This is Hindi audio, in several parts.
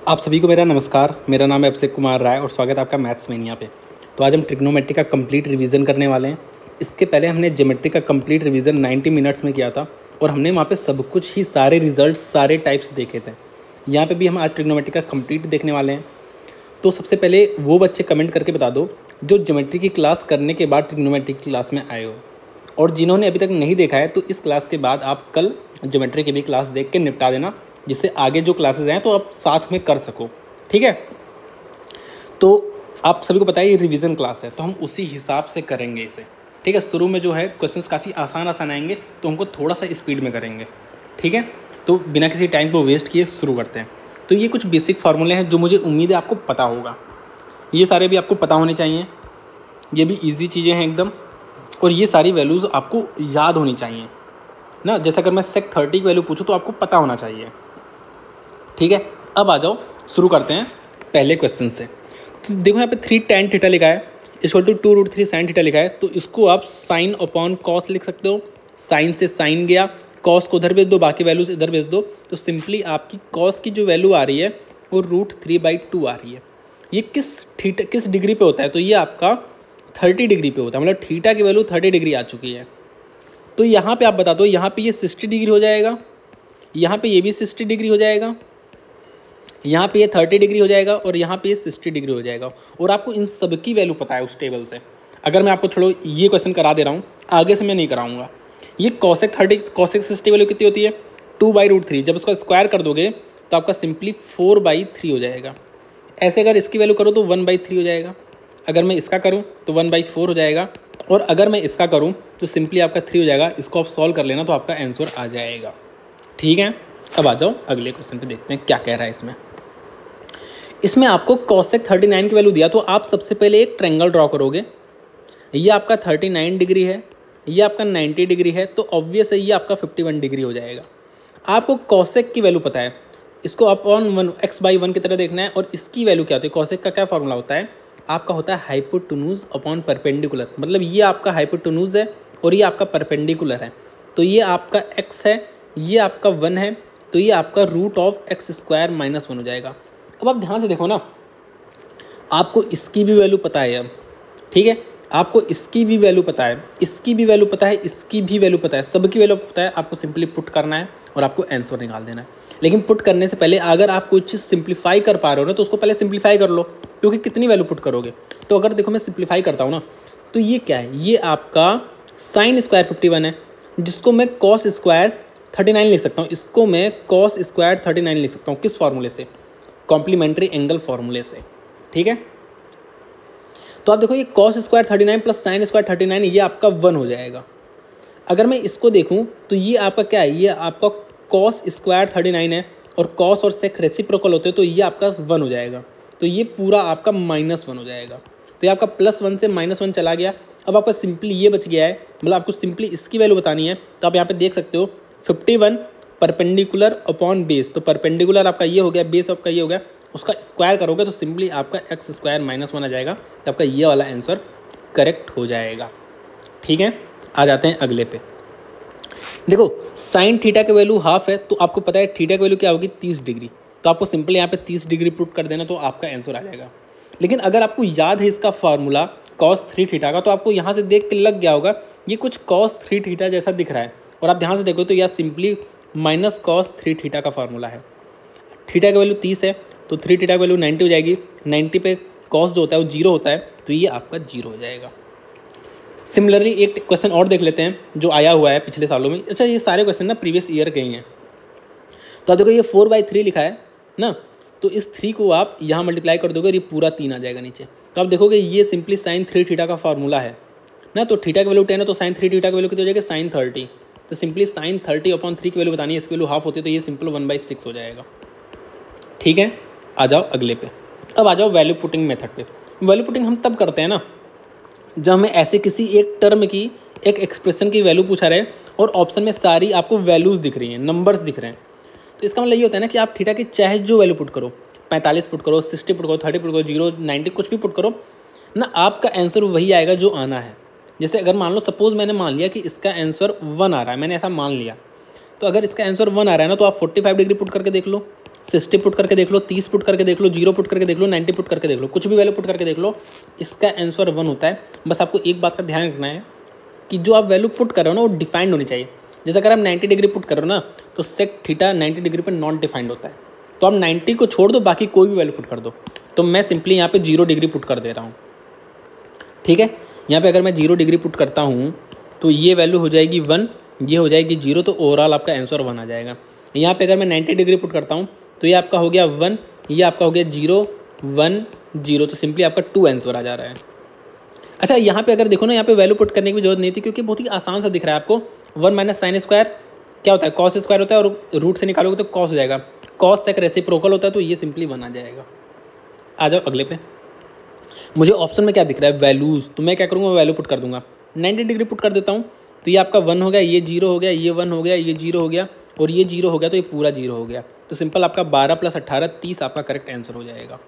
आप सभी को मेरा नमस्कार। मेरा नाम है अभिषेक कुमार राय और स्वागत है आपका मैथ्स मैनिया पे। तो आज हम ट्रिग्नोमेट्री का कंप्लीट रिवीजन करने वाले हैं। इसके पहले हमने ज्योमेट्री का कंप्लीट रिवीजन 90 मिनट्स में किया था और हमने वहाँ पे सब कुछ ही सारे रिजल्ट्स सारे टाइप्स देखे थे। यहाँ पे भी हम आज ट्रिग्नोमेट्री का कंप्लीट देखने वाले हैं। तो सबसे पहले वो बच्चे कमेंट करके बता दो जो ज्योमेट्री की क्लास करने के बाद ट्रिग्नोमेट्री की क्लास में आए हो, और जिन्होंने अभी तक नहीं देखा है तो इस क्लास के बाद आप कल ज्योमेट्री की भी क्लास देख के निपटा देना, जिससे आगे जो क्लासेस हैं तो आप साथ में कर सको। ठीक है, तो आप सभी को पता है ये रिवीजन क्लास है तो हम उसी हिसाब से करेंगे इसे। ठीक है, शुरू में जो है क्वेश्चंस काफ़ी आसान आएंगे तो हमको थोड़ा सा स्पीड में करेंगे। ठीक है, तो बिना किसी टाइम को वेस्ट किए शुरू करते हैं। तो ये कुछ बेसिक फार्मूले हैं जो मुझे उम्मीद है आपको पता होगा। ये सारे भी आपको पता होने चाहिए, ये भी ईजी चीज़ें हैं एकदम, और ये सारी वैल्यूज़ आपको याद होनी चाहिए ना। जैसे अगर मैं सेक 30 की वैल्यू पूछूँ तो आपको पता होना चाहिए। ठीक है, अब आ जाओ शुरू करते हैं पहले क्वेश्चन से। तो देखो यहाँ पे 3 tan थीटा लिखा है इक्वल टू 2√3 sin थीटा लिखा है, तो इसको आप साइन अपॉन कॉस लिख सकते हो। साइन से साइन गया, कॉस को उधर भेज दो, बाकी वैल्यूज इधर भेज दो, तो सिंपली आपकी कॉस की जो वैल्यू आ रही है वो √3/2 आ रही है। ये किस डिग्री पे होता है, तो ये आपका 30 डिग्री पे होता है, मतलब थीटा की वैल्यू 30 डिग्री आ चुकी है। तो यहाँ पे आप बता दो, यहाँ पे ये 60 डिग्री हो जाएगा, यहाँ पे ये भी 60 डिग्री हो जाएगा, यहाँ पे ये 30 डिग्री हो जाएगा और यहाँ पे ये 60 डिग्री हो जाएगा। और आपको इन सब की वैल्यू पता है उस टेबल से। अगर मैं आपको छोड़ो ये क्वेश्चन करा दे रहा हूँ, आगे से मैं नहीं कराऊंगा। ये कॉसेक 60 वैल्यू कितनी होती है 2/√3। जब उसका स्क्वायर कर दोगे तो आपका सिंपली 4/3 हो जाएगा। ऐसे अगर इसकी वैल्यू करो तो 1/3 हो जाएगा, अगर मैं इसका करूँ तो 1/4 हो जाएगा, और अगर मैं इसका करूँ तो सिंपली आपका 3 हो जाएगा। इसको आप सॉल्व कर लेना तो आपका आंसर आ जाएगा। ठीक है, अब आ जाओ अगले क्वेश्चन पे, देखते हैं क्या कह रहा है इसमें आपको कॉसेक 39 की वैल्यू दिया, तो आप सबसे पहले एक ट्रायंगल ड्रॉ करोगे। ये आपका 39 डिग्री है, ये आपका 90 डिग्री है, तो ऑब्वियस है ये आपका 51 डिग्री हो जाएगा। आपको कॉसेक की वैल्यू पता है, इसको अपॉन 1 x/1 की तरह देखना है। और इसकी वैल्यू क्या होती है, कॉसेक का क्या फॉर्मूला होता है आपका, होता है हाइपोटेन्यूज अपॉन परपेंडिकुलर। मतलब ये आपका हाइपोटेन्यूज है और ये आपका परपेंडिकुलर है, तो ये आपका x है, ये आपका 1 है, तो ये आपका √x² - 1 हो जाएगा। अब आप ध्यान से देखो ना, आपको इसकी भी वैल्यू पता है अब। ठीक है, आपको इसकी भी वैल्यू पता है, इसकी भी वैल्यू पता है, इसकी भी वैल्यू पता है, सबकी वैल्यू पता है। आपको सिंपली पुट करना है और आपको आंसर निकाल देना है। लेकिन पुट करने से पहले अगर आप कोई चीज़ सिंप्लीफाई कर पा रहे हो ना तो उसको पहले सिंप्लीफाई कर लो, क्योंकि कितनी वैल्यू पुट करोगे। तो अगर देखो मैं सिंप्लीफाई करता हूँ ना, तो ये क्या है, ये आपका sin² 51 है, जिसको मैं cos² 39 लिख सकता हूँ। इसको मैं cos² 39 लिख सकता हूँ। किस फॉर्मूले से, कॉम्प्लीमेंट्री एंगल फॉर्मूले से। ठीक है, तो आप देखो ये cos² 39 प्लस sin² 39 ये आपका 1 हो जाएगा। अगर मैं इसको देखूं तो ये आपका क्या है, ये आपका cos² 39 है, और cos और sec रेसिप्रोकल होते हैं, तो ये आपका 1 हो जाएगा। तो ये पूरा आपका -1 हो जाएगा। तो ये आपका +1 से -1 चला गया। अब आपका सिंपली ये बच गया है, मतलब आपको सिंपली इसकी वैल्यू बतानी है। तो आप यहाँ पे देख सकते हो 51 परपेंडिकुलर अपॉन बेस, तो परपेंडिकुलर आपका ये हो गया, बेस आपका ये हो गया, उसका स्क्वायर करोगे तो सिंपली आपका x² - 1 आ जाएगा। तो आपका ये वाला आंसर करेक्ट हो जाएगा। ठीक है, आ जाते हैं अगले पे। देखो साइन थीटा की वैल्यू हाफ है, तो आपको पता है थीटा की वैल्यू क्या होगी 30 डिग्री, तो आपको सिंपली यहाँ पे 30 डिग्री पुट कर देना तो आपका आंसर आ जाएगा। लेकिन अगर आपको याद है इसका फार्मूला cos 3 थीटा का, तो आपको यहाँ से देख के लग गया होगा ये कुछ cos 3 थीटा जैसा दिख रहा है, और आप ध्यान से देखो तो यह सिंपली -cos 3 थीटा का फार्मूला है। थीटा की वैल्यू 30 है तो 3 थीटा की वैल्यू 90 हो जाएगी। 90 पे cos जो होता है वो 0 होता है, तो ये आपका 0 हो जाएगा। सिमिलरली एक क्वेश्चन और देख लेते हैं जो आया हुआ है पिछले सालों में। अच्छा, ये सारे क्वेश्चन ना प्रीवियस ईयर के ही हैं। तो आप देखो ये 4/3 लिखा है ना, तो इस 3 को आप यहाँ मल्टीप्लाई कर दोगे और ये पूरा 3 आ जाएगा नीचे। तो आप देखोगे ये सिंपली sin 3 थीटा का फार्मूला है ना, तो थीटा की वैल्यू 10 है तो sin 3 थीटा की वैल्यू कितनी हो जाएगी sin 30। तो सिंपली sin 30 अपॉन 3 की वैल्यू बतानी है, इसकी वैल्यू हाफ होती है, तो ये सिंपल 1/6 हो जाएगा। ठीक है, आ जाओ अगले पे। अब आ जाओ वैल्यू पुटिंग मेथड पे। वैल्यू पुटिंग हम तब करते हैं ना जब हमें ऐसे किसी एक टर्म की, एक एक्सप्रेशन की वैल्यू पूछा रहे और ऑप्शन में सारी आपको वैल्यूज़ दिख रही हैं, नंबर्स दिख रहे हैं। तो इसका मतलब ये होता है ना कि आप थीटा की चाहे जो वैल्यू पुट करो, 45 पुट करो, 60 पुट करो, 30 पुट करो, 0, 90 कुछ भी पुट करो ना, आपका आंसर वही आएगा जो आना है। जैसे अगर मान लो सपोज मैंने मान लिया कि इसका आंसर 1 आ रहा है, मैंने ऐसा मान लिया, तो अगर इसका आंसर 1 आ रहा है ना तो आप 45 डिग्री पुट करके देख लो, 60 पुट करके देख लो, 30 पुट करके देख लो, 0 पुट करके देख लो, 90 पुट करके देख लो, कुछ भी वैल्यू पुट करके देख लो, इसका आंसर 1 होता है। बस आपको एक बात का ध्यान रखना है कि जो आप वैल्यू पुट कर रहे हो ना वो डिफाइंड होनी चाहिए। जैसे अगर आप 90 डिग्री पुट कर रहे हो ना तो सेक थीटा 90 डिग्री पर नॉट डिफाइंड होता है, तो आप 90 को छोड़ दो, बाकी कोई भी वैल्यू पुट कर दो। तो मैं सिंपली यहाँ पे 0 डिग्री पुट कर दे रहा हूँ, ठीक है। यहाँ पे अगर मैं 0 डिग्री पुट करता हूँ तो ये वैल्यू हो जाएगी 1, ये हो जाएगी 0, तो ओवरऑल आपका आंसर 1 आ जाएगा। यहाँ पे अगर मैं 90 डिग्री पुट करता हूँ तो ये आपका हो गया 1, ये आपका हो गया 0 1 0, तो सिंपली आपका 2 आंसर आ जा रहा है। अच्छा, यहाँ पे अगर देखो ना, यहाँ पे वैल्यू पुट करने की जरूरत नहीं थी क्योंकि बहुत ही आसान सा दिख रहा है आपको। 1 माइनस साइन स्क्वायर क्या होता है, कॉस स्क्वायर होता है, और रूट से निकालोगे तो कॉस हो जाएगा। कॉस सेक रेसिप्रोकल होता है, तो ये सिंपली 1 आ जाएगा। आ जाओ अगले पे। मुझे ऑप्शन में क्या दिख रहा है, वैल्यूज़, तो मैं क्या करूँगा, वैल्यू पुट कर दूंगा। 90 डिग्री पुट कर देता हूँ तो ये आपका 1 हो गया, ये 0 हो गया, ये 1 हो गया, ये 0 हो गया, और ये 0 हो गया, तो ये पूरा 0 हो गया। तो सिंपल आपका 12 + 18 30 आपका करेक्ट आंसर हो जाएगा।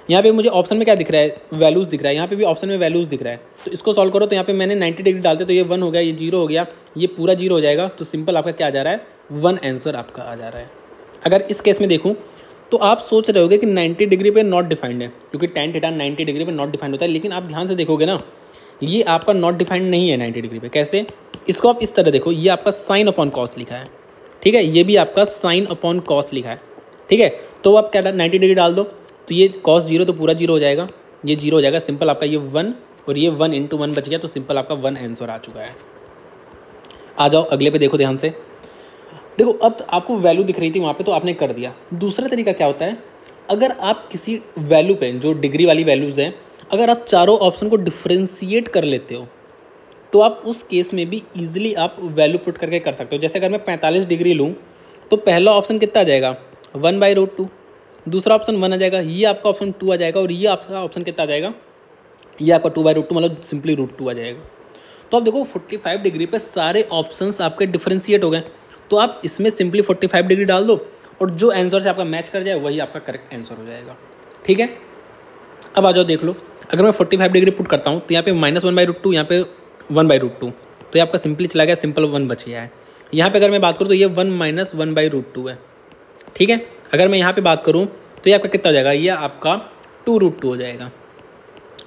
यहाँ पे मुझे ऑप्शन में क्या दिख रहा है, वैल्यूज़ दिख रहा है, यहाँ पे भी ऑप्शन में वैल्यूज़ दिख रहा है। तो इसको सॉल्व करो, तो यहाँ पे मैंने 90 डिग्री डालते तो ये 1 हो गया, ये 0 हो गया, ये पूरा 0 हो जाएगा। तो सिंपल आपका क्या आ जा रहा है, 1 आंसर आपका आ जा रहा है। अगर इस केस में देखूँ तो आप सोच रहे होगे कि 90 डिग्री पे नॉट डिफाइंड है, क्योंकि tan थीटा 90 डिग्री पे नॉट डिफाइंड होता है, लेकिन आप ध्यान से देखोगे ना, ये आपका नॉट डिफाइंड नहीं है 90 डिग्री पे। कैसे, इसको आप इस तरह देखो, ये आपका साइन अपॉन कॉस लिखा है, ठीक है, ये भी आपका साइन अपॉन कॉस लिखा है, ठीक है। तो आप क्या 90 डिग्री डाल दो, तो ये कॉस 0 तो पूरा 0 हो जाएगा, ये 0 हो जाएगा। सिंपल आपका ये 1 और ये 1 × 1 बच गया, तो सिंपल आपका 1 आंसर आ चुका है। आ जाओ अगले पे, देखो ध्यान से। देखो अब आपको वैल्यू दिख रही थी वहाँ पे, तो आपने कर दिया। दूसरा तरीका क्या होता है, अगर आप किसी वैल्यू पे, जो डिग्री वाली वैल्यूज़ हैं, अगर आप चारों ऑप्शन को डिफ्रेंशिएट कर लेते हो तो आप उस केस में भी ईजिली आप वैल्यू पुट करके कर सकते हो। जैसे अगर मैं 45 डिग्री लूँ तो पहला ऑप्शन कितना आ जाएगा, 1/√2, दूसरा ऑप्शन 1 आ जाएगा, ये आपका ऑप्शन 2 आ जाएगा, और ये आपका ऑप्शन कितना आ जाएगा, ये आपका 2/√2, मतलब सिंपली √2 आ जाएगा। तो आप देखो 45 डिग्री पे सारे ऑप्शंस आपके डिफ्रेंशिएट हो गए, तो आप इसमें सिंपली 45 डिग्री डाल दो और जो आंसर से आपका मैच कर जाए वही आपका करेक्ट आंसर हो जाएगा, ठीक है। अब आ जाओ देख लो, अगर मैं 45 डिग्री पुट करता हूँ तो यहाँ पे -1/√2, यहाँ पे 1/√2, तो ये आपका सिंपली चला गया, सिंपल 1 बच गया है। यहाँ पे अगर मैं बात करूँ तो ये 1 - 1/√2 है, ठीक है। अगर मैं यहाँ पे बात करूँ तो ये आपका कितना हो जाएगा, ये आपका 2√2 हो जाएगा।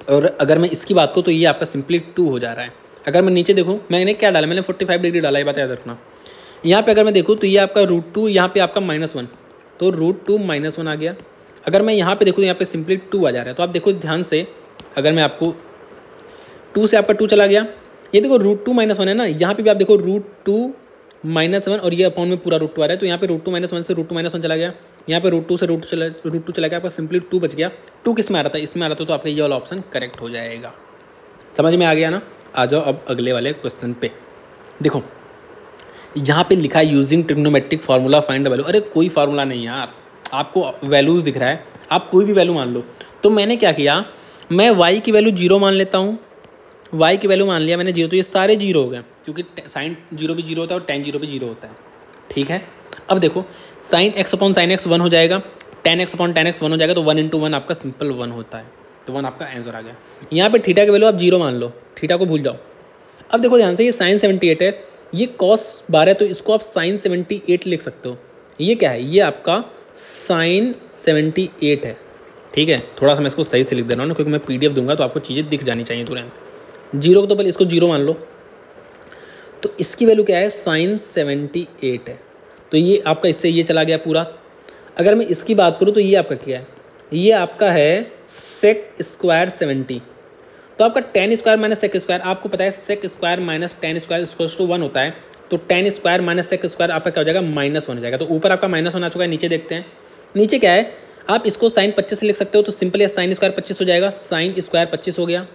और अगर मैं इसकी बात करूँ तो ये आपका सिंपली 2 हो जा रहा है। अगर मैं नीचे देखूँ, मैंने क्या डाला, मैंने 45 डिग्री डाला, ये बात याद रखना। यहाँ पे अगर मैं देखूँ तो ये आपका √2, यहाँ पे आपका -1, तो √2 - 1 आ गया। अगर मैं यहाँ पे देखूँ, यहाँ पे सिंपली 2 आ जा रहा है। तो आप देखो ध्यान से, अगर मैं आपको 2 से आपका 2 चला गया, ये देखो √2 - 1 है ना, यहाँ पे भी आप देखो √2 - 1, और ये अपॉन में पूरा √2 आ रहा है, तो यहाँ पे √2 - 1 से √2 - 1 चला गया, यहाँ पे √2 से √2 चला गया, आपका सिंपली 2 बच गया। 2 किस में आ रहा था, इसमें आ रहा था, तो आपका ये वाला ऑप्शन करेक्ट हो जाएगा। समझ में आ गया ना। आ जाओ अब अगले वाले क्वेश्चन पे। देखो यहाँ पे लिखा है using trigonometric formula find the value. अरे कोई फार्मूला नहीं यार, आपको वैल्यूज़ दिख रहा है, आप कोई भी वैल्यू मान लो। तो मैंने क्या किया, मैं y की वैल्यू 0 मान लेता हूँ, y की वैल्यू मान लिया मैंने 0, तो ये सारे 0 हो गए, क्योंकि साइन 0 भी 0 होता है और tan 0 भी 0 होता है, ठीक है। अब देखो sin x upon sin x 1 हो जाएगा, tan x upon tan x 1 हो जाएगा, तो 1 × 1 आपका सिंपल 1 होता है, तो 1 आपका आंसर आ गया। यहाँ पे थीटा की वैल्यू आप 0 मान लो, थीटा को भूल जाओ। अब देखो ध्यान से, ये sin 78 है, ये cos 12 है, तो इसको आप sin 78 लिख सकते हो। ये क्या है, ये आपका sin 78 है, ठीक है। थोड़ा सा मैं इसको सही से लिख दे रहा हूँ ना, क्योंकि मैं PDF दूंगा तो आपको चीज़ें दिख जानी चाहिए तुरंत। 0 को तो पहले इसको 0 मान लो, तो इसकी वैल्यू क्या है, sin 78 है, तो ये आपका इससे ये चला गया पूरा। अगर मैं इसकी बात करूँ तो ये आपका क्या है, ये आपका है sec स्क्वायर 70, तो आपका tan square minus sec square, आपको पता है sec square minus tan square equals to 1 होता है, तो tan square minus sec square आपका क्या हो जाएगा, -1 हो जाएगा। तो ऊपर आपका -1 आ चुका है, नीचे देखते हैं, नीचे क्या है, आप इसको sin 25 लिख सकते हो, तो सिंपल sin स्क्वायर 25 हो जाएगा, sin स्क्वायर 25 हो गया।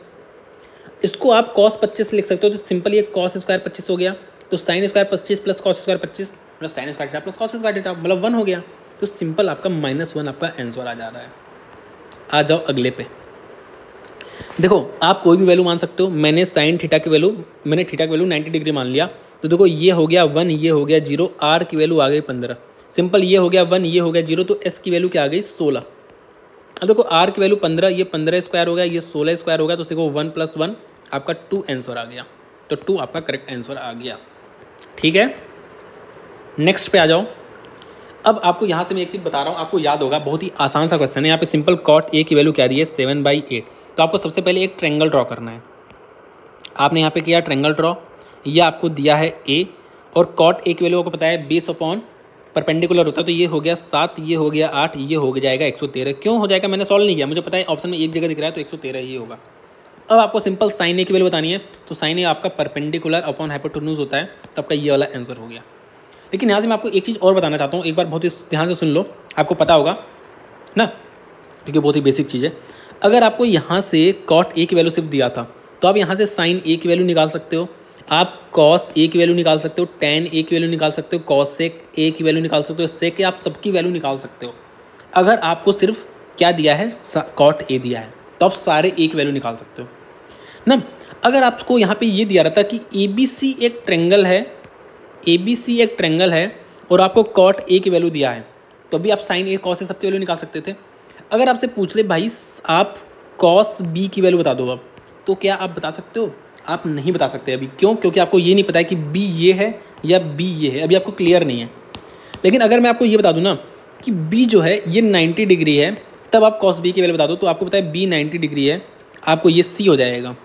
इसको आप cos 25 लिख सकते हो, तो सिंपल ये cos स्क्वायर 25 हो गया, तो sin square 25 plus cos square 25 plus sin square plus cos square theta, मतलब 1 हो गया। तो सिंपल आपका -1 आपका आंसर आ जा रहा है। आ जाओ अगले पे। देखो आप कोई भी वैल्यू मान सकते हो, मैंने sin थीटा की वैल्यू, मैंने थीटा की वैल्यू 90 डिग्री मान लिया, तो देखो ये हो गया 1, ये हो गया 0, r की वैल्यू आ गई 15, सिंपल ये हो गया 1, ये हो गया 0, तो s की वैल्यू क्या आ गई 16। अब देखो r की वैल्यू 15, ये 15 स्क्वायर हो गया, ये 16 स्क्वायर हो गया, तो देखो 1 + 1 आपका 2 आंसर आ गया, तो 2 आपका करेक्ट आंसर आ गया, ठीक है। नेक्स्ट पे आ जाओ। अब आपको यहाँ से मैं एक चीज़ बता रहा हूँ, आपको याद होगा, बहुत ही आसान सा क्वेश्चन है। यहाँ पे सिंपल कॉट ए की वैल्यू क्या दी है 7/8। तो आपको सबसे पहले एक ट्रेंगल ड्रॉ करना है। आपने यहाँ पे किया ट्रेंगल ड्रॉ, ये आपको दिया है ए, और कॉट ए की वैल्यू आपको पता है बेस अपॉन परपेंडिकुलर होता है। तो ये हो गया 7, ये हो गया 8, ये हो जाएगा 113। क्यों हो जाएगा, मैंने सॉल्व नहीं किया, मुझे पता है ऑप्शन में एक जगह दिख रहा है तो 113 ही होगा। अब आपको सिंपल साइन ए की वैल्यू बतानी है, तो साइन ए आपका परपेंडिकुलर अपॉन हाइपोटेन्यूज होता है, तो आपका ये वाला आंसर हो गया। लेकिन यहाँ से मैं आपको एक चीज़ और बताना चाहता हूँ, एक बार बहुत ही ध्यान से सुन लो, आपको पता होगा ना, क्योंकि बहुत ही बेसिक चीज़ है। अगर आपको यहाँ से कॉट ए की वैल्यू सिर्फ दिया था, तो आप यहाँ से साइन ए की वैल्यू निकाल सकते हो, आप कॉस ए की वैल्यू निकाल सकते हो, टेन ए की वैल्यू निकाल सकते हो, कॉस सेक ए की वैल्यू निकाल सकते हो, सेक आप सबकी वैल्यू निकाल सकते हो। अगर आपको सिर्फ क्या दिया है, कॉट ए दिया है, तो आप सारे ए की वैल्यू निकाल सकते हो ना। अगर आपको यहाँ पे ये दिया रहता कि ए बी सी एक ट्रेंगल है, ए बी सी एक ट्रेंगल है, और आपको कॉट ए की वैल्यू दिया है, तो भी आप साइन ए कॉस ए सबकी वैल्यू निकाल सकते थे। अगर आपसे पूछ ले भाई आप कॉस बी की वैल्यू बता दो अब, तो क्या आप बता सकते हो? आप नहीं बता सकते अभी। क्यों? क्योंकि आपको ये नहीं पता है कि बी ये है या बी ये है, अभी आपको क्लियर नहीं है। लेकिन अगर मैं आपको ये बता दूं ना कि बी जो है ये 90 डिग्री है, तब आप कॉस बी की वैल्यू बता दो, तो आपको पता है बी 90 डिग्री है, आपको ये सी हो जाएगा।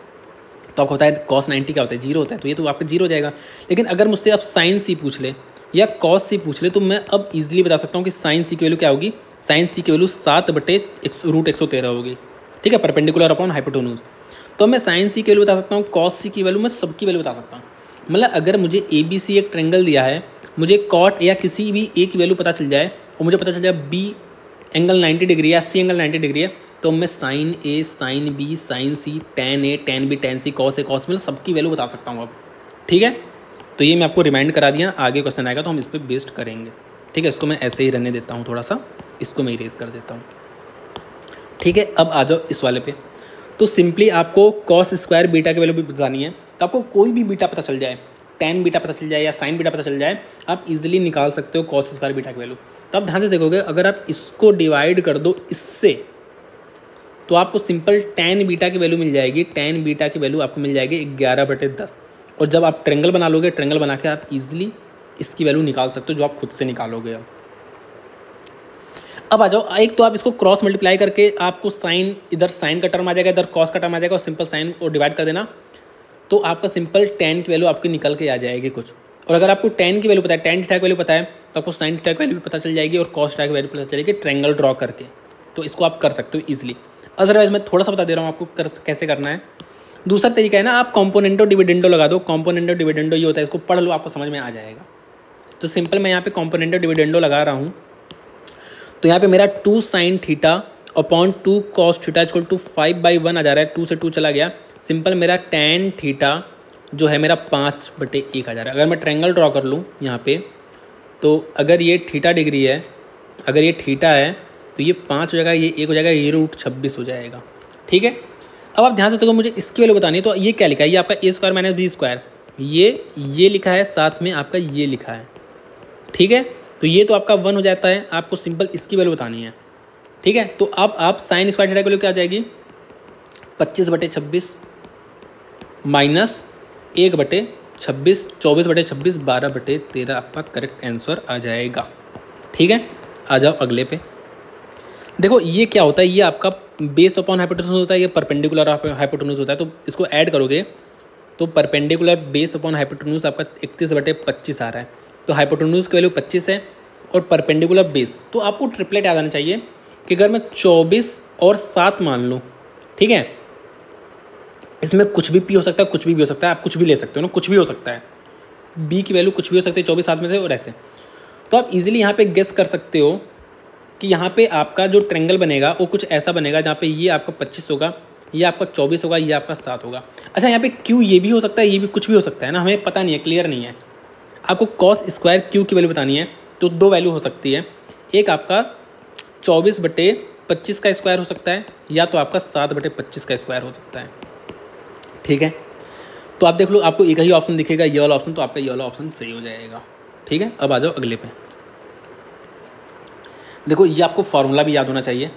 तो आपको पता है कॉस 90 क्या होता है, 0 होता है, तो ये तो आपका 0 हो जाएगा। लेकिन अगर मुझसे आप साइन सी पूछ ले या कॉस सी पूछ ले, तो मैं अब इजीली बता सकता हूँ कि साइन सी की वैल्यू क्या होगी। साइन सी की वैल्यू 7/√113 होगी, ठीक है, परपेंडिकुलर अपॉन हाइपोटेन्यूज। तो मैं साइन सी की वैल्यू बता सकता हूँ, कॉस सी की वैल्यू मैं सबकी वैल्यू बता सकता हूँ। मतलब अगर मुझे ए बी सी एक ट्रेंगल दिया है, मुझे कॉट या किसी भी ए की वैल्यू पता चल जाए, और मुझे पता चल जाए बी एंगल 90 डिग्री या सी एंगल 90 डिग्री है, तो मैं sign A, sine B, sign C, ten A, ten B, ten C, cos A, cos, मतलब सबकी वैल्यू बता सकता हूँ अब। ठीक है, तो ये मैं आपको रिमाइंड करा दिया, आगे क्वेश्चन आएगा तो हम इस पर बेस्ड करेंगे। ठीक है, इसको मैं ऐसे ही रहने देता हूँ, थोड़ा सा इसको मैं इरेज कर देता हूँ। ठीक है, अब आ जाओ इस वाले पे। तो सिंपली आपको कॉस स्क्वायर बीटा की वैल्यू भी बतानी है, तो आपको कोई भी बीटा पता चल जाए, टेन बीटा पता चल जाए या साइन बीटा पता चल जाए, आप इजीली निकाल सकते हो कॉस स्क्वायर बीटा की वैल्यू। तो आप ध्यान से देखोगे, अगर आप इसको डिवाइड कर दो इससे, तो आपको सिंपल टेन बीटा की वैल्यू मिल जाएगी। टेन बीटा की वैल्यू आपको मिल जाएगी 11/10। और जब आप ट्रेंगल बना लोगे, ट्रेंगल बना के आप इजीली इसकी वैल्यू निकाल सकते हो, जो आप खुद से निकालोगे। अब आ जाओ, एक तो आप इसको क्रॉस मल्टीप्लाई करके आपको साइन, इधर साइन का टर्म आ जाएगा, इधर कॉस का टर्म आ जाएगा, और सिंपल साइन को डिवाइड कर देना, तो आपका सिंपल टेन की वैल्यू आपकी निकल के आ जाएगी कुछ। और अगर आपको टेन की वैल्यू पता है, टेन थीटा की वैल्यू पता है, तो आपको साइन थीटा की वैल्यू भी पता चल जाएगी और कॉस थीटा की वैल्यू पता चलेगी ट्रेंगल ड्रॉ करके। तो इसको आप कर सकते हो ईजिली। अदरवाइज मैं थोड़ा सा बता दे रहा हूँ आपको कैसे करना है। दूसरा तरीका है ना, आप कॉम्पोनेंटो डिविडेंडो लगा दो। कॉम्पोनेंटो डिविडेंडो ये होता है, इसको पढ़ लो, आपको समझ में आ जाएगा। तो सिंपल मैं यहाँ पे कॉम्पोनेंटो डिविडेंडो लगा रहा हूँ, तो यहाँ पे मेरा 2 sine theta upon 2 cos theta equal to 5/1 आ जा रहा है। 2 से 2 चला गया। सिंपल मेरा टेन थीटा जो है मेरा 5/1 आ जा रहा है। अगर मैं ट्रायंगल ड्रॉ कर लूँ यहाँ पे, तो अगर ये थीटा डिग्री है, अगर ये थीटा है, तो ये 5 हो जाएगा, ये 1 हो जाएगा, ये √26 हो जाएगा। ठीक है, अब आप ध्यान से देखो, मुझे इसकी वैल्यू बतानी है। तो ये क्या लिखा है, ये आपका a square minus B square, ये लिखा है, साथ में आपका ये लिखा है। ठीक है, तो ये तो आपका 1 हो जाता है। आपको सिंपल इसकी वैल्यू बतानी है। ठीक है, तो अब आप साइन स्क्वायर थीटा की वैल्यू क्या आ जाएगी, 25/26 माइनस 1/26, 24/26, 12/13 आपका करेक्ट आंसर आ जाएगा। ठीक है, आ जाओ अगले पे। देखो ये क्या होता है, ये आपका बेस अपॉन हाइपोटेन्यूज होता है, ये परपेंडिकुलर हाइपोटेन्यूज होता है। तो इसको ऐड करोगे तो परपेंडिकुलर बेस अपॉन हाइपोटेन्यूज आपका 31/25 आ रहा है। तो हाइपोटेन्यूज की वैल्यू 25 है और परपेंडिकुलर बेस, तो आपको ट्रिपलेट याद आना चाहिए कि अगर मैं 24 और 7 मान लूँ, ठीक है, इसमें कुछ भी पी हो सकता है, कुछ भी हो सकता है, आप कुछ भी ले सकते हो ना, कुछ भी हो सकता है, बी की वैल्यू कुछ भी हो सकती है 24 7 में से, और ऐसे। तो आप इजीली यहाँ पे गेस कर सकते हो कि यहाँ पे आपका जो ट्रेंगल बनेगा वो कुछ ऐसा बनेगा जहाँ पे ये आपका 25 होगा, ये आपका 24 होगा, ये आपका 7 होगा। अच्छा, यहाँ पे क्यू ये भी हो सकता है, ये भी कुछ भी हो सकता है ना, हमें पता नहीं है, क्लियर नहीं है। आपको कॉस स्क्वायर क्यू की वैल्यू बतानी है, तो 2 वैल्यू हो सकती है। एक आपका 24/25 का स्क्वायर हो सकता है, या तो आपका 7/25 का स्क्वायर हो सकता है। ठीक है, तो आप देख लो, आपको एक ही ऑप्शन दिखेगा, ये वाला ऑप्शन, तो आपका ये वाला ऑप्शन सही हो जाएगा। ठीक है, अब आ जाओ अगले पे। देखो ये आपको फार्मूला भी याद होना चाहिए।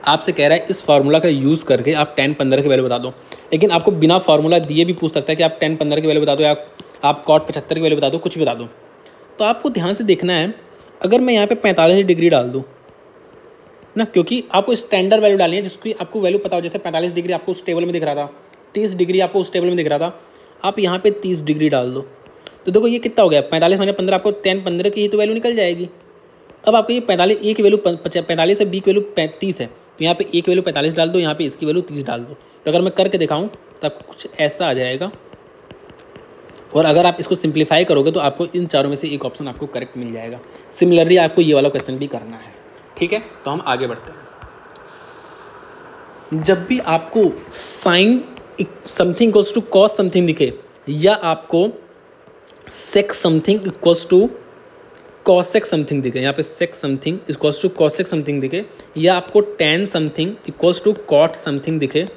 आपसे कह रहा है इस फार्मूला का यूज़ करके आप 10/15 की वैल्यू बता दो, लेकिन आपको बिना फार्मूला दिए भी पूछ सकता है कि आप 10/15 की वैल्यू बता दो, या आप कॉट 75 की वैल्यू बता दो, कुछ भी बता दो। तो आपको ध्यान से देखना है, अगर मैं यहाँ पे 45 डिग्री डाल दूँ ना, क्योंकि आपको स्टैंडर्ड वैल्यू डालनी है जिसकी आपको वैल्यू पता हो। जैसे 45 डिग्री आपको उस टेबल में दिख रहा था, 30 डिग्री आपको उस टेबल में दिख रहा था, आप यहाँ पे 30 डिग्री डाल दो। तो देखो ये कितना हो गया, 45 माइनस 15, आपको 10 15 की ही तो वैल्यू निकल जाएगी। अब आपको ये 45 ए की वैल्यू 45 है, बी की वैल्यू 30 है, तो यहाँ पे ए की वैल्यू 45 डाल दो, यहाँ पे इसकी वैल्यू 30 डाल दो। तो अगर मैं करके दिखाऊँ तो आपको कुछ ऐसा आ जाएगा। और अगर आप इसको सिंप्लीफाई करोगे तो आपको इन चारों में से एक ऑप्शन आपको करेक्ट मिल जाएगा। सिमिलरली आपको ये वाला क्वेश्चन भी करना है, ठीक है। तो हम आगे बढ़ते हैं। जब भी आपको sine something equals to cos something दिखे, या आपको sec something equals to cosec something दिखे, यहाँ पे sec something equals to cosec something दिखे, या आपको tan something equals to cot something दिखे,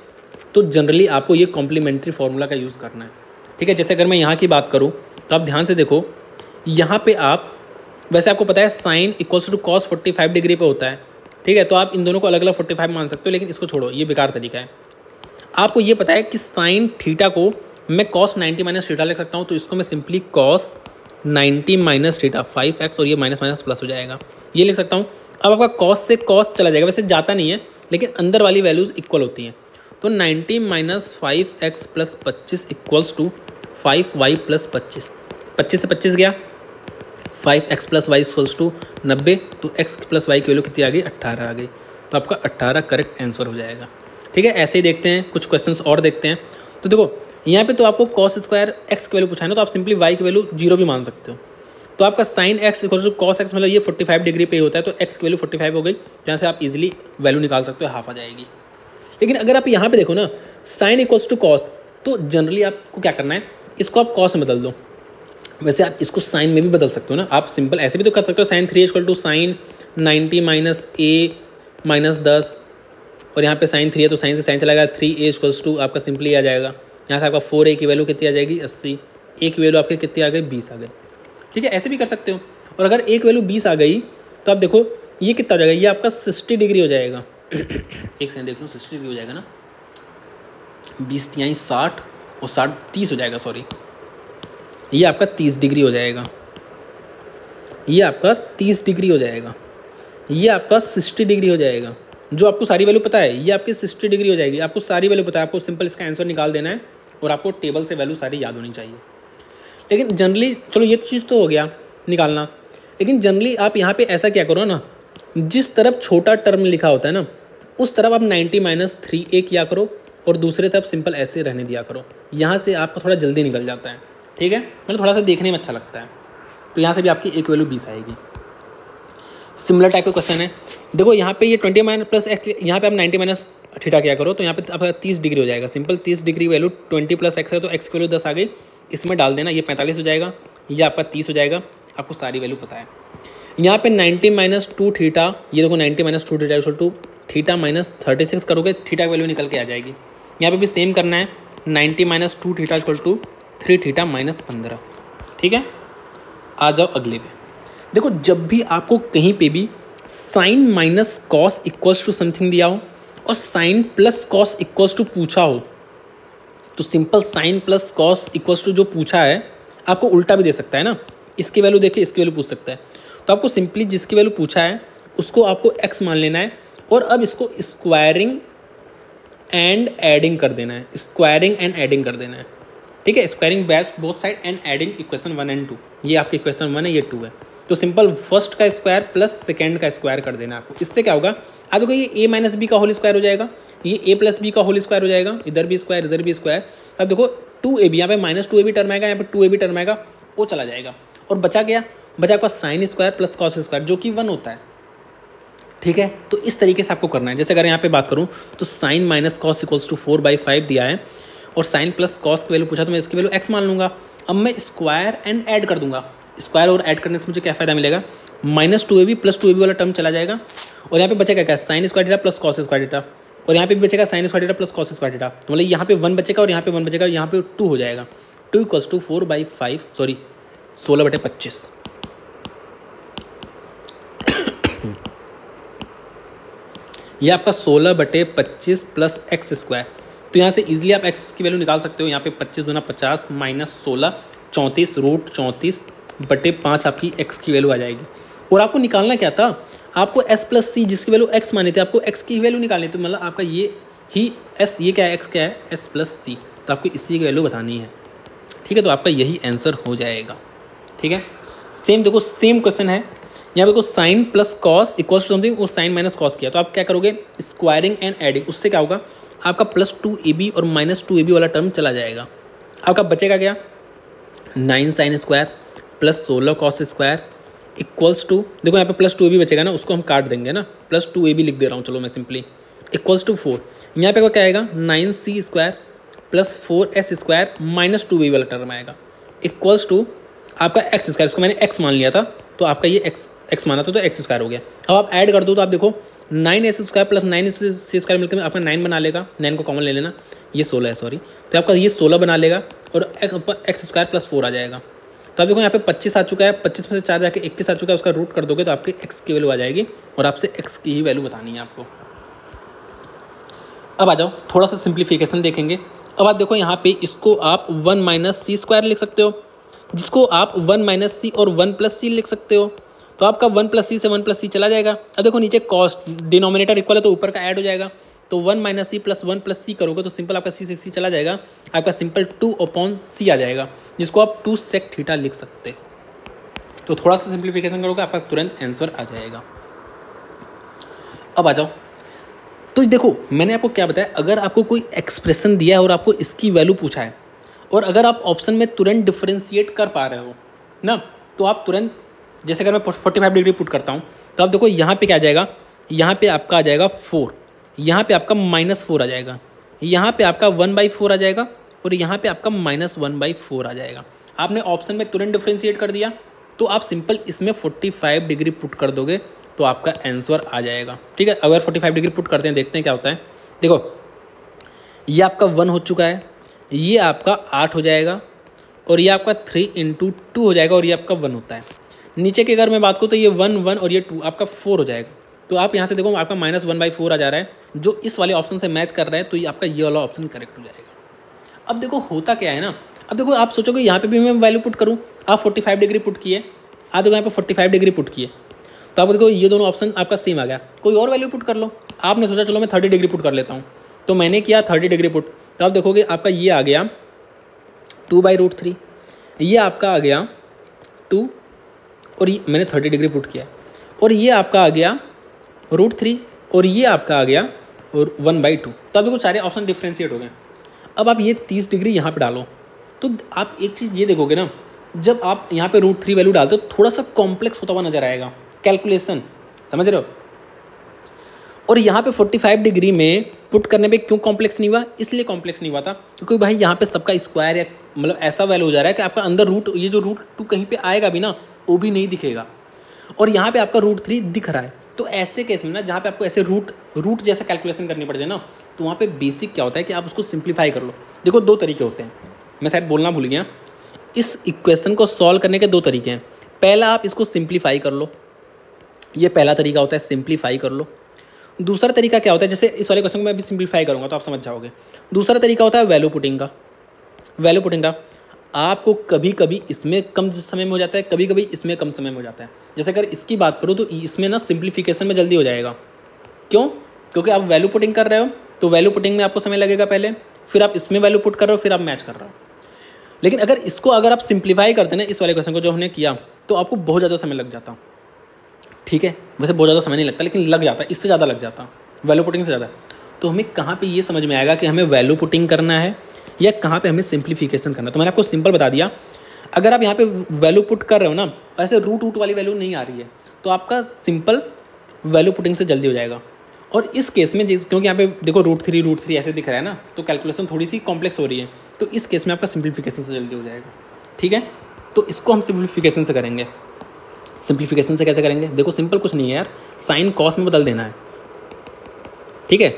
तो जनरली आपको ये कॉम्प्लीमेंट्री फार्मूला का यूज़ करना है, ठीक है। जैसे अगर मैं यहाँ की बात करूँ तो आप ध्यान से देखो, यहाँ पे आप वैसे आपको पता है sine equals to cos 45 degree पे होता है, ठीक है। तो आप इन दोनों को अलग अलग 45 मान सकते हो, लेकिन इसको छोड़ो, ये बेकार तरीका है। आपको ये पता है कि साइन थीटा को मैं कॉस 90 माइनस थीटा लिख सकता हूँ, तो इसको मैं simply cos 90 minus theta 5x, और ये माइनस माइनस प्लस हो जाएगा, ये लिख सकता हूँ। अब आपका कॉस से कॉस चला जाएगा, वैसे जाता नहीं है लेकिन अंदर वाली वैल्यूज़ इक्वल होती हैं। तो 90 minus 5x plus 25 equals to 5y plus 25, 25 से 25 गया, 5x plus Y equals to 90, तो x प्लस वाई की वैल्यू कितनी आ गई, 18 आ गई। तो आपका 18 करेक्ट आंसर हो जाएगा, ठीक है। ऐसे ही देखते हैं, कुछ क्वेश्चंस और देखते हैं। तो देखो यहाँ पे तो आपको कॉस स्क्वायर एक्स की वैल्यू पूछा है ना, तो आप सिंपली वाई की वैल्यू 0 भी मान सकते हो। तो आपका sine X equal to cos X, मतलब ये 45 डिग्री पे होता है, तो एक्स की वैल्यू 45 हो गई, जहाँ से आप इजीली वैल्यू निकाल सकते हो, हाफ आ जाएगी। लेकिन अगर आप यहाँ पे देखो ना, साइन इक्वल्स टू कॉस, तो जनरली आपको क्या करना है, इसको आप कॉस में बदल दो। वैसे आप इसको साइन में भी बदल सकते हो ना, आप सिंपल ऐसे भी तो कर सकते हो, sine 3 equal to sine 90 minus A minus 10, और यहाँ पे साइन 3 है तो साइन से साइन चला गया, 3a इक्वल्स टू आपका सिंपली आ जाएगा। यहाँ से आपका 4a की वैल्यू कितनी आ जाएगी, 80, ए की वैल्यू आपकी कितनी आ गई, 20 आ गई, ठीक है। ऐसे भी कर सकते हो। और अगर एक वैल्यू 20 आ गई तो आप देखो ये कितना हो जाएगा, ये आपका 60 डिग्री हो जाएगा। एक सेकंड देख लो, 60 डिग्री हो जाएगा ना, 20 यहाँ 60 और 60 30 हो जाएगा, सॉरी, ये आपका 30 डिग्री हो जाएगा, ये आपका 30 डिग्री हो जाएगा, ये आपका 60 डिग्री हो जाएगा। जो आपको सारी वैल्यू पता है ये आपकी 60 डिग्री हो जाएगी। आपको सारी वैल्यू पता है, आपको सिंपल इसका आंसर निकाल देना है, और आपको टेबल से वैल्यू सारी याद होनी चाहिए। लेकिन जनरली चलो ये चीज़ तो हो गया निकालना, लेकिन जनरली आप यहाँ पे ऐसा क्या करो ना, जिस तरफ छोटा टर्म लिखा होता है ना, उस तरफ आप 90 माइनस 3a किया करो, और दूसरे तरफ सिंपल ऐसे रहने दिया करो। यहाँ से आपका थोड़ा जल्दी निकल जाता है, ठीक है, मतलब थोड़ा सा देखने में अच्छा लगता है। तो यहाँ से भी आपकी एक वैल्यू 20 आएगी। सिमिलर टाइप का क्वेश्चन है, देखो यहाँ पे ये 20 माइनस प्लस एक्स, यहाँ पे आप 90 माइनस थीटा क्या करो, तो यहाँ पे आपका 30 डिग्री हो जाएगा। Simple 30 degree value 20 plus x है, तो एक्स की वैल्यू 10 आ गई, इसमें डाल देना, ये 45 हो जाएगा, ये आपका 30 हो जाएगा। आपको सारी वैल्यू पता है। यहाँ पे 90 माइनस 2 थीटा, ये देखो 90 minus 2 theta equal to theta minus 36 करोगे, थीटा की वैल्यू निकल के आ जाएगी। यहाँ पे भी सेम करना है, 90 minus 2 theta equal to 3 theta minus 15, ठीक है। आ जाओ अगले पे। देखो जब भी आपको कहीं पे भी sine minus cos equals to something दिया हो और sine plus cos equals to पूछा हो, तो simple sine plus cos equals to जो पूछा है आपको उल्टा भी दे सकता है ना, इसकी वैल्यू देके इसकी वैल्यू पूछ सकता है। तो आपको सिंपली जिसकी वैल्यू पूछा है उसको आपको x मान लेना है, और अब इसको स्क्वायरिंग एंड एडिंग कर देना है, स्क्वायरिंग एंड एडिंग कर देना है, ठीक है। Squaring both side and adding equation 1 and 2, ये आपकी इक्वेशन 1 है, ये 2 है। तो सिंपल फर्स्ट का स्क्वायर प्लस सेकेंड का स्क्वायर कर देना आपको। इससे क्या होगा, आप देखो ये a माइनस बी का होल स्क्वायर हो जाएगा, ये a प्लस बी का होल स्क्वायर हो जाएगा, इधर भी स्क्वायर इधर भी स्क्वायर। अब देखो 2ab, यहाँ पे माइनस 2ab टर्म आएगा, यहाँ पे 2ab टर्म आएगा, वो चला जाएगा, और बचा क्या, बचा आपका sign square plus cos square जो कि 1 होता है, ठीक है। तो इस तरीके से आपको करना है। जैसे अगर यहाँ पे बात करूँ तो sine minus cos equals to 4/5 दिया है, और साइन प्लस कॉस की वैल्यू पूछा तो मैं इसकी वैल्यू x मान लूँगा। अब मैं स्क्वायर एंड ऐड कर दूंगा, स्क्वायर और ऐड करने से मुझे क्या फ़ायदा मिलेगा, माइनस 2ab प्लस 2ab वाला टर्म चला जाएगा, और यहाँ पे बचेगा क्या, sign square theta plus cos square theta, और यहाँ पे भी बचेगा sign square theta plus cos square theta. तो मतलब यहाँ पे 1 बचेगा और यहाँ पे 1 बचेगा, यहाँ पे 2 हो जाएगा। 2 इक्वल्स टू 4/5 सॉरी 16/25। ये आपका 16/25 प्लस एक्स स्क्वायर। तो यहाँ से इजीली आप x की वैल्यू निकाल सकते हो। यहाँ पे 25 दूना 50 माइनस 16 34 रूट 34/5 आपकी x की वैल्यू आ जाएगी। और आपको निकालना क्या था, आपको s प्लस सी जिसकी वैल्यू x मानी थी, आपको x की वैल्यू निकालनी थी। मतलब आपका ये ही s, ये क्या है, x क्या है, s प्लस सी, तो आपको इसी की वैल्यू बतानी है। ठीक है, तो आपका यही आंसर हो जाएगा। ठीक है, सेम देखो, सेम क्वेश्चन है यहाँ पे, देखो sine plus cos equals to something और साइन माइनस कॉस किया, तो आप क्या करोगे, स्क्वायरिंग एंड एडिंग, उससे क्या होगा, आपका प्लस 2ab और माइनस 2ab वाला टर्म चला जाएगा। आपका बचेगा क्या, 9 sine square plus 16 cos square equals to, देखो यहाँ पे प्लस 2ab बचेगा ना, उसको हम काट देंगे ना, प्लस 2ab लिख दे रहा हूँ, चलो मैं सिंपली, इक्वल्स टू 4, यहाँ पे क्या आएगा, 9c square plus 4s square minus 2b वाला टर्म आएगा, इक्वल्स टू आपका एक्स स्क्वायर, इसको मैंने x मान लिया था, तो आपका ये x माना था, तो एक्स स्क्वायर हो गया। अब आप ऐड कर दो तो आप देखो 9s square plus 9c square मिलकर आपका 9 बना लेगा, 9 को कॉमन ले लेना, ये 16 है सॉरी, तो आपका ये 16 बना लेगा और एक्स स्क्वायर प्लस 4 आ जाएगा। तो आप देखो यहाँ पे 25 आ चुका है, 25 में से 4 जाके 21 आ चुका है, उसका रूट कर दोगे तो आपके x की वैल्यू आ जाएगी और आपसे x की ही वैल्यू बतानी है आपको। अब आ जाओ थोड़ा सा सिंप्लीफिकेशन देखेंगे। अब आप देखो यहाँ पे इसको आप 1 माइनस सी स्क्वायर लिख सकते हो, जिसको आप 1 माइनस सी और 1 प्लस सी लिख सकते हो, तो आपका 1 प्लस सी से 1 प्लस सी चला जाएगा। अब देखो नीचे कॉस्ट डिनोमिनेटर इक्वल है तो ऊपर का ऐड हो जाएगा, तो 1 माइनस सी प्लस 1 प्लस सी करोगे तो सिंपल आपका सी से सी चला जाएगा, आपका सिंपल 2 अपॉन सी आ जाएगा, जिसको आप 2 सेक थीटा लिख सकते। तो थोड़ा सा सिंप्लीफिकेशन करोगे आपका तुरंत आंसर आ जाएगा। अब आ जाओ, तो देखो मैंने आपको क्या बताया, अगर आपको कोई एक्सप्रेशन दिया है और आपको इसकी वैल्यू पूछा है और अगर आप ऑप्शन में तुरंत डिफरेंशिएट कर पा रहे हो ना, तो आप तुरंत, जैसे अगर मैं 45 डिग्री पुट करता हूँ तो आप देखो यहाँ पे क्या आ जाएगा, यहाँ पे आपका आ जाएगा 4, यहाँ पे आपका -4 आ जाएगा, यहाँ पे आपका 1/4 आ जाएगा और यहाँ पे आपका -1/4 आ जाएगा। आपने ऑप्शन में तुरंत डिफरेंशिएट कर दिया, तो आप सिंपल इसमें 45 डिग्री पुट कर दोगे तो आपका आंसर आ जाएगा। ठीक है, अगर 45 डिग्री पुट करते हैं, देखते हैं क्या होता है। देखो ये आपका 1 हो चुका है, ये आपका 8 हो जाएगा और ये आपका 3 × 2 हो जाएगा और ये आपका 1 होता है। नीचे की अगर मैं बात करूँ तो ये 1 1 और ये 2 आपका 4 हो जाएगा। तो आप यहाँ से देखो आपका -1/4 आ जा रहा है, जो इस वाले ऑप्शन से मैच कर रहा है, तो ये आपका ये वाला ऑप्शन करेक्ट हो जाएगा। अब देखो होता क्या है ना, अब देखो आप सोचोगे यहाँ पे भी मैं वैल्यू पुट करूँ, आप 45 डिग्री पुट किए, आप देखो यहाँ पे 45 डिग्री पुट किए, तो आप देखो ये दोनों ऑप्शन आपका सेम आ गया, कोई और वैल्यू पुट कर लो। आपने सोचा चलो मैं 30 डिग्री पुट कर लेता हूँ, तो मैंने किया 30 डिग्री पुट, तो आप देखोगे आपका ये आ गया 2/√3, ये आपका आ गया 2 और ये मैंने 30 डिग्री पुट किया, और ये आपका आ गया √3 और ये आपका आ गया और 1/2। तो आप देखो सारे ऑप्शन डिफ्रेंशिएट हो गए। अब आप ये 30 डिग्री यहाँ पे डालो, तो आप एक चीज़ ये देखोगे ना, जब आप यहाँ पे √3 वैल्यू डालते हो थोड़ा सा कॉम्प्लेक्स होता हुआ नजर आएगा कैलकुलेशन, समझ रहे हो। और यहाँ पे 45 डिग्री में पुट करने पे क्यों कॉम्प्लेक्स नहीं हुआ, इसलिए कॉम्प्लेक्स नहीं हुआ था क्योंकि भाई यहाँ पे सबका स्क्वायर या मतलब ऐसा वैल्यू हो जा रहा है कि आपका अंदर रूट, ये जो √2 कहीं पे आएगा भी ना वो भी नहीं दिखेगा, और यहाँ पे आपका √3 दिख रहा है। तो ऐसे केस में ना जहाँ पे आपको ऐसे रूट जैसा कैलकुलेशन करनी पड़ जाए ना, तो वहाँ पे बेसिक क्या होता है कि आप उसको सिंप्लीफाई कर लो। देखो 2 तरीके होते हैं, मैं शायद बोलना भूल गया, इस इक्वेशन को सॉल्व करने के 2 तरीके हैं। पहला आप इसको सिंप्लीफाई कर लो, ये पहला तरीका होता है, सिंप्लीफाई कर लो। दूसरा तरीका क्या होता है, जैसे इस वाले क्वेश्चन को मैं अभी सिंप्लीफाई करूँगा तो आप समझ जाओगे। दूसरा तरीका होता है वैल्यू पुटिंग का। वैल्यू पुटिंग का आपको कभी कभी इसमें कम समय में हो जाता है, कभी कभी इसमें कम समय में हो जाता है। जैसे अगर इसकी बात करूँ तो इसमें ना सिंप्लीफिकेशन में जल्दी हो जाएगा। क्यों? क्योंकि आप वैल्यू पुटिंग कर रहे हो, तो वैल्यू पुटिंग में आपको समय लगेगा पहले, फिर आप इसमें वैल्यू पुट कर रहे हो, फिर आप मैच कर रहे हो। लेकिन अगर इसको अगर आप सिंप्लीफाई करते ना, इस वाले क्वेश्चन को जो हमने किया, तो आपको बहुत ज़्यादा समय लग जाता। ठीक है, वैसे बहुत ज़्यादा समय नहीं लगता लेकिन लग जाता, इससे ज़्यादा लग जाता वैल्यू पुटिंग से ज़्यादा। तो हमें कहाँ पे ये समझ में आएगा कि हमें वैल्यू पुटिंग करना है या कहाँ पे हमें सिंप्लीफिकेशन करना है। तो मैंने आपको सिंपल बता दिया, अगर आप यहाँ पे वैल्यू पुट कर रहे हो ना, ऐसे रूट वाली वैल्यू नहीं आ रही है, तो आपका सिंपल वैल्यू पुटिंग से जल्दी हो जाएगा। और इस केस में क्योंकि यहाँ पे देखो √3 ऐसे दिख रहा है ना, तो कैलकुलेशन थोड़ी सी कॉम्प्लेक्स हो रही है, तो इस केस में आपका सिंप्लीफिकेशन से जल्दी हो जाएगा। ठीक है, तो इसको हम सिंप्लीफिकेशन से करेंगे। सिंप्लीफिकेशन से कैसे करेंगे? देखो सिंपल कुछ नहीं है यार, साइन कॉस में बदल देना है। ठीक है,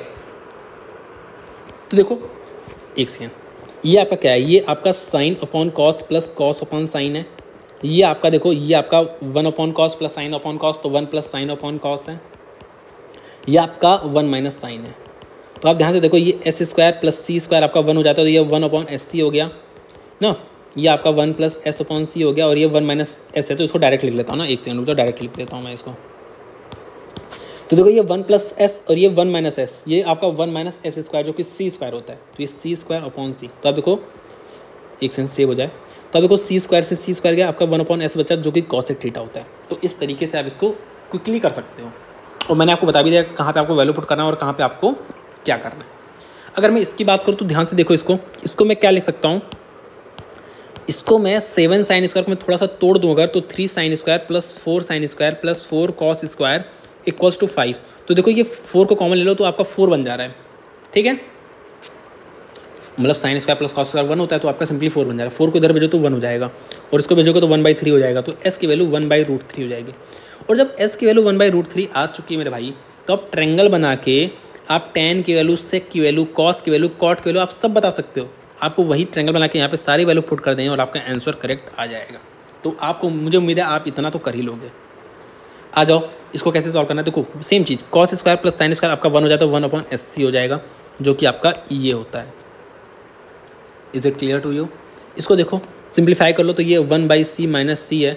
तो देखो एक सेकेंड, ये आपका क्या है, ये आपका sine upon cos plus cos upon sine है। ये आपका देखो, ये आपका 1 upon cos plus sine upon cos, तो 1 प्लस साइन अपॉन कॉस है। ये आपका 1 माइनस साइन है। तो आप ध्यान से देखो, ये s² प्लस c² आपका 1 हो जाता है, तो ये 1 अपॉन SC हो गया ना। ये आपका 1 प्लस एस अपॉन सी हो गया, और ये 1 माइनस एस है, तो इसको डायरेक्ट लिख लेता हूँ ना, एक सेकंड रुक जाओ, डायरेक्ट लिख लेता हूँ मैं इसको। तो देखो ये 1 प्लस एस और ये 1 माइनस एस, ये आपका 1 माइनस एस स्क्वायर जो कि सी स्क्वायर होता है, तो ये सी स्क्वायर अपॉन सी। तो आप देखो एक सेंस सेव हो जाए, तो आप देखो सी स्क्वायर से सी स्क्वायर गया, आपका 1 अपॉन एस बचा जो कि कॉसेक थीटा होता है। तो इस तरीके से आप इसको क्विकली कर सकते हो, और मैंने आपको बता भी दिया कहाँ पे आपको वैल्यू पुट करना है और कहाँ पे आपको क्या करना है। अगर मैं इसकी बात करूँ तो ध्यान से देखो, इसको मैं क्या लिख सकता हूँ, इसको मैं 7 साइन स्क्वायर को मैं थोड़ा सा तोड़ दूँ अगर, तो 3 sine square plus 4 sine square plus 4 cos square equals to 5। तो देखो ये 4 को कॉमन ले लो तो आपका 4 बन जा रहा है, ठीक है, मतलब sign square plus cos square 1 होता है, तो आपका सिंपली 4 बन जा रहा है। 4 को इधर भेजो तो 1 हो जाएगा, और इसको भेजोगे तो 1/3 हो जाएगा, तो एस की वैल्यू 1/√3 हो जाएगी। और जब एस की वैल्यू 1/√3 आ चुकी है मेरे भाई, तो आप ट्रायंगल बना के आप tan की वैल्यू, सेक की वैल्यू, कॉस की वैल्यू, कॉट की वैल्यू आप सब बता सकते हो। आपको वही ट्रायंगल बना के यहाँ पे सारी वैल्यू पुट कर देंगे और आपका आंसर करेक्ट आ जाएगा। तो आपको, मुझे उम्मीद है आप इतना तो कर ही लोगे। आ जाओ, इसको कैसे सॉल्व करना है। देखो सेम चीज़, cos square plus sine square आपका 1 हो जाता है, 1 अपॉन एस सी हो जाएगा, जो कि आपका ये होता है। Is it clear to you? इसको देखो सिंप्लीफाई कर लो, तो ये 1/c माइनस सी है,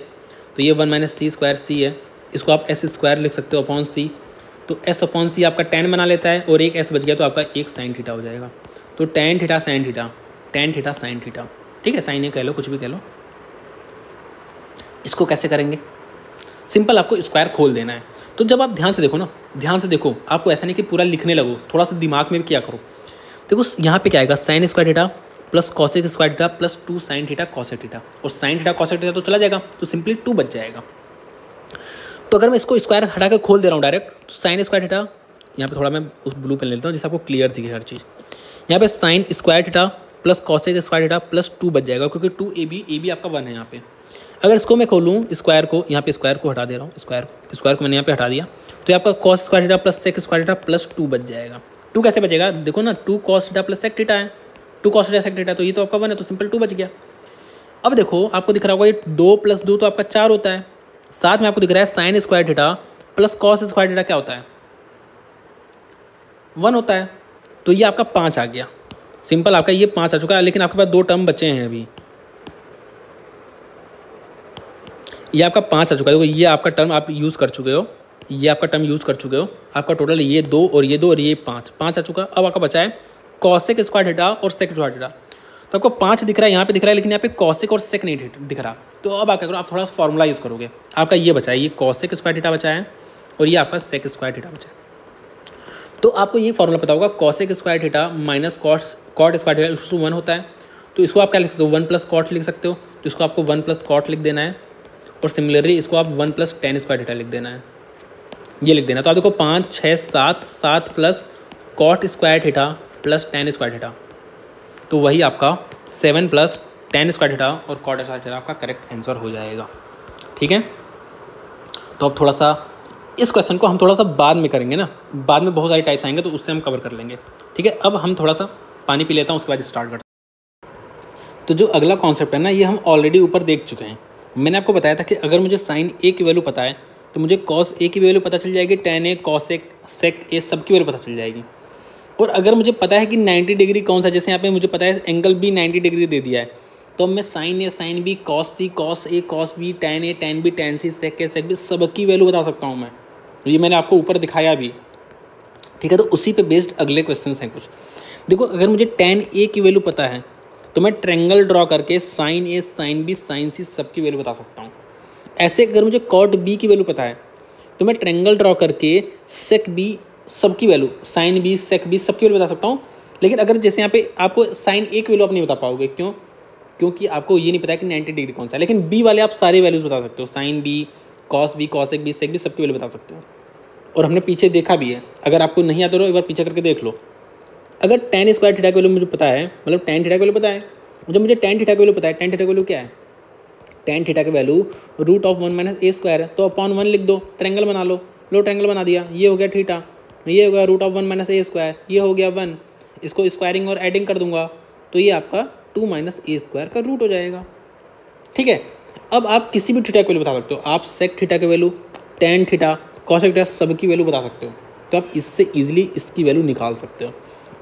तो ये 1 माइनस सी स्क्वायर सी है, इसको आप एस स्क्वायर लिख सकते हो अपॉन सी, तो एस अपॉन सी आपका tan बना लेता है, और एक एस बच गया तो आपका एक साइन थीटा हो जाएगा। तो tan theta sine theta, tan theta sine theta, ठीक है, साइन ये कह लो, कुछ भी कह लो। इसको कैसे करेंगे? सिंपल, आपको स्क्वायर खोल देना है। तो जब आप ध्यान से देखो ना, ध्यान से देखो, आपको ऐसा नहीं कि पूरा लिखने लगो, थोड़ा सा दिमाग में भी क्या करो। देखो यहाँ पे क्या आएगा, sign square theta plus cosec square theta plus 2 sine theta cosec theta, और साइन थीटा कॉसेक थीटा तो चला जाएगा, तो सिंपली 2 बच जाएगा। तो अगर मैं इसको स्क्वायर हटा के खोल दे रहा हूँ डायरेक्ट, तो साइन स्क्वायर थीटा, यहाँ पे थोड़ा मैं उस ब्लू पेन लेता हूँ जिससे आपको क्लियर दिखे हर चीज़। यहाँ पे sign square theta plus cosec square theta plus 2 बच जाएगा, क्योंकि 2 ए बी आपका 1 है यहाँ पे। अगर इसको मैं खोलूँ स्क्वायर को, यहाँ पे स्क्वायर को हटा दे रहा हूँ, स्क्वायर को मैंने यहाँ पे हटा दिया, तो ये आपका cos square theta plus sec square theta plus 2 बच जाएगा। 2 कैसे बचेगा? देखो ना, 2 cos theta plus sec theta है, 2 कॉस थीटा सेक थीटा, तो ये तो आपका 1 है, तो सिंपल 2 बच गया। अब देखो आपको दिख रहा होगा ये 2 + 2 तो आपका 4 होता है, साथ में आपको दिख रहा है sign square theta plus cos square theta क्या होता है? 1 होता है, तो ये आपका 5 आ गया। सिंपल आपका ये 5 आ चुका है, लेकिन आपके पास 2 टर्म बचे हैं अभी। ये आपका 5 आ चुका है, देखो ये आपका टर्म आप यूज़ कर चुके हो, ये आपका टर्म यूज़ कर चुके हो, आपका टोटल ये 2 और ये 2 और ये 5 आ चुका। अब आपका बचा है कॉसेक स्क्वायर थीटा और सेक स्क्वायर थीटा। तो आपको 5 दिख रहा है, यहाँ पे दिख रहा है, लेकिन यहाँ पे कॉसेक और सेक नहीं दिख रहा। तो अब आप क्या करो, आप थोड़ा सा फॉर्मूला यूज़ करोगे। आपका ये बचा है, ये कॉसेक स्क्वायर थीटा बचा है, और ये आपका सेक स्क्वायर थीटा बचा है। तो आपको ये फॉर्मूला पता होगा, cosec square theta minus cot square theta equals to 1 होता है। तो इसको आप क्या लिख सकते हो, 1 प्लस कॉट लिख सकते हो, तो इसको आपको 1 प्लस कॉट लिख देना है, और सिमिलरली इसको आप 1 प्लस tan स्क्वायर थीटा लिख देना है, ये लिख देना। तो आप देखो 5 6 7 plus cot square theta plus tan square theta, तो वही आपका 7 प्लस tan स्क्वायर थीटा और कॉट स्क्वायर थीटा आपका करेक्ट आंसर हो जाएगा। ठीक है, तो अब थोड़ा सा इस क्वेश्चन को हम थोड़ा सा बाद में करेंगे ना, बाद में बहुत सारी टाइप्स आएंगे तो उससे हम कवर कर लेंगे। ठीक है, अब हम थोड़ा सा पानी पी लेता हूँ, उसके बाद स्टार्ट करते हैं। तो जो अगला कॉन्सेप्ट है ना, ये हम ऑलरेडी ऊपर देख चुके हैं। मैंने आपको बताया था कि अगर मुझे साइन ए की वैल्यू पता है तो मुझे कॉस ए की वैल्यू पता चल जाएगी, tan ए, कॉस ए, सेक ए सब की वैल्यू पता चल जाएगी। और अगर मुझे पता है कि 90 डिग्री कौन सा, जैसे यहाँ पे मुझे पता है एंगल बी 90 डिग्री दे दिया है, तो मैं sign A, sign B, cos C, cos A, cos B, tan A, tan B, tan C, sec A, sec B सबकी वैल्यू बता सकता हूँ मैं। ये मैंने आपको ऊपर दिखाया भी। ठीक है, तो उसी पे बेस्ड अगले क्वेश्चन हैं कुछ। देखो अगर मुझे tan ए की वैल्यू पता है तो मैं ट्रायंगल ड्रॉ करके साइन ए, साइन बी, साइन सी सबकी वैल्यू बता सकता हूँ। ऐसे अगर मुझे कॉट बी की वैल्यू पता है तो मैं ट्रायंगल ड्रॉ करके सेक बी सबकी value, sine B, sec B सबकी वैल्यू बता सकता हूँ। लेकिन अगर जैसे यहाँ पे आपको साइन ए की वैल्यू आप नहीं बता पाओगे, क्यों? क्योंकि आपको ये नहीं पता कि 90 डिग्री कौन सा है। लेकिन बी वाले आप सारे वैल्यूज़ बता सकते हो, sine B, cos B, cosec B, sec B सबकी वैल्यू बता सकते हो। और हमने पीछे देखा भी है, अगर आपको नहीं आता तो एक बार पीछे करके देख लो। अगर tan स्क्वायर थीटा की वैल्यू मुझे पता है, मतलब tan थीटा की वैल्यू पता है, जब मुझे tan थीटा की वैल्यू पता है, tan थीटा की वैल्यू क्या है? tan थीटा की वैल्यू √1 माइनस ए स्क्वायर है, तो अपॉन 1 लिख दो, ट्रायंगल बना लो। ट्रायंगल बना दिया, ये हो गया थीटा, ये हो गया √1 माइनस ए स्क्वायर, ये हो गया 1। इसको स्क्वायरिंग और एडिंग कर दूंगा तो ये आपका 2 माइनस ए स्क्वायर का रूट हो जाएगा। ठीक है, अब आप किसी भी थीटा की वैल्यू बता सकते हो। आप सेक थीटा की value, tan theta, cosec theta सबकी वैल्यू बता सकते हो। तो आप इससे इजीली इसकी वैल्यू निकाल सकते हो।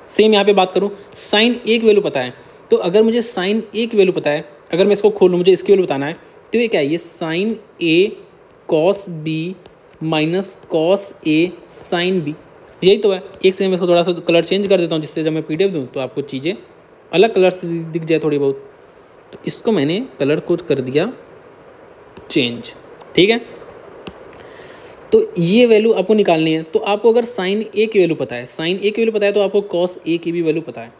सेम यहाँ पे बात करूँ, साइन ए की वैल्यू पता है, तो अगर मुझे साइन ए की वैल्यू पता है अगर मैं इसको खोलूँ, मुझे इसकी वैल्यू बताना है, तो ये क्या है, ये sign A cos B minus cos A sine B, यही तो है। एक से मैं इसको थोड़ा सा कलर चेंज कर देता हूँ, जिससे जब मैं PDF दूँ तो आपको चीज़ें अलग कलर से दिख जाए थोड़ी बहुत। तो इसको मैंने कलर कोड कर दिया चेंज, ठीक है। तो ये वैल्यू आपको निकालनी है। तो आपको अगर साइन ए की वैल्यू पता है, साइन ए की वैल्यू पता है, तो आपको कॉस ए की भी वैल्यू पता है।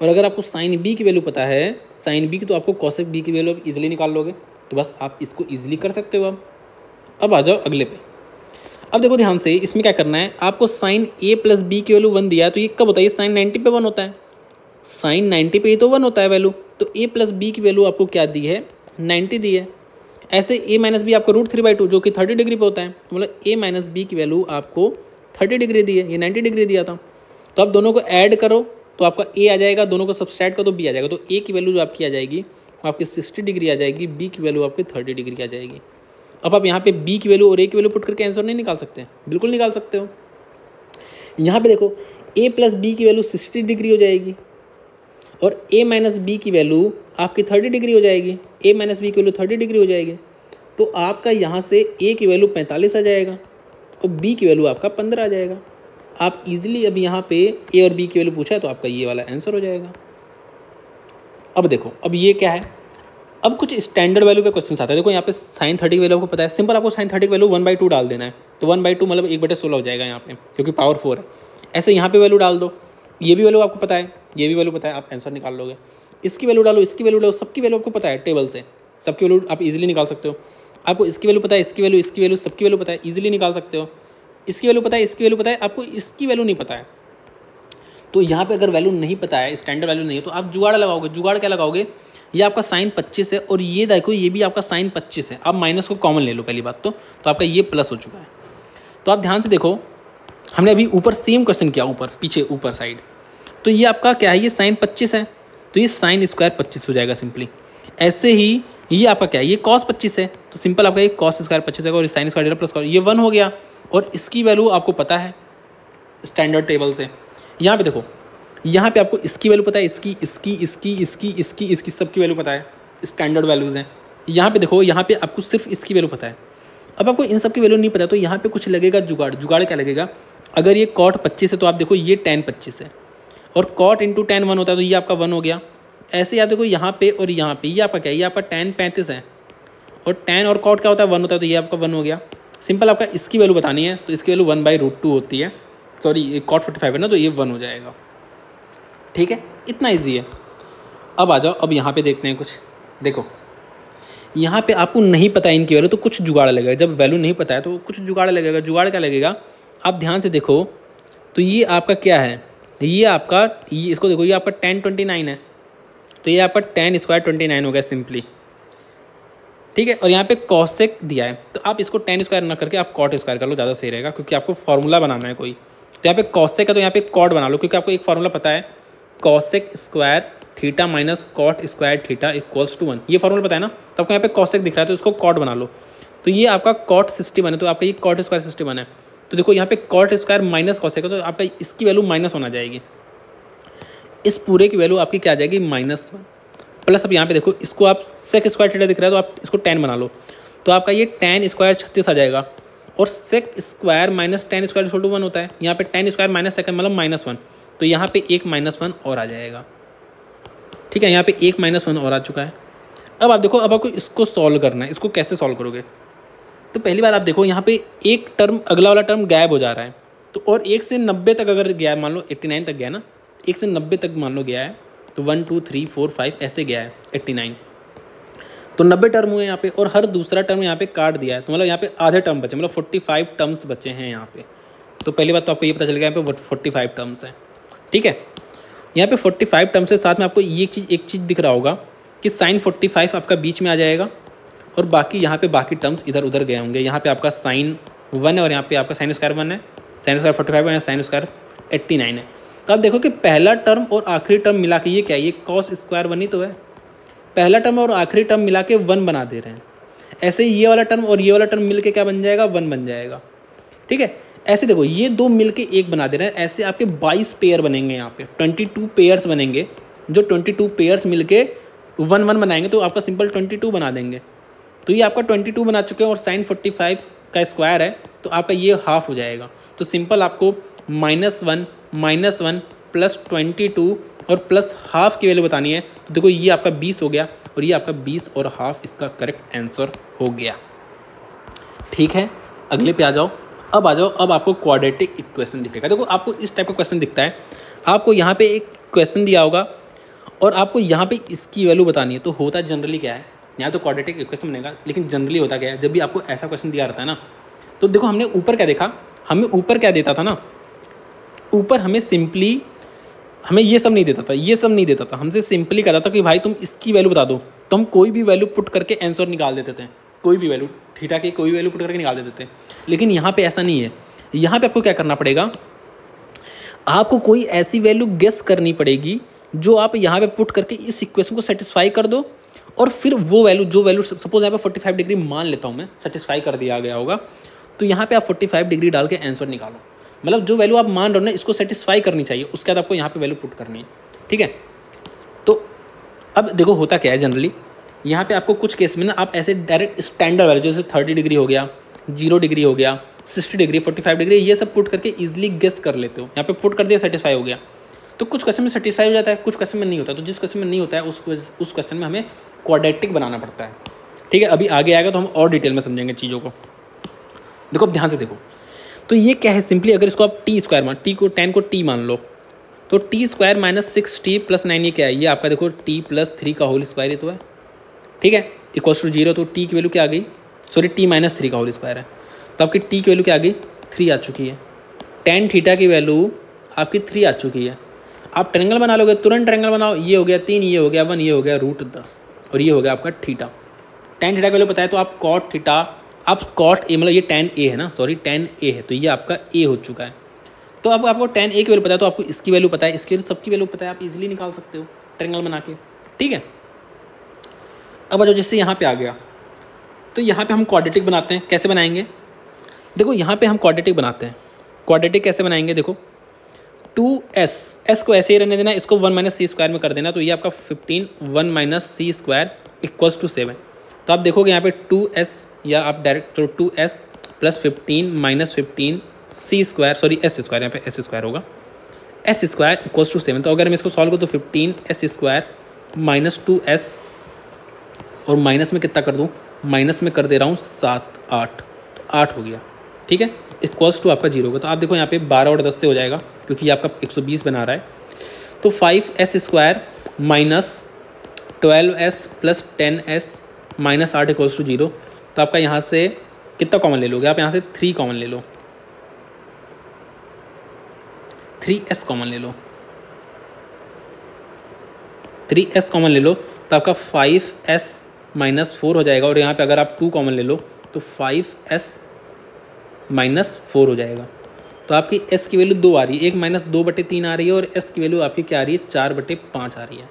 और अगर आपको साइन बी की वैल्यू पता है, साइन बी की, तो आपको कॉसेक बी की वैल्यू आप इजीली निकाल लोगे। तो बस आप इसको इजीली कर सकते हो। अब आ जाओ अगले पे। अब देखो ध्यान से, इसमें क्या करना है, आपको साइन ए प्लस बी की वैल्यू 1 दिया है, तो ये कब होता है, ये साइन 90 पे 1 होता है, साइन 90 पे ही तो 1 होता है वैल्यू। तो ए प्लस बी की वैल्यू आपको क्या दी है, 90 दी है। ऐसे ए माइनस बी आपको √3/2 जो कि 30 डिग्री पे होता है, तो मतलब ए माइनस बी की वैल्यू आपको 30 डिग्री दी है, ये 90 डिग्री दिया था। तो आप दोनों को ऐड करो तो आपका ए आ जाएगा, दोनों को सब्सट्रैक्ट करो तो बी आ जाएगा। तो ए की वैल्यू जो आपकी आ जाएगी वो आपकी 60 डिग्री आ जाएगी, बी की वैल्यू आपकी 30 डिग्री आ जाएगी। अब आप यहाँ पे बी की वैल्यू और ए की वैल्यू पुट करके आंसर नहीं निकाल सकते, बिल्कुल निकाल सकते हो। यहाँ पे देखो ए प्लस बी की वैल्यू 60 डिग्री हो जाएगी और ए माइनस बी की वैल्यू आपकी 30 डिग्री हो जाएगी, ए माइनस बी की वैल्यू 30 डिग्री हो जाएगी। तो आपका यहाँ से ए की वैल्यू 45 आ जाएगा और बी की वैल्यू आपका 15 आ जाएगा। आप इजीली अब यहाँ पे ए और बी की वैल्यू पूछा है तो आपका ये वाला आंसर हो जाएगा। अब देखो, अब ये क्या है, अब कुछ स्टैंडर्ड वैल्यू पे क्वेश्चन आता है। देखो यहाँ पे साइन 30 की वैल्यू आपको पता है, सिंपल आपको साइन 30 की वैल्यू 1/2 डाल देना है। तो 1/2 मतलब 1/16 हो जाएगा यहाँ पे, क्योंकि पावर 4 है। ऐसे यहाँ पे वैल्यू डाल दो, ये भी वैल्यू आपको पता है, ये भी वैल्यू पता है, आप आंसर निकाल लोगे। इसकी वैल्यू डालो, इसकी वैल्यू डालो, सबकी वैल्यू आपको पता है टेबल से, सबकी वैल्यू आप इजीली निकाल सकते हो। आपको इसकी वैल्यू पता है, इसकी वैल्यू, इसकी वैल्यू, सबकी वैल्यू पता है, इजीली निकाल सकते हो। इसकी वैल्यू पता है, इसकी वैल्यू पता है, आपको इसकी वैल्यू नहीं पता है। तो यहाँ पे अगर वैल्यू नहीं पता है, स्टैंडर्ड वैल्यू नहीं है, तो आप जुगाड़ लगाओगे। जुगाड़ क्या लगाओगे, ये आपका साइन 25 है और ये देखो ये भी आपका साइन 25 है। आप माइनस को कॉमन ले लो पहली बात तो आपका ये प्लस हो चुका है। तो आप ध्यान से देखो, हमने अभी ऊपर सेम क्वेश्चन किया, ऊपर पीछे ऊपर साइड। तो ये आपका क्या है, ये साइन 25 है, तो ये साइन स्क्वायर 25 हो जाएगा सिंपली। ऐसे ही ये आपका क्या है, ये कॉस 25 है, तो सिंपल आपका ये कॉस स्क्वायर 25 है और साइन स्क्वायर प्लस कॉस, ये 1 हो गया। और इसकी वैल्यू आपको पता है स्टैंडर्ड टेबल से। यहाँ पे देखो, यहाँ पे आपको इसकी वैल्यू पता है, इसकी सबकी वैल्यू पता है, स्टैंडर्ड वैल्यूज़ हैं। यहाँ पे देखो, यहाँ पे आपको सिर्फ इसकी वैल्यू पता है। अब आपको इन सब की वैल्यू नहीं पता, तो यहाँ पे कुछ लगेगा जुगाड़। जुगाड़ क्या लगेगा, अगर ये कॉट 25 है तो आप देखो ये tan 25 है और कॉट इंटू tan 1 होता है, तो ये आपका 1 हो गया। ऐसे आप देखो यहाँ पे और यहाँ पे, ये आपका क्या है, ये आपका tan 35 है और tan और कॉट क्या होता है, 1 होता है, तो ये आपका 1 हो गया। सिंपल आपका इसकी वैल्यू बतानी है, तो इसकी वैल्यू 1/√2 होती है। सॉरी, ये कॉट 45 है ना, तो ये 1 हो जाएगा। ठीक है, इतना ईजी है। अब आ जाओ, अब यहाँ पे देखते हैं कुछ। देखो यहाँ पे आपको नहीं पता है इनकी वैल्यू, तो कुछ जुगाड़ लगेगा। जब वैल्यू नहीं पता है तो कुछ जुगाड़ लगेगा। जुगाड़ क्या लगेगा, आप ध्यान से देखो। तो ये आपका क्या है, ये आपका, ये इसको देखो, ये आपका tan 29 है, तो ये आपका tan स्क्वायर 29 हो गया सिंपली। ठीक है, और यहाँ पे कॉसेक दिया है, तो आप इसको tan स्क्वायर ना करके आप कॉट स्क्वायर कर लो, ज़्यादा सही रहेगा, क्योंकि आपको फॉर्मूला बनाना है कोई। तो यहाँ पे कॉसेक है, तो यहाँ पे कॉट बना लो, क्योंकि आपको एक फॉर्मूला पता है, cosec square theta minus cot square theta equals to 1। ये फॉर्मूला पता है ना, तो आपको यहाँ पे कॉसेक दिख रहा है, तो इसको कॉट बना लो। तो ये आपका कॉट 61 है, तो आपका ये कॉट स्क्वायर 61 है। तो देखो यहाँ पे कॉट स्क्वायर माइनस कॉसेक है, तो आपका इसकी वैल्यू माइनस होना जाएगी। इस पूरे की वैल्यू आपकी क्या आ जाएगी, -1 प्लस। अब यहाँ पे देखो, इसको आप सेक स्क्वायर थीटा दिख रहा है, तो आप इसको tan बना लो, तो आपका ये tan स्क्वायर 36 आ जाएगा। और sec square minus tan square equal to 1 होता है। यहाँ पे tan स्क्वायर माइनस सेक मतलब -1, तो यहाँ पे एक -1 और आ जाएगा। ठीक है, यहाँ पे एक -1 और आ चुका है। अब आप देखो, अब आपको इसको सॉल्व करना है। इसको कैसे सॉल्व करोगे, तो पहली बार आप देखो, यहाँ पे एक टर्म, अगला वाला टर्म गायब हो जा रहा है। तो और 1 से 90 तक अगर गया है, मान लो 89 तक गया ना, 1 से 90 तक मान लो गया है, तो 1 2 3 4 5 ऐसे गया है 89, तो 90 टर्म हुए यहाँ पे। और हर दूसरा टर्म यहाँ पे काट दिया है, तो मतलब यहाँ पे आधे टर्म बचे, मतलब 45 टर्म्स बचे हैं यहाँ पे। तो पहली बात तो आपको ये पता चल गया यहाँ पे 45 टर्म्स हैं। ठीक है, यहाँ पे 45 टर्म्स के साथ में आपको ये एक चीज़ दिख रहा होगा कि साइन 45 आपका बीच में आ जाएगा और बाकी यहाँ पे बाकी टर्म्स इधर उधर गए होंगे। यहाँ पे आपका साइन 1 है और यहाँ पे आपका साइन स्क्वायर 1 है, साइन स्क्वायर 45 है, साइन स्क्वायर 89 है। तो आप देखो कि पहला टर्म और आखिरी टर्म मिला के ये क्या है, ये कॉस स्क्वायर 1 ही तो है। पहला टर्म और आखिरी टर्म मिला के 1 बना दे रहे हैं। ऐसे ही ये वाला टर्म और ये वाला टर्म मिल के क्या बन जाएगा, 1 बन जाएगा। ठीक है, ऐसे देखो, ये दो मिल के 1 बना दे रहे हैं। ऐसे आपके 22 पेयर बनेंगे, यहाँ पे 22 पेयर्स बनेंगे, जो 22 पेयर्स मिल के 1 1 बनाएंगे तो आपका सिंपल 22 बना देंगे। तो ये आपका 22 बना चुके हैं और साइन 45 का स्क्वायर है तो आपका ये हाफ हो जाएगा। तो सिंपल आपको -1 प्लस 22 और प्लस हाफ की वैल्यू बतानी है। तो देखो ये आपका 20 हो गया और ये आपका 20 और हाफ इसका करेक्ट आंसर हो गया। ठीक है, अगले पे आ जाओ। अब आ जाओ, अब आपको क्वाड्रेटिक इक्वेशन दिखेगा। देखो आपको इस टाइप का क्वेश्चन दिखता है, आपको यहाँ पे एक क्वेश्चन दिया होगा और आपको यहाँ पे इसकी वैल्यू बतानी है। तो होता जनरली क्या है, यहाँ तो क्वाड्रेटिक इक्वेशन बनेगा, लेकिन जनरली होता क्या है, जब भी आपको ऐसा क्वेश्चन दिया रहता है ना, तो देखो हमने ऊपर क्या देखा, हमें ऊपर क्या देता था ना, ऊपर हमें सिंपली हमें ये सब नहीं देता था, ये सब नहीं देता था, हमसे सिंपली कहता था कि भाई तुम इसकी वैल्यू बता दो। तो हम कोई भी वैल्यू पुट करके आंसर निकाल देते थे, कोई भी वैल्यू थीटा की कोई वैल्यू पुट करके निकाल देते थे। लेकिन यहाँ पे ऐसा नहीं है, यहाँ पे आपको क्या करना पड़ेगा, आपको कोई ऐसी वैल्यू गेस करनी पड़ेगी जो आप यहाँ पे पुट करके इस इक्वेशन को सेटिस्फाई कर दो, और फिर वो वैल्यू जो वैल्यू सपोज यहाँ पे 45 डिग्री मान लेता हूँ मैं, सेटिस्फाई कर दिया गया होगा, तो यहाँ पे आप 45 डिग्री डाल के आंसर निकालो। मतलब जो वैल्यू आप मान रहे हो ना, इसको सेटिस्फाई करनी चाहिए, उसके बाद आपको यहाँ पे वैल्यू पुट करनी है। ठीक है, तो अब देखो होता क्या है जनरली, यहाँ पे आपको कुछ केस में ना आप ऐसे डायरेक्ट स्टैंडर्ड वैल्यू जैसे 30 डिग्री हो गया, 0 डिग्री हो गया, 60 डिग्री, 45 डिग्री, ये सब पुट करके ईजिली गेस कर लेते हो। यहाँ पे पुट कर दिया, सेटिस्फाई हो गया। तो कुछ क्वेश्चन में सेटिस्फाई हो जाता है, कुछ क्वेश्चन में नहीं होता। तो जिस क्वेश्चन में नहीं होता है उस क्वेश्चन में हमें क्वाड्रेटिक बनाना पड़ता है। ठीक है, अभी आगे आएगा तो हम और डिटेल में समझेंगे चीज़ों को। देखो अब ध्यान से देखो, तो ये क्या है, सिंपली अगर इसको आप टी स्क्वायर मान, टी को 10 को टी मान लो, तो T square minus 6t plus 9 ये क्या है, ये आपका देखो t प्लस 3 का होल स्क्वायर ही तो है। ठीक है, इक्वल्स टू 0, तो t की वैल्यू क्या आ गई, सॉरी t माइनस 3 का होल स्क्वायर है, तो आपकी t की वैल्यू क्या आ गई, 3 आ चुकी है। tan थीटा की वैल्यू आपकी 3 आ चुकी है। आप ट्रायंगल बना लोगे, तुरंत ट्रायंगल बनाओ, ये हो गया 3, ये हो गया 1, ये हो गया √10 और ये हो गया आपका थीटा। tan थीटा की वैल्यू पता है तो आप cot थीटा, आप cot a, मतलब ये tan a है ना, सॉरी tan a है, तो ये आपका a हो चुका है। तो अब आपको tan a की वैल्यू पता है, तो आपको इसकी वैल्यू पता है, इसकी वैल्यू सबकी वैल्यू पता है, आप इजीली निकाल सकते हो ट्रायंगल बना के। ठीक है, अब जो जैसे यहाँ पे आ गया, तो यहाँ पे हम क्वाड्रेटिक बनाते हैं। कैसे बनाएंगे, देखो यहाँ पे हम क्वाड्रेटिक बनाते हैं। क्वाड्रेटिक कैसे बनाएंगे, देखो 2s को ऐसे ही रहने देना, इसको 1 - c स्क्वायर में कर देना, तो ये आपका 15 1 - c स्क्वायर इक्वल्स टू 7। तो आप देखोगे यहाँ पे 2s, या आप डायरेक्ट तो 2s plus 15 - 15 c square, sorry s square, यहाँ पे s स्क्वायर होगा, s स्क्वायर इक्वल्स टू 7। तो अगर मैं इसको सॉल्व करूँ तो 15s स्क्वायर माइनस 2s, और माइनस में कितना कर दूँ, माइनस में कर दे रहा हूँ 7 8, तो 8 हो गया। ठीक है, इक्वल्स टू आपका 0 होगा। तो आप देखो यहाँ पे 12 और 10 से हो जाएगा, क्योंकि ये आपका 120 बना रहा है। तो 5s square minus 12s plus 10s minus 8 equals to 0। तो आपका यहाँ से कितना कॉमन ले लोगे, आप यहाँ से 3 कॉमन ले लो, 3s कॉमन ले लो, 3s कॉमन ले लो, तो आपका 5s माइनस 4 हो जाएगा। और यहाँ पे अगर आप 2 कॉमन ले लो तो 5s माइनस 4 हो जाएगा। तो आपकी s की वैल्यू 2 आ रही है, 1 - 2/3 आ रही है, और s की वैल्यू आपकी क्या आ रही है, 4/5 आ रही है।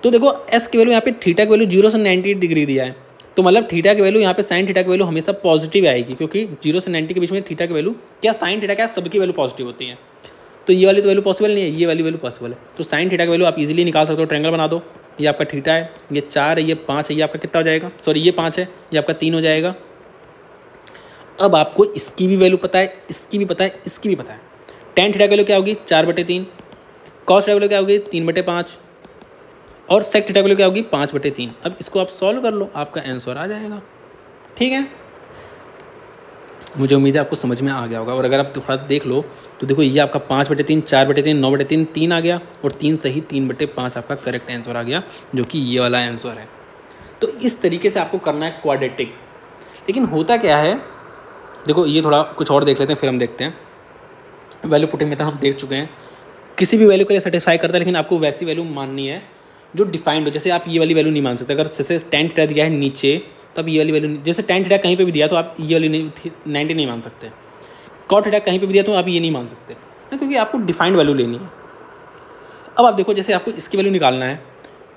तो देखो s की वैल्यू यहाँ पे थीटा की वैल्यू 0 से 90 डिग्री दिया है, तो मतलब थीटा की वैल्यू यहाँ पे साइन थीटा की वैल्यू हमेशा पॉजिटिव आएगी, क्योंकि 0 से 90 के बीच में थीटा की वैल्यू क्या, साइन थीटा क्या, सबकी वैल्यू पॉजिटिव होती है। तो ये वाली तो वैल्यू पॉसिबल नहीं है, ये वाली वैल्यू पॉसिबल है। तो साइन थीटा की वैल्यू आप इजीली निकाल सकते हो, ट्रायंगल बना दो, ये आपका थीटा है, ये 4 है, ये 5 है, ये आपका कितना हो जाएगा, सॉरी ये 5 है, ये आपका 3 हो जाएगा। अब आपको इसकी भी वैल्यू पता है, इसकी भी पता है, इसकी भी पता है। tan थीटा की वैल्यू क्या होगी, 4/3, cos थीटा की वैल्यू क्या होगी, 3/5, और sec थीटा की वैल्यू क्या होगी, 5/3। अब इसको आप सॉल्व कर लो, आपका आंसर आ जाएगा। ठीक है, मुझे उम्मीद है आपको समझ में आ गया होगा। और अगर आप थोड़ा देख लो तो देखो ये आपका 5/3, 4/3, 9/3, 3 आ गया, और 3 सही 3/5 आपका करेक्ट आंसर आ गया, जो कि ये वाला आंसर है। तो इस तरीके से आपको करना है क्वाड्रेटिक। लेकिन होता क्या है, देखो ये थोड़ा कुछ और देख लेते हैं, फिर हम देखते हैं। वैल्यू पुटिंग मेथड हम देख चुके हैं, किसी भी वैल्यू के लिए सेटिस्फाई करता है, लेकिन आपको वैसी वैल्यू माननी है जो डिफाइंड हो। जैसे आप ये वाली वैल्यू नहीं मान सकते, अगर जैसे tan थीटा दिया है नीचे, तब ये वाली वैल्यू, जैसे tan थीटा कहीं पे भी दिया तो आप ये वाली 90 नहीं मान सकते। cot थीटा कहीं पे भी दिया तो आप ये नहीं मान सकते ना, क्योंकि आपको डिफाइंड वैल्यू लेनी है। अब आप देखो, जैसे आपको इसकी वैल्यू निकालना है,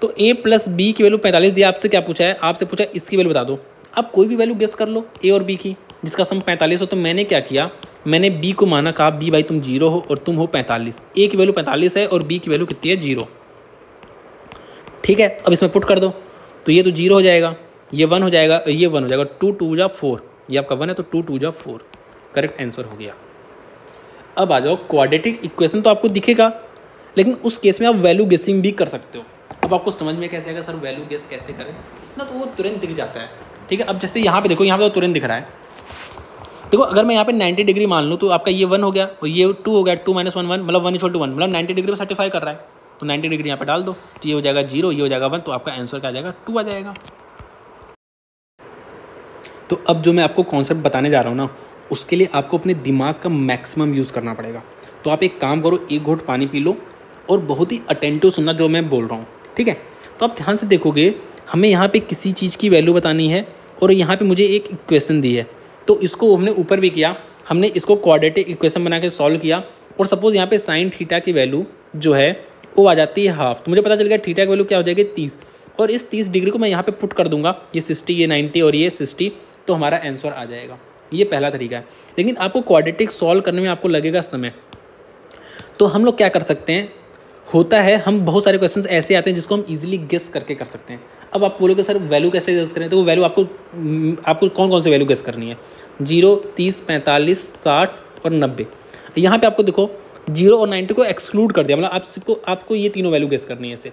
तो a प्लस बी की वैल्यू 45 दिया, आपसे क्या पूछा है, आपसे पूछा है इसकी वैल्यू बता दो। आप कोई भी वैल्यू गेस कर लो a और b की, जिसका सम 45 हो। तो मैंने क्या किया, मैंने b को माना, कहा b भाई तुम 0 हो और तुम हो 45। a की वैल्यू 45 है और b की वैल्यू कितनी है, 0। ठीक है, अब इसमें पुट कर दो तो ये तो 0 हो जाएगा, ये 1 हो जाएगा, ये 1 हो जाएगा, 2 2 जा 4, ये आपका 1 है तो 2 2 जा 4, करेक्ट आंसर हो गया। अब आ जाओ क्वाड्रेटिक इक्वेशन, तो आपको दिखेगा, लेकिन उस केस में आप वैल्यू गेसिंग भी कर सकते हो। अब आपको समझ में कैसे आएगा सर वैल्यू गेस कैसे करें ना, तो वो तुरंत दिख जाता है। ठीक है, अब जैसे यहाँ पे देखो, यहाँ पे तो तुरंत दिख रहा है। देखो अगर मैं यहाँ पे 90 डिग्री मान लूँ तो आपका ये 1 हो गया और ये 2 हो गया, 2 - 1 1, मतलब 1 = 1, मतलब 90 डिग्री पर सर्टिफाई कर रहा है, तो 90 डिग्री यहाँ पे डाल दो तो ये हो जाएगा 0, ये हो जाएगा 1, तो आपका आंसर क्या आ जाएगा 2 आ जाएगा। तो अब जो मैं आपको कॉन्सेप्ट बताने जा रहा हूँ ना, उसके लिए आपको अपने दिमाग का मैक्सिमम यूज़ करना पड़ेगा। तो आप एक काम करो, एक घूंट पानी पी लो और बहुत ही अटेंटिव सुनना जो मैं बोल रहा हूँ। ठीक है, तो आप ध्यान से देखोगे, हमें यहाँ पे किसी चीज़ की वैल्यू बतानी है और यहाँ पे मुझे एक इक्वेशन दी है, तो इसको हमने ऊपर भी किया, हमने इसको क्वाड्रेटिक इक्वेशन बना के सॉल्व किया और सपोज़ यहाँ पे साइन थीटा की वैल्यू जो है वो आ जाती है हाफ, तो मुझे पता चल गया थीटा की वैल्यू क्या हो जाएगी 30, और इस 30 डिग्री को मैं यहाँ पे पुट कर दूंगा, ये 60, ये 90 और ये 60, तो हमारा आंसर आ जाएगा। ये पहला तरीका है, लेकिन आपको क्वाड्रेटिक सॉल्व करने में आपको लगेगा समय। तो हम लोग क्या कर सकते हैं, होता है हम बहुत सारे क्वेश्चंस ऐसे आते हैं जिसको हम इजीली गेस करके कर सकते हैं। अब आप बोलोगे सर वैल्यू कैसे गेस करें, तो वो वैल्यू आपको कौन कौन सी वैल्यू गेस करनी है, 0, 30, 45, 60 और 90। यहाँ पे आपको देखो 0 और 90 को एक्सक्लूड कर दिया, मतलब आपको ये तीनों वैल्यू गेस करनी है इसे।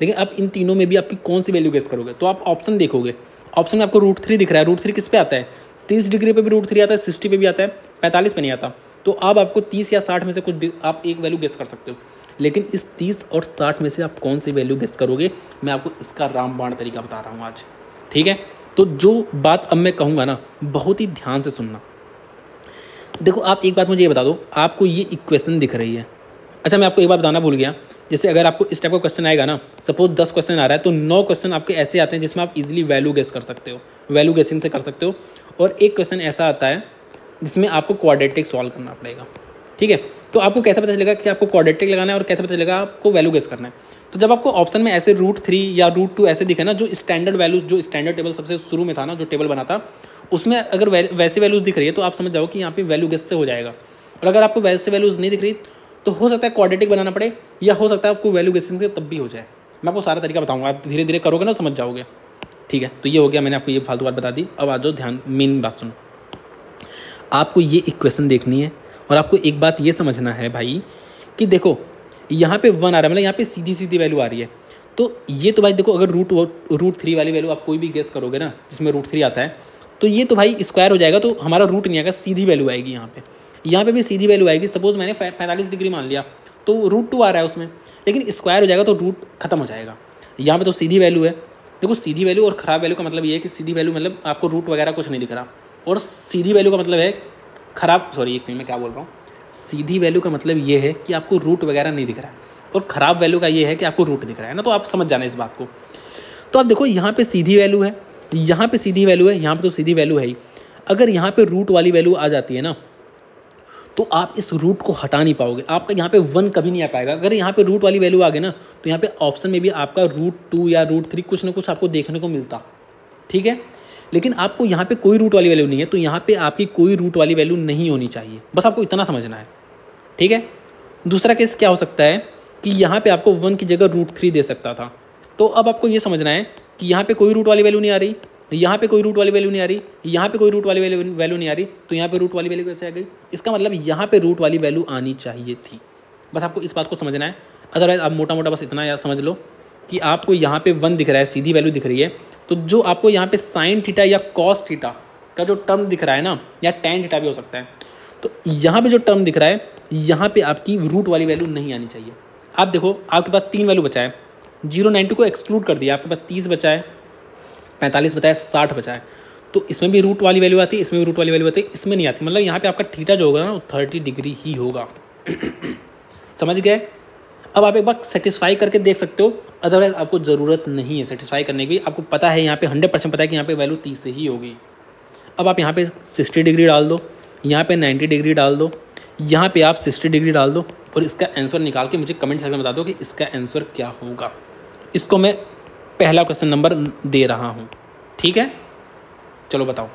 लेकिन अब इन तीनों में भी आपकी कौन सी वैल्यू गेस करोगे, तो आप ऑप्शन देखोगे, ऑप्शन में आपको √3 दिख रहा है। √3 किस पे आता है, 30 डिग्री पे भी √3 आता है, 60 पे भी आता है, 45 पे नहीं आता। तो अब आपको 30 या 60 में से कुछ आप एक वैल्यू गेस कर सकते हो, लेकिन इस 30 और 60 में से आप कौन सी वैल्यू गेस करोगे, मैं आपको इसका रामबाण तरीका बता रहा हूँ आज। ठीक है, तो जो बात अब मैं कहूँगा ना, बहुत ही ध्यान से सुनना। देखो आप एक बात मुझे ये बता दो, आपको ये इक्वेशन दिख रही है। अच्छा मैं आपको एक बात बताना भूल गया, जैसे अगर आपको इस टाइप का क्वेश्चन आएगा ना, सपोज 10 क्वेश्चन आ रहा है तो 9 क्वेश्चन आपके ऐसे आते हैं जिसमें आप इजीली वैल्यू गेस कर सकते हो, वैल्यू गेसिंग से कर सकते हो, और एक क्वेश्चन ऐसा आता है जिसमें आपको क्वाड्रेटिक सॉल्व करना पड़ेगा। ठीक है, तो आपको कैसे पता चलेगा कि आपको क्वाड्रेटिक लगाना है और कैसे पता चलेगा आपको वैल्यू गेस करना है, तो जब आपको ऑप्शन में ऐसे √3 या √2 ऐसे दिखे ना, जो स्टैंडर्ड वैल्यूज, जो स्टैंडर्ड टेबल सबसे शुरू में था ना, जो टेबल बना था, उसमें अगर वैसी वैल्यूज दिख रही है तो आप समझ जाओ कि यहाँ पे वैल्यू गेस से हो जाएगा। और अगर आपको वैसे वैल्यूज नहीं दिख रही तो हो सकता है क्वाड्रेटिक बनाना पड़े, या हो सकता है आपको वैल्यू गेसिंग से तब भी हो जाए। मैं आपको सारा तरीका बताऊंगा, आप धीरे धीरे करोगे ना समझ जाओगे। ठीक है, तो ये हो गया, मैंने आपको ये फालतू बात बता दी। अब आ जाओ ध्यान, मेन बात सुनो, आपको ये इक्वेशन देखनी है और आपको एक बात ये समझना है भाई कि देखो यहाँ पे 1 आ रहा है, मतलब यहाँ पे सीधी सीधी वैल्यू आ रही है, तो ये तो भाई देखो अगर √3 वाली वैल्यू आप कोई भी गेस करोगे ना जिसमें √3 आता है, तो ये तो भाई स्क्वायर हो जाएगा, तो हमारा रूट नहीं आएगा, सीधी वैल्यू आएगी यहाँ पे भी सीधी वैल्यू आएगी। सपोज मैंने 45 डिग्री मान लिया तो √2 आ रहा है उसमें, लेकिन स्क्वायर हो जाएगा तो रूट खत्म हो जाएगा। यहाँ पे तो सीधी वैल्यू है। देखो सीधी वैल्यू और ख़राब वैल्यू का मतलब ये है कि सीधी वैल्यू मतलब आपको रूट वगैरह कुछ नहीं दिख रहा, और सीधी वैल्यू का मतलब है खराब, सॉरी एक सेकंड मैं क्या बोल रहा हूँ, सीधी वैल्यू का मतलब ये है कि आपको रूट वगैरह नहीं दिख रहा है, और ख़राब वैल्यू का ये है कि आपको रूट दिख रहा है ना। तो आप समझ जाना इस बात को। तो आप देखो यहाँ पे सीधी वैल्यू है, यहाँ पे सीधी वैल्यू है, यहाँ पे तो सीधी वैल्यू है ही। अगर यहाँ पे रूट वाली वैल्यू आ जाती है ना, तो आप इस रूट को हटा नहीं पाओगे, आपका यहाँ पे 1 कभी नहीं आ पाएगा। अगर यहाँ पे रूट वाली वैल्यू आ गई ना, तो यहाँ पे ऑप्शन में भी आपका √2 या √3 कुछ ना कुछ आपको देखने को मिलता। ठीक है, लेकिन आपको यहाँ पे कोई रूट वाली वैल्यू नहीं है, तो यहाँ पे आपकी कोई रूट वाली वैल्यू नहीं होनी चाहिए, बस आपको इतना समझना है। ठीक है, दूसरा केस क्या हो सकता है कि यहाँ पे आपको 1 की जगह √3 दे सकता था, तो अब आपको ये समझना है कि यहाँ पे कोई रूट वाली वैल्यू नहीं आ रही, यहाँ पे कोई रूट वाली वैल्यू नहीं आ रही, यहाँ पे कोई रूट वाली वैल्यू नहीं आ रही, तो यहाँ पे रूट वाली वैल्यू कैसे आ गई, इसका मतलब यहाँ पे रूट वाली वैल्यू आनी चाहिए थी। बस आपको इस बात को समझना है। अदरवाइज आप मोटा मोटा बस इतना याद समझ लो कि आपको यहाँ पे 1 दिख रहा है, सीधी वैल्यू दिख रही है, तो जो आपको यहाँ पे साइन थीटा या कॉस थीटा का जो टर्म दिख रहा है ना, या टैन थीटा भी हो सकता है, तो यहाँ पे जो टर्म दिख रहा है, यहाँ पे आपकी रूट वाली वैल्यू नहीं आनी चाहिए। आप देखो आपके पास 3 वैल्यू बचा है, 0 90 को एक्सक्लूड कर दिया, आपके पास 30 बचा है, 45 बचा है, 60 बचा है, तो इसमें भी रूट वाली वैल्यू आती है, इसमें भी रूट वाली वैल्यू आती है, इसमें नहीं आती। मतलब यहाँ पे आपका थीटा जो होगा ना वो 30 डिग्री ही होगा। समझ गए? अब आप एक बार सेटिस्फाई करके देख सकते हो, अदरवाइज आपको ज़रूरत नहीं है सेटिस्फाई करने की। आपको पता है यहाँ पे 100% पता है कि यहाँ पे वैल्यू 30 ही होगी। अब आप यहाँ पे 60 डिग्री डाल दो, यहाँ पे 90 डिग्री डाल दो, यहाँ पे आप 60 डिग्री डाल दो, और इसका आंसर निकाल के मुझे कमेंट सेक्शन में बता दो कि इसका आंसर क्या होगा। इसको मैं पहला क्वेश्चन नंबर दे रहा हूँ। ठीक है, चलो बताओ।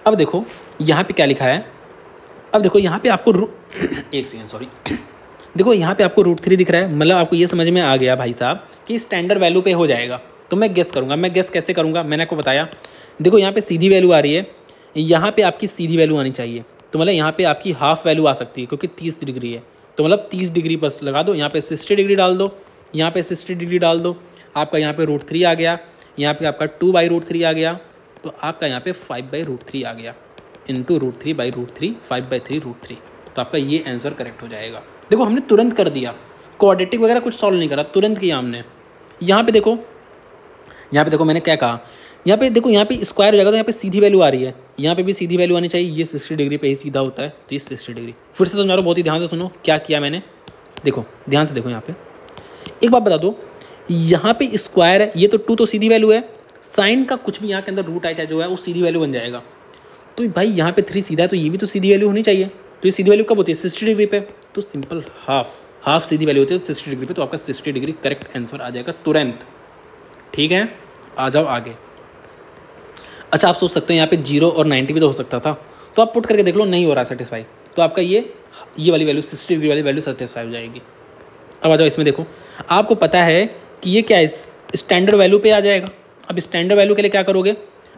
अब देखो यहाँ पे क्या लिखा है। अब देखो यहाँ पे आपको एक सेकेंड, सॉरी, देखो यहाँ पे आपको √3 दिख रहा है, मतलब आपको ये समझ में आ गया भाई साहब कि स्टैंडर्ड वैल्यू पे हो जाएगा। तो मैं गेस करूँगा, मैं गेस कैसे करूँगा, मैंने आपको बताया। देखो यहाँ पे सीधी वैल्यू आ रही है, यहाँ पे आपकी सीधी वैल्यू आनी चाहिए, तो मतलब यहाँ पे आपकी हाफ वैल्यू आ सकती है क्योंकि 30 डिग्री है, तो मतलब 30 डिग्री बस लगा दो, यहाँ पे 60 डिग्री डाल दो, यहाँ पे 60 डिग्री डाल दो, आपका यहाँ पे √3 आ गया, यहाँ पे आपका 2/√3 आ गया, तो आपका यहाँ पे 5/√3 आ गया, इंटू √3/√3, 5/3√3, तो आपका ये आंसर करेक्ट हो जाएगा। देखो हमने तुरंत कर दिया, क्वाड्रेटिक वगैरह कुछ सॉल्व नहीं करा, तुरंत किया हमने। यहाँ पे देखो मैंने क्या कहा, यहाँ पे देखो, यहाँ पे स्क्वायर हो जाएगा तो यहाँ पे सीधी वैल्यू आ रही है, यहाँ पे भी सीधी वैल्यू आनी चाहिए, ये 60 डिग्री पे ही सीधा होता है, तो ये 60 डिग्री। फिर से समझा रहा हूँ, बहुत ही ध्यान से सुनो क्या किया मैंने। देखो ध्यान से देखो, यहाँ पे एक बात बता दो, यहाँ पे स्क्वायर है, ये तो 2 तो सीधी वैल्यू है, साइन का कुछ भी यहाँ के अंदर रूट आई चाहे जो है वो सीधी वैल्यू बन जाएगा। तो भाई यहाँ पे 3 सीधा है, तो ये भी तो सीधी वैल्यू होनी चाहिए। तो ये सीधी वैल्यू कब होती है? 60 डिग्री पे, तो सिंपल हाफ सीधी वैल्यू होती है 60 डिग्री पे, तो आपका 60 डिग्री करेक्ट आंसर आ जाएगा तुरंत। ठीक है, आ जाओ आगे। अच्छा, आप सोच सकते हैं यहाँ पे 0 और 90 भी तो हो सकता था, तो आप पुट करके देख लो, नहीं हो रहा सेटिस्फाई, तो आपका ये वाली वैल्यू 60 डिग्री वाली वैल्यू सेटिस्फाई हो जाएगी। अब आ जाओ इसमें, देखो आपको पता है कि ये क्या है, स्टैंडर्ड वैल्यू पे आ जाएगा। अब स्टैंडर्ड वैल्यू के लिए क्या करोगे,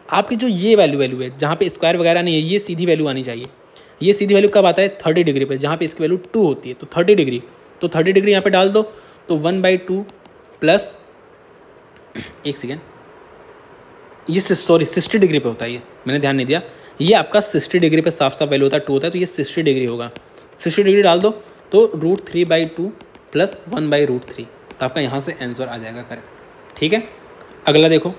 आपकी जो ये वैल्यू है जहाँ पे स्क्वायर वगैरह नहीं है, ये सीधी वैल्यू आनी चाहिए। ये सीधी वैल्यू कब आता है? 30 डिग्री पे, जहाँ पे इसकी वैल्यू 2 होती है, तो 30 डिग्री, तो 30 डिग्री यहाँ पे डाल दो, तो 1/2 प्लस, एक सेकेंड, ये 60 डिग्री पे होता है, ये मैंने ध्यान नहीं दिया, ये आपका 60 डिग्री पे साफ वैल्यू होता है, 2 होता है, तो ये 60 डिग्री होगा। 60 डिग्री डाल दो, तो √3/2 प्लस 1/√3, तो आपका यहाँ से आंसर आ जाएगा करेक्ट। ठीक है, अगला देखो,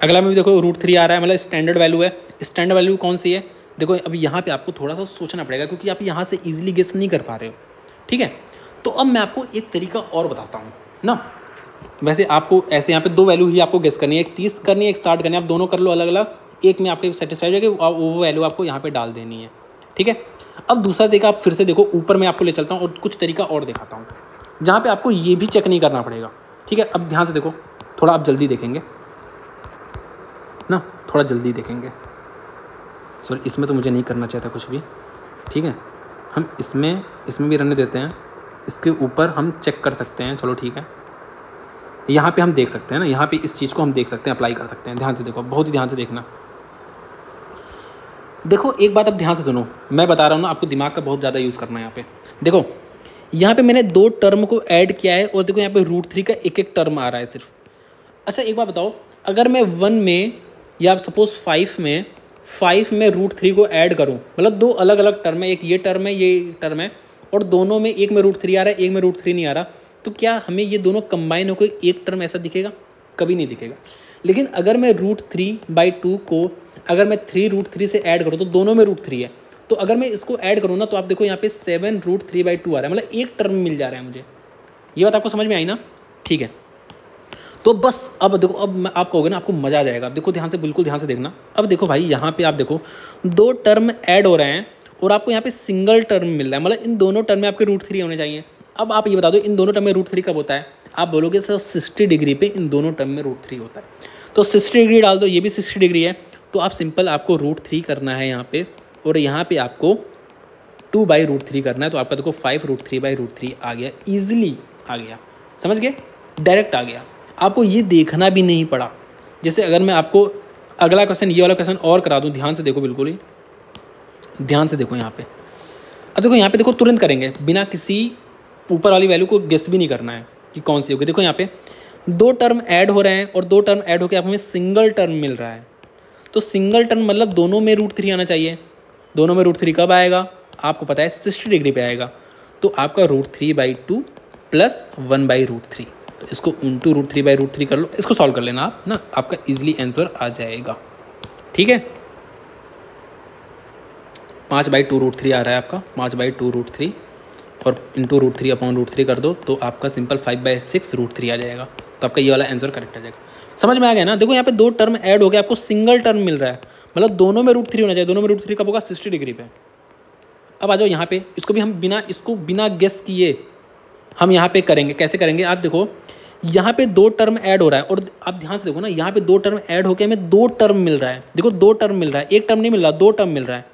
अगला में भी देखो √3 आ रहा है, मतलब स्टैंडर्ड वैल्यू है। स्टैंडर्ड वैल्यू कौन सी है? देखो अभी यहाँ पे आपको थोड़ा सा सोचना पड़ेगा, क्योंकि आप यहाँ से इजीली गेस नहीं कर पा रहे हो। ठीक है, तो अब मैं आपको एक तरीका और बताता हूँ ना। वैसे आपको ऐसे यहाँ पे 2 वैल्यू ही आपको गेस करनी है, एक 30 करनी है, एक 60 करनी है, आप दोनों कर लो अलग अलग, एक में आपके सेटिस्फाई हो जाएगी, वो वैल्यू आपको यहाँ पे डाल देनी है। ठीक है, अब दूसरा तरीका आप फिर से देखो, ऊपर मैं आपको ले चलता हूँ और कुछ तरीका और दिखाता हूँ, जहाँ पे आपको ये भी चेक नहीं करना पड़ेगा। ठीक है, अब ध्यान से देखो, थोड़ा आप जल्दी देखेंगे ना, थोड़ा जल्दी देखेंगे। सॉरी, इसमें तो मुझे नहीं करना चाहिए था कुछ भी। ठीक है, हम इसमें भी रहने देते हैं, इसके ऊपर हम चेक कर सकते हैं। चलो ठीक है, यहाँ पे हम देख सकते हैं ना, यहाँ पे इस चीज़ को हम देख सकते हैं, अप्लाई कर सकते हैं। ध्यान से देखो, बहुत ही ध्यान से देखना। देखो एक बात अब ध्यान से सुनो, मैं बता रहा हूँ ना, आपको दिमाग का बहुत ज़्यादा यूज़ करना है यहाँ पे। देखो यहाँ पे मैंने 2 टर्म को ऐड किया है, और देखो यहाँ पे √3 का एक टर्म आ रहा है सिर्फ। अच्छा एक बात बताओ, अगर मैं 1 में या सपोज 5 में √3 को ऐड करूँ, मतलब 2 अलग अलग टर्म है, एक ये टर्म है, ये टर्म है, और दोनों में एक में √3 आ रहा है, एक में √3 नहीं आ रहा, तो क्या हमें ये दोनों कंबाइन होकर एक टर्म ऐसा दिखेगा? कभी नहीं दिखेगा। लेकिन अगर मैं √3/2 को अगर मैं 3√3 से ऐड करूँ, तो दोनों में √3 है, तो अगर मैं इसको ऐड करूँ ना, तो आप देखो यहाँ पे 7√3/2 आ रहा है, मतलब एक टर्म मिल जा रहा है मुझे। ये बात आपको समझ में आई ना? ठीक है, तो बस अब देखो, अब मैं आप कहोगे ना आपको मज़ा आ जाएगा। देखो ध्यान से, बिल्कुल ध्यान से देखना। अब देखो भाई, यहाँ पे आप देखो 2 टर्म ऐड हो रहे हैं, और आपको यहाँ पे सिंगल टर्म मिल रहा है, मतलब इन दोनों टर्म में आपके √3 होने चाहिए। अब आप ये बता दो, इन दोनों टर्म में √3 कब होता है? आप बोलोगे सर 60 डिग्री पे इन दोनों टर्म में √3 होता है, तो 60 डिग्री डाल दो, ये भी 60 डिग्री है, तो आप सिंपल आपको √3 करना है यहाँ पे, और यहाँ पे आपको 2/√3 करना है, तो आपका देखो 5√3/√3 आ गया, ईजिली आ गया। समझ गए? डायरेक्ट आ गया, आपको ये देखना भी नहीं पड़ा। जैसे अगर मैं आपको अगला क्वेश्चन, ये वाला क्वेश्चन और करा दूँ, ध्यान से देखो, बिल्कुल ही ध्यान से देखो यहाँ पे। अब देखो यहाँ पे देखो, तुरंत करेंगे, बिना किसी ऊपर वाली वैल्यू को गेस भी नहीं करना है कि कौन सी होगी। देखो यहाँ पे 2 टर्म ऐड हो रहे हैं, और 2 टर्म ऐड होकर आप हमें सिंगल टर्म मिल रहा है, तो सिंगल टर्म मतलब दोनों में √3 आना चाहिए। दोनों में √3 कब आएगा? आपको पता है 60 डिग्री पे आएगा, तो आपका √3/2 प्लस 1/√3, तो इसको इंटू √3/√3 कर लो, इसको सॉल्व कर लेना आप ना, आपका इजीली आंसर आ जाएगा। ठीक है, 5/2√3 आ रहा है आपका, 5/2√3, और इंटू √3/√3 कर दो, तो आपका सिंपल 5/6√3 आ जाएगा, तो आपका ये वाला आंसर करेक्ट आ जाएगा। समझ में आ गया ना? देखो यहाँ पे 2 टर्म ऐड हो गया, आपको सिंगल टर्म मिल रहा है, मतलब दोनों में √3 होना चाहिए। दोनों में √3 कब होगा? 60 डिग्री पे। अब आ जाओ यहाँ पे, इसको भी हम बिना गेस किए हम यहाँ पे करेंगे। कैसे करेंगे? आप देखो यहाँ पे 2 टर्म ऐड हो रहा है, और आप ध्यान से देखो ना, यहाँ पे 2 टर्म ऐड होकर हमें 2 टर्म मिल रहा है। देखो 2 टर्म मिल रहा है, एक टर्म नहीं मिल रहा, 2 टर्म मिल रहा है।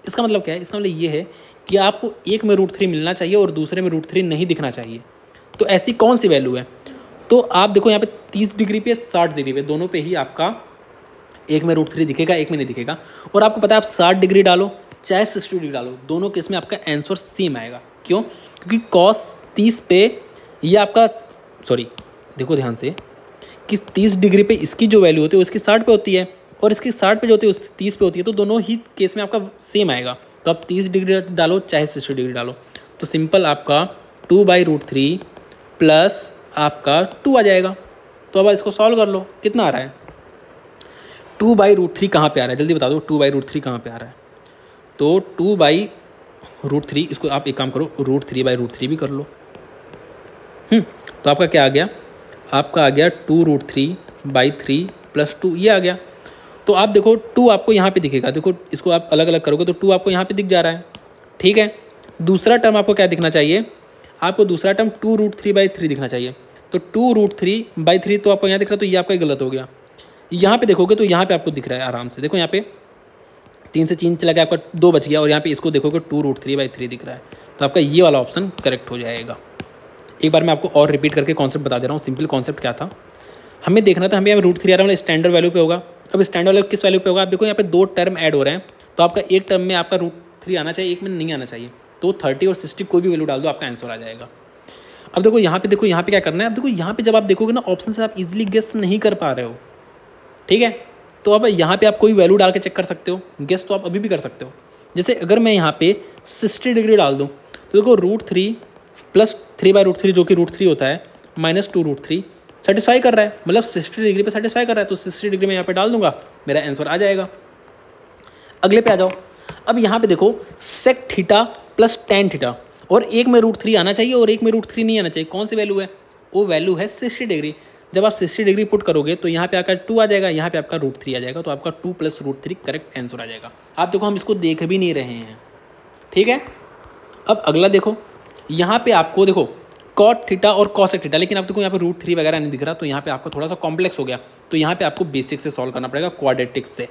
इसका मतलब क्या है? इसका मतलब ये है कि आपको एक में √3 मिलना चाहिए और दूसरे में √3 नहीं दिखना चाहिए। तो ऐसी कौन सी वैल्यू है? तो आप देखो यहाँ पे 30 डिग्री पे 60 डिग्री पे दोनों पे ही आपका एक में √3 दिखेगा, एक में नहीं दिखेगा। और आपको पता है आप 60 डिग्री डालो चाहे 60 डिग्री डालो, दोनों केस में आपका आंसर सेम आएगा। क्यों? क्योंकि cos 30 पे ये आपका देखो ध्यान से कि 30 डिग्री पे इसकी जो वैल्यू होती है वो इसकी 60 पे होती है और इसकी 60 पे जो होती है उस 30 पे होती है, तो दोनों ही केस में आपका सेम आएगा। तो आप 30 डिग्री डालो चाहे 60 डिग्री डालो, तो सिंपल आपका 2/√3 प्लस आपका 2 आ जाएगा। तो अब इसको सॉल्व कर लो, कितना आ रहा है? 2/√3 कहाँ पे आ रहा है जल्दी बता दो, 2/√3 कहाँ पे आ रहा है? तो 2/√3 इसको आप एक काम करो, √3/√3 भी कर लो। तो आपका क्या आ गया? आपका आ गया 2√3/3 + 2, ये आ गया। तो आप देखो 2 आपको यहाँ पे दिखेगा, देखो इसको आप अलग अलग करोगे तो 2 आपको यहाँ पे दिख जा रहा है, ठीक है। दूसरा टर्म आपको क्या दिखना चाहिए? आपको दूसरा टर्म 2√3/3 दिखना चाहिए। तो 2√3/3 तो आपको यहाँ दिख रहा है, तो ये आपका गलत हो गया। यहाँ पे देखोगे तो यहाँ पे आपको दिख रहा है आराम से, देखो यहाँ पे 3 से 3 चला गया, आपका 2 बच गया और यहाँ पे इसको देखोगे 2√3/3 दिख रहा है। तो आपका ये वाला ऑप्शन करेक्ट हो जाएगा। एक बार मैं आपको और रिपीट करके कॉन्सेप्ट बता दे रहा हूँ। सिंपल कॉन्सेप्ट क्या था, हमें देखना था हमें यहाँ √3 आ रहा है, स्टैंडर्ड वैल्यू पे होगा। अब स्टैंडर्ड वैल्यू किस वैल्यू पे होगा? आप देखो यहाँ पे 2 टर्म ऐड हो रहे हैं, तो आपका एक टर्म में आपका √3 आना चाहिए, एक में नहीं आना चाहिए। तो 30 और 60 कोई भी वैल्यू डाल दो, आपका आंसर आ जाएगा। अब देखो यहाँ पे क्या करना है? अब देखो यहाँ पे जब आप देखोगे ना ऑप्शन से आप इजीली गेस नहीं कर पा रहे हो, ठीक है। तो अब यहाँ पे आप कोई वैल्यू डाल के चेक कर सकते हो, गेस तो आप अभी भी कर सकते हो। जैसे अगर मैं यहाँ पे 60 डिग्री डाल दूँ तो देखो √3 प्लस 3/√3 जो कि √3 होता है माइनस 2√3 सेटिस्फाई कर रहा है, मतलब 60 डिग्री पे सेटिस्फाई कर रहा है। तो 60 डिग्री में यहाँ पे डाल दूंगा, मेरा आंसर आ जाएगा। अगले पे आ जाओ। अब यहाँ पे देखो sec theta plus tan theta, और एक में √3 आना चाहिए और एक में √3 नहीं आना चाहिए। कौन सी वैल्यू है? वो वैल्यू है 60 डिग्री। जब आप 60 डिग्री पुट करोगे तो यहाँ पे आपका 2 आ जाएगा, यहाँ पे आपका √3 आ जाएगा। तो आपका 2 + √3 करेक्ट आंसर आ जाएगा। आप देखो हम इसको देख भी नहीं रहे हैं, ठीक है। अब अगला देखो, यहाँ पे आपको देखो cot थीटा और cosec थीटा, लेकिन आप देखो यहाँ पे √3 वगैरह नहीं दिख रहा, तो यहाँ पे आपको थोड़ा सा कॉम्प्लेक्स हो गया। तो यहाँ पे आपको बेसिक से सॉल्व करना पड़ेगा, क्वाड्रेटिक से।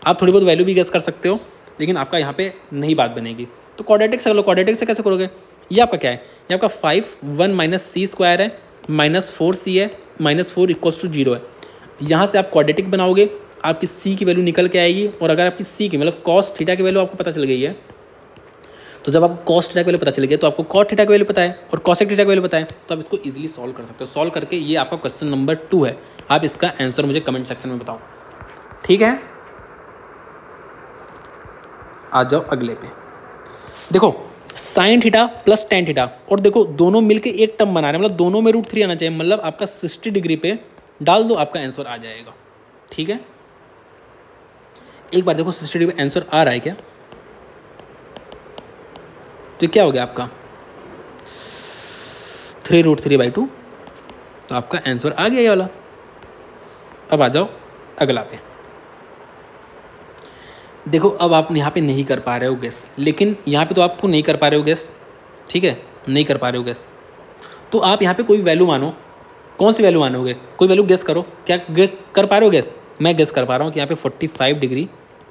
आप थोड़ी बहुत वैल्यू भी गेस कर सकते हो, लेकिन आपका यहाँ पे नहीं बात बनेगी। तो क्वाड्रेटिक से कर लो। क्वाड्रेटिक से कैसे करोगे? ये आपका क्या है? ये आपका 5 1 - c² है, -4c है, -4 = 0 है। यहाँ से आप क्वाड्रेटिक बनाओगे, आपकी c की वैल्यू निकल के आएगी। और अगर आपकी c की मतलब cos थीटा की वैल्यू आपको पता चल गई है, तो जब आपको cos थीटा की वैल्यू पता चल गई तो आपको cot थीटा की वैल्यू पता है और cosec थीटा की वैल्यू पता है, तो आप इसको इजीली सॉल्व कर सकते हो। सॉल्व करके ये आपका क्वेश्चन नंबर 2 है। आप इसका आंसर मुझे कमेंट सेक्शन में बताओ, ठीक है। आ जाओ अगले पे। देखो sin theta plus tan theta, और देखो दोनों मिलके एक टर्म बना रहे हैं, मतलब दोनों में √3 आना चाहिए, मतलब आपका 60 डिग्री पे डाल दो, आपका आंसर आ जाएगा, ठीक है। एक बार देखो 60 डिग्री पे आंसर आ रहा है क्या? तो क्या हो गया आपका 3√3/2, तो आपका आंसर आ गया ये वाला। अब आ जाओ अगला पे। देखो अब आप यहाँ पे नहीं कर पा रहे हो गेस, लेकिन यहाँ पे तो आपको नहीं कर पा रहे हो गेस, ठीक है, नहीं कर पा रहे हो गेस। तो आप यहाँ पे कोई वैल्यू मानो। कौन सी वैल्यू मानोगे? कोई वैल्यू गेस करो। क्या कर पा रहे हो गेस? मैं गेस कर पा रहा हूँ कि यहाँ पे 45 डिग्री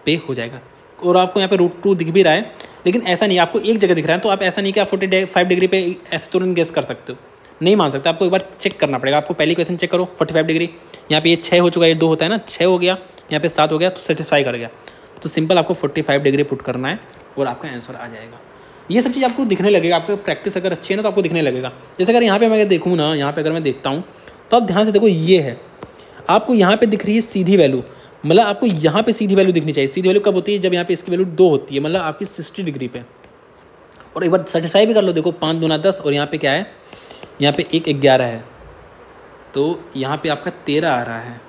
पे हो जाएगा, और आपको यहाँ पे √2 दिख भी रहा है, लेकिन ऐसा नहीं, आपको एक जगह दिख रहा है। तो आप ऐसा नहीं कि आप 45 डिग्री पे ऐसे तुरंत गेस कर सकते हो, नहीं मान सकते। आपको एक बार चेक करना पड़ेगा। आपको पहली क्वेश्चन चेक करो 45 डिग्री, यहाँ पे ये 6 हो चुका है, ये 2 होता है ना, 6 हो गया, यहाँ पे 7 हो गया, तो सेटिस्फाई कर गया। तो सिंपल आपको 45 डिग्री पुट करना है और आपका आंसर आ जाएगा। ये सब चीज़ आपको दिखने लगेगा, आपको प्रैक्टिस अगर अच्छी है ना तो आपको दिखने लगेगा। जैसे अगर यहाँ पे मैं देखूँ ना, यहाँ पे अगर मैं देखता हूँ तो आप ध्यान से देखो, ये है आपको यहाँ पे दिख रही है सीधी वैल्यू, मतलब आपको यहाँ पे सीधी वैल्यू दिखनी चाहिए। सीधी वैल्यू कब होती है? जब यहाँ पे इसकी वैल्यू 2 होती है, मतलब आपकी 60 डिग्री पे। और एक बार सेटिस्फाई भी कर लो, देखो 5 दूना 10, और यहाँ पे क्या है? यहाँ पे 1 11 है, तो यहाँ पे आपका 13 आ रहा है।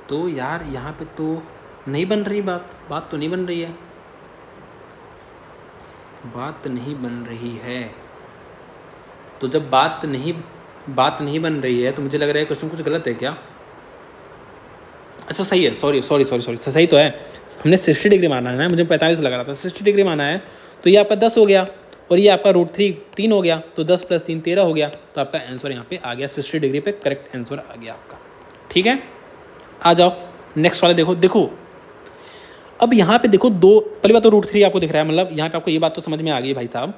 तो यार यहाँ पे तो नहीं बन रही बात तो नहीं बन रही है, बात नहीं बन रही है। तो जब बात नहीं बन रही है तो मुझे लग रहा है क्वेश्चन कुछ गलत है क्या? अच्छा सही है, सॉरी सही तो है। हमने 60 डिग्री माना है ना, मुझे 45 लग रहा था, 60 डिग्री माना है। तो ये आपका 10 हो गया और ये आपका √3 3 हो गया, तो 10 + 3 13 हो गया। तो आपका आंसर यहाँ पे आ गया, 60 डिग्री पे करेक्ट आंसर आ गया आपका, ठीक है। आ जाओ नेक्स्ट वाले। देखो अब यहाँ पे देखो दो, पहली बात तो √3 आपको दिख रहा है, मतलब यहाँ पे आपको ये बात तो समझ में आ गई भाई साहब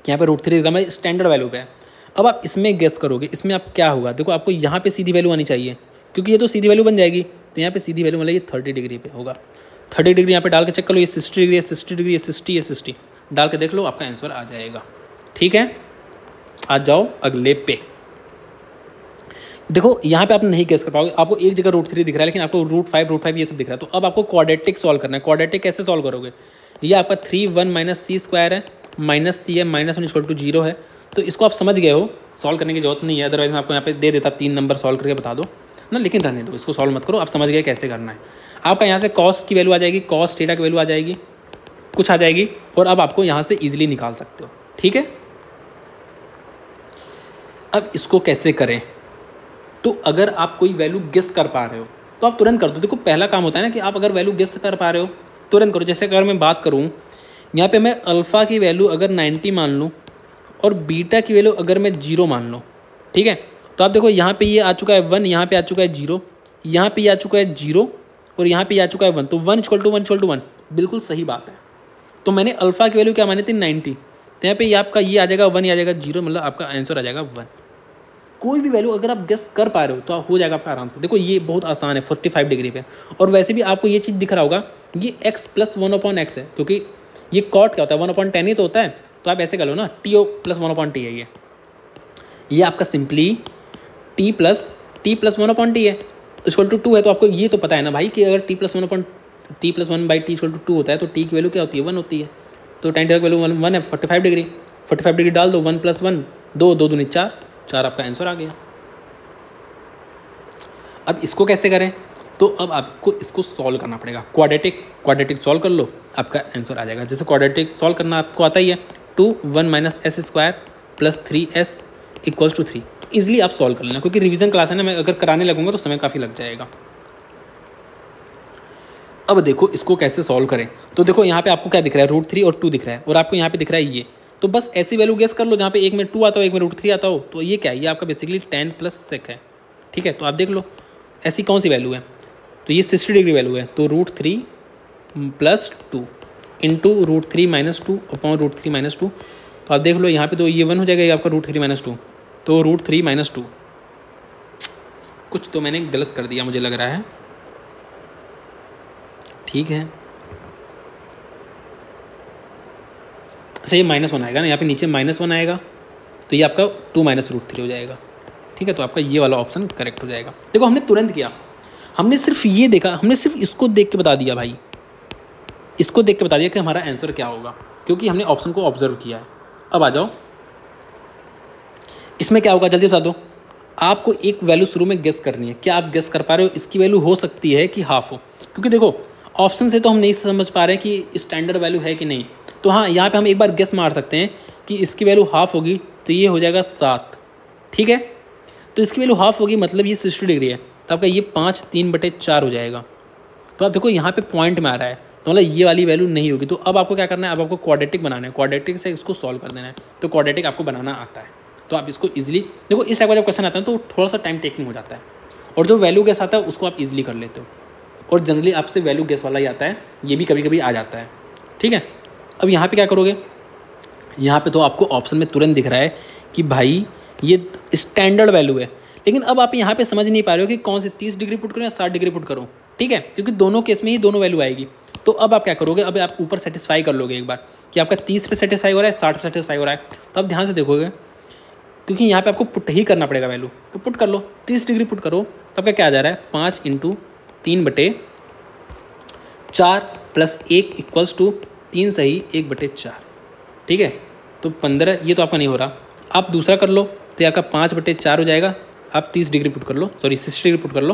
कि यहाँ पे √3 दिख रहा है, स्टैंडर्ड वैल्यू पे है। अब आप इसमें गेस करोगे, इसमें आप क्या होगा, देखो आपको यहाँ पे सीधी वैल्यू आनी चाहिए क्योंकि ये तो सीधी वैल्यू बन जाएगी, तो यहाँ पे सीधी वैल्यू मतलब ये 30 डिग्री पे होगा। 30 डिग्री यहाँ पे डाल के चेक कर लो, ये 60 डिग्री है, 60 डिग्री है, 60 है, 60 डाल के देख लो, आपका आंसर आ जाएगा। ठीक है, आ जाओ अगले पे। देखो यहाँ पे आप नहीं गेस कर पाओगे, आपको एक जगह √3 दिख रहा है लेकिन आपको √5 ये सब दिख रहा है। तो अब आपको क्वाड्रेटिक सॉल्व करना है। क्वाड्रेटिक कैसे सॉल्व करोगे, ये आपका 3 1 - c² है, माइनस c है, -1 = 0 है। तो इसको आप समझ गए हो, सॉल्व करने की जरूरत नहीं है, अदरवाइज मैं आपको यहाँ पे दे देता 3 नंबर सॉल्व करके बता दो ना, लेकिन रहने दो, इसको सॉल्व मत करो, आप समझ गए कैसे करना है। आपका यहाँ से कॉस की वैल्यू आ जाएगी, कॉस थीटा की वैल्यू आ जाएगी, कुछ आ जाएगी, और अब आपको यहाँ से ईजिली निकाल सकते हो। ठीक है, अब इसको कैसे करें, तो अगर आप कोई वैल्यू गेस कर पा रहे हो तो आप तुरंत कर दो। देखो पहला काम होता है ना कि आप अगर वैल्यू गेस कर पा रहे हो तुरंत करो। जैसे अगर मैं बात करूँ यहाँ पे, मैं अल्फ़ा की वैल्यू अगर 90 मान लूँ और बीटा की वैल्यू अगर मैं 0 मान लूँ, ठीक है, तो आप देखो यहाँ पे ये आ चुका है 1, यहाँ पे आ चुका है 0, यहाँ पे आ चुका है 0 और यहाँ पे आ चुका है 1, तो 1 = 1 बिल्कुल सही बात है। तो मैंने अल्फ़ा की वैल्यू क्या मानी थी 90, तो यहाँ पे ये आपका ये आ जाएगा 1, ये आ जाएगा 0, मतलब आपका आंसर आ जाएगा 1। कोई भी वैल्यू अगर आप गेस कर पा रहे हो तो हो जाएगा आपका आराम से। देखो ये बहुत आसान है 45 डिग्री पे, और वैसे भी आपको ये चीज़ दिख रहा होगा, ये x + 1/x है, क्योंकि ये कॉट क्या होता है 1/10 ही तो होता है, तो आप ऐसे कर लो ना, t + 1/t है ये आपका सिंपली t + 1/t है, =2 है। तो आपको ये तो पता है ना भाई कि अगर t + 1/t = 2 होता है तो t की वैल्यू क्या होती है 1 होती है, तो tan की वैल्यू 1 है, 45 डिग्री, 45 डिग्री डाल दो, 1 + 1 2, 2 दूनी 4, 4 आपका आंसर आ गया। अब इसको कैसे करें, तो अब आपको इसको सॉल्व करना पड़ेगा। क्वाड्रेटिक सॉल्व कर लो, आपका आंसर आ जाएगा। जैसे क्वाड्रेटिक सॉल्व करना आपको आता ही है, 2 1 - s² + 3s = 3। तो ईजिली आप सॉल्व कर लेना, क्योंकि रिवीजन क्लास है ना, मैं अगर कराने लगूंगा तो समय काफ़ी लग जाएगा। अब देखो इसको कैसे सॉल्व करें, तो देखो यहाँ पे आपको क्या दिख रहा है, √3 और 2 दिख रहा है, और आपको यहाँ पे दिख रहा है ये, तो बस ऐसी वैल्यू गेस कर लो जहाँ पे एक में 2 आता हो, एक में √3 आता हो। तो ये क्या है, ये आपका बेसिकली tan + sec है। ठीक है, तो आप देख लो ऐसी कौन सी वैल्यू है, तो ये 60 डिग्री वैल्यू है, तो √3 + 2 इंटू √3 - 2 अपॉन √3 - 2। तो आप देख लो यहाँ पे तो ये 1 हो जाएगा, ये आपका √3 - 2, तो √3 - 2। कुछ तो मैंने गलत कर दिया मुझे लग रहा है, ठीक है। अच्छा ये -1 आएगा ना, यहाँ पे नीचे -1 आएगा, तो ये आपका 2 - √3 हो जाएगा। ठीक है, तो आपका ये वाला ऑप्शन करेक्ट हो जाएगा। देखो हमने तुरंत किया, हमने सिर्फ ये देखा, हमने सिर्फ इसको देख के बता दिया भाई, इसको देख के बता दिया कि हमारा आंसर क्या होगा, क्योंकि हमने ऑप्शन को ऑब्जर्व किया है। अब आ जाओ इसमें क्या होगा, जल्दी बता दो। आपको एक वैल्यू शुरू में गेस करनी है, क्या आप गेस कर पा रहे हो, इसकी वैल्यू हो सकती है कि हाफ हो, क्योंकि देखो ऑप्शन से तो हम नहीं समझ पा रहे हैं कि स्टैंडर्ड वैल्यू है कि नहीं। तो हाँ, यहाँ पे हम एक बार गेस मार सकते हैं कि इसकी वैल्यू हाफ होगी, तो ये हो जाएगा 7। ठीक है, तो इसकी वैल्यू हाफ होगी, मतलब ये 60 डिग्री है, तो आपका ये 5 3/4 हो जाएगा। तो आप देखो यहाँ पे पॉइंट में आ रहा है, तो मतलब ये वाली वैल्यू नहीं होगी। तो अब आपको क्या करना है, अब आपको क्वाड्रेटिक बनाना है, क्वाड्रेटिक से इसको सॉल्व कर देना है। तो क्वाड्रेटिक आपको बनाना आता है, तो आप इसको ईजिली देखो, इस टाइप का जब क्वेश्चन आता है तो थोड़ा सा टाइम टेकिंग हो जाता है, और जो वैल्यू गेस आता है उसको आप ईजिली कर लेते हो, और जनरली आपसे वैल्यू गेस वाला ही आता है, ये भी कभी कभी आ जाता है। ठीक है, अब यहाँ पे क्या करोगे, यहाँ पे तो आपको ऑप्शन में तुरंत दिख रहा है कि भाई ये स्टैंडर्ड वैल्यू है, लेकिन अब आप यहाँ पे समझ नहीं पा रहे हो कि कौन से 30 डिग्री पुट करो या 60 डिग्री पुट करो। ठीक है, क्योंकि दोनों केस में ही दोनों वैल्यू आएगी। तो अब आप क्या करोगे, अब आप ऊपर सेटिस्फाई कर लोगे एक बार कि आपका 30 पे सेटिस्फाई हो रहा है, 60 पे सेटिस्फाई हो रहा है। तो आप ध्यान से देखोगे, क्योंकि यहाँ पे आपको पुट ही करना पड़ेगा वैल्यू, तो पुट कर लो, 30 डिग्री पुट करो, तो आपका क्या आ जा रहा है, 5 × 3/4 + 1 = 3 सही 1/4। ठीक है, तो 15, ये तो आपका नहीं हो रहा, आप दूसरा कर लो, तो आपका 5/4 हो जाएगा। आप 30 डिग्री पुट कर लो, सॉरी 60 डिग्री पुट कर लो,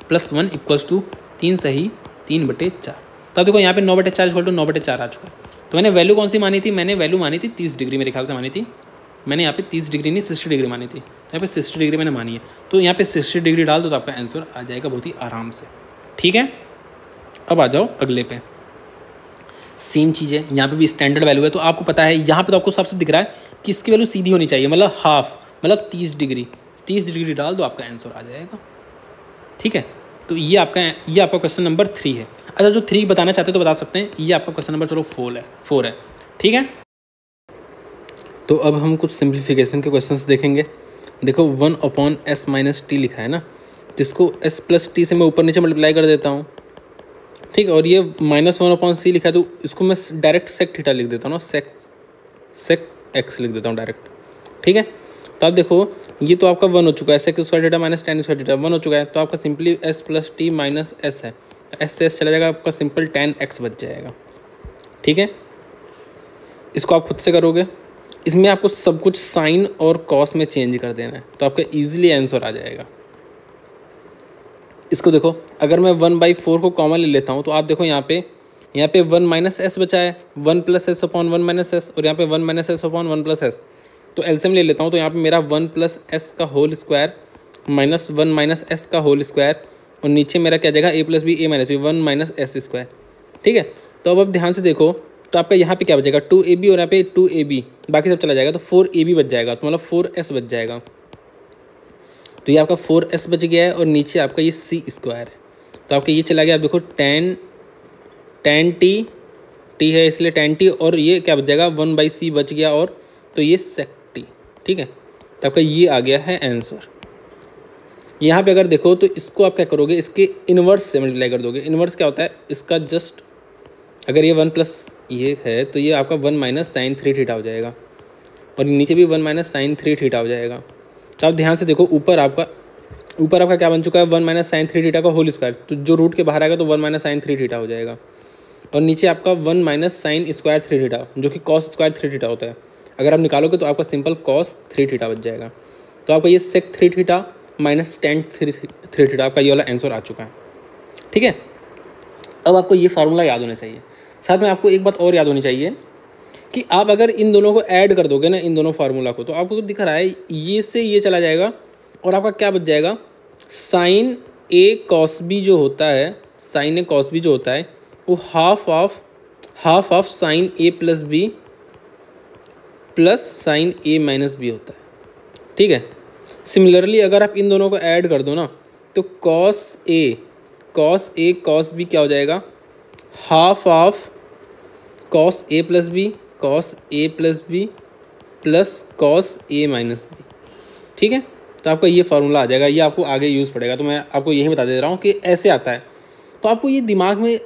+1 = 3 सही 3/4। तो आप देखो यहाँ पे 9/4 = 9/4 आ चुका है। तो मैंने वैल्यू कौन सी मानी थी, मैंने वैल्यू मानी थी 30 डिग्री, मेरे ख्याल से मानी थी मैंने यहाँ पे 30 डिग्री नहीं 60 डिग्री मानी थी, तो यहाँ पे 60 डिग्री मैंने मानी है। तो यहाँ पे 60 डिग्री डाल दो तो आपका आंसर आ जाएगा बहुत ही आराम से। ठीक है, अब आ जाओ अगले पे, सेम चीज़ है, यहाँ पे भी स्टैंडर्ड वैल्यू है। तो आपको पता है यहाँ पे तो आपको सबसे दिख रहा है कि इसकी वैल्यू सीधी होनी चाहिए, मतलब हाफ, मतलब 30 डिग्री डाल दो आपका आंसर आ जाएगा। ठीक है, तो ये आपका क्वेश्चन नंबर 3 है। अच्छा, जो 3 बताना चाहते हो तो बता सकते हैं। ये आपका क्वेश्चन नंबर चलो 4 है। ठीक है, तो अब हम कुछ सिंप्लीफिकेशन के क्वेश्चंस देखेंगे। देखो 1/s-t लिखा है ना, जिसको s+t से मैं ऊपर नीचे मल्टीप्लाई कर देता हूँ। ठीक है, और ये -1/c लिखा है तो इसको मैं डायरेक्ट सेक थीटा लिख देता हूँ ना, सेक x लिख देता हूँ डायरेक्ट। ठीक है, तो आप देखो ये तो आपका 1 हो चुका है, sec square theta minus tan square theta 1 हो चुका है। तो आपका सिंपली s+t माइनस s है, तो s से s चला जाएगा, आपका सिंपल tan x बच जाएगा। ठीक है, इसको आप खुद से करोगे, इसमें आपको सब कुछ साइन और कॉस में चेंज कर देना है, तो आपका ईजिली आंसर आ जाएगा। इसको देखो, अगर मैं 1/4 को कॉमन ले लेता हूँ तो आप देखो यहाँ पे 1 माइनस एस बचा है, 1 + s अपॉन 1 माइनस एस, और यहाँ पे 1 माइनस एस अपॉन 1 + s। तो एलसीएम ले लेता हूँ, तो यहाँ पे मेरा 1 + s का whole square minus 1 minus s का होल स्क्वायर, और नीचे मेरा क्या जाएगा a + b a - b 1 minus s square. ठीक है, तो अब ध्यान से देखो, तो आपका यहाँ पे क्या बचेगा 2ab, और यहाँ पे 2ab, बाकी सब चला जाएगा तो 4ab बच जाएगा, तो मतलब 4s बच जाएगा। तो ये आपका 4s बच गया है, और नीचे आपका ये c स्क्वायर है, तो आपका ये चला गया। आप देखो tan t है इसलिए tan t, और ये क्या बच जाएगा 1/c बच गया, और तो ये sec t। ठीक है, तो आपका ये आ गया है आंसर। यहाँ पे अगर देखो तो इसको आप क्या करोगे, इसके इन्वर्स से मल्टीप्लाई कर दोगे। इन्वर्स क्या होता है इसका, जस्ट अगर ये 1 प्लस ये है तो ये आपका 1 माइनस साइन 3 थीटा हो जाएगा, और नीचे भी 1 माइनस साइन 3 थीटा हो जाएगा। तो आप ध्यान से देखो, ऊपर आपका क्या बन चुका है 1 माइनस साइन 3 थीटा का होल स्क्वायर, तो जो रूट के बाहर आएगा तो 1 माइनस साइन 3 थीटा हो जाएगा, और नीचे आपका 1 माइनस साइन स्क्वायर 3 थीटा, जो कि कॉस स्क्वायर 3 थीटा होता है। अगर आप निकालोगे तो आपका सिंपल कॉस 3 थीटा बच जाएगा। तो आपका ये सेक 3 थीटा माइनस tan 3 थीटा, आपका ये वाला आंसर आ चुका है। ठीक है, अब आपको ये फार्मूला याद होना चाहिए। साथ में आपको एक बात और याद होनी चाहिए कि आप अगर इन दोनों को ऐड कर दोगे ना, इन दोनों फार्मूला को, तो आपको दिख रहा है ये से ये चला जाएगा, और आपका क्या बच जाएगा साइन a cos b जो होता है, साइन a cos b जो होता है वो half of sine a plus b plus sign a minus b होता है। ठीक है, सिमिलरली अगर आप इन दोनों को ऐड कर दो ना, तो cos a cos b क्या हो जाएगा, half of cos a plus b plus cos a minus b। ठीक है, तो आपका ये फार्मूला आ जाएगा, ये आपको आगे यूज़ पड़ेगा, तो मैं आपको यही बता दे रहा हूँ कि ऐसे आता है। तो आपको ये दिमाग में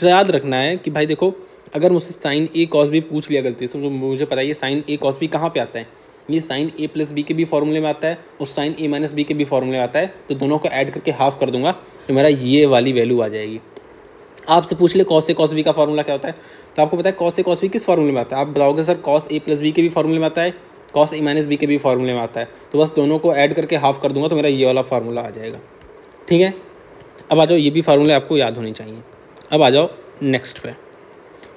याद रखना है कि भाई देखो, अगर मुझसे साइन a cos b पूछ लिया गलती से, तो मुझे पता है ये साइन a cos b कहाँ पे आता है, ये साइन a प्लस b के भी फॉर्मूले में आता है, और साइन a माइनस b के भी फॉर्मूले में आता है। तो दोनों को ऐड करके हाफ कर दूंगा तो मेरा ये वाली वैल्यू आ जाएगी। आपसे पूछ ले cos a cos b का फॉर्मूला क्या होता है, तो आपको पता है cos a cos b किस फॉर्मूले में आता है, आप बताओगे sir cos a plus b के भी फॉर्मूले में आता है, cos a माइनस b के भी फॉर्मूले में आता है। तो बस दोनों को ऐड करके हाफ कर दूंगा तो मेरा ये वाला फार्मूला आ जाएगा। ठीक है, अब आ जाओ, ये भी फार्मूले आपको याद होनी चाहिए। अब आ जाओ नेक्स्ट पे।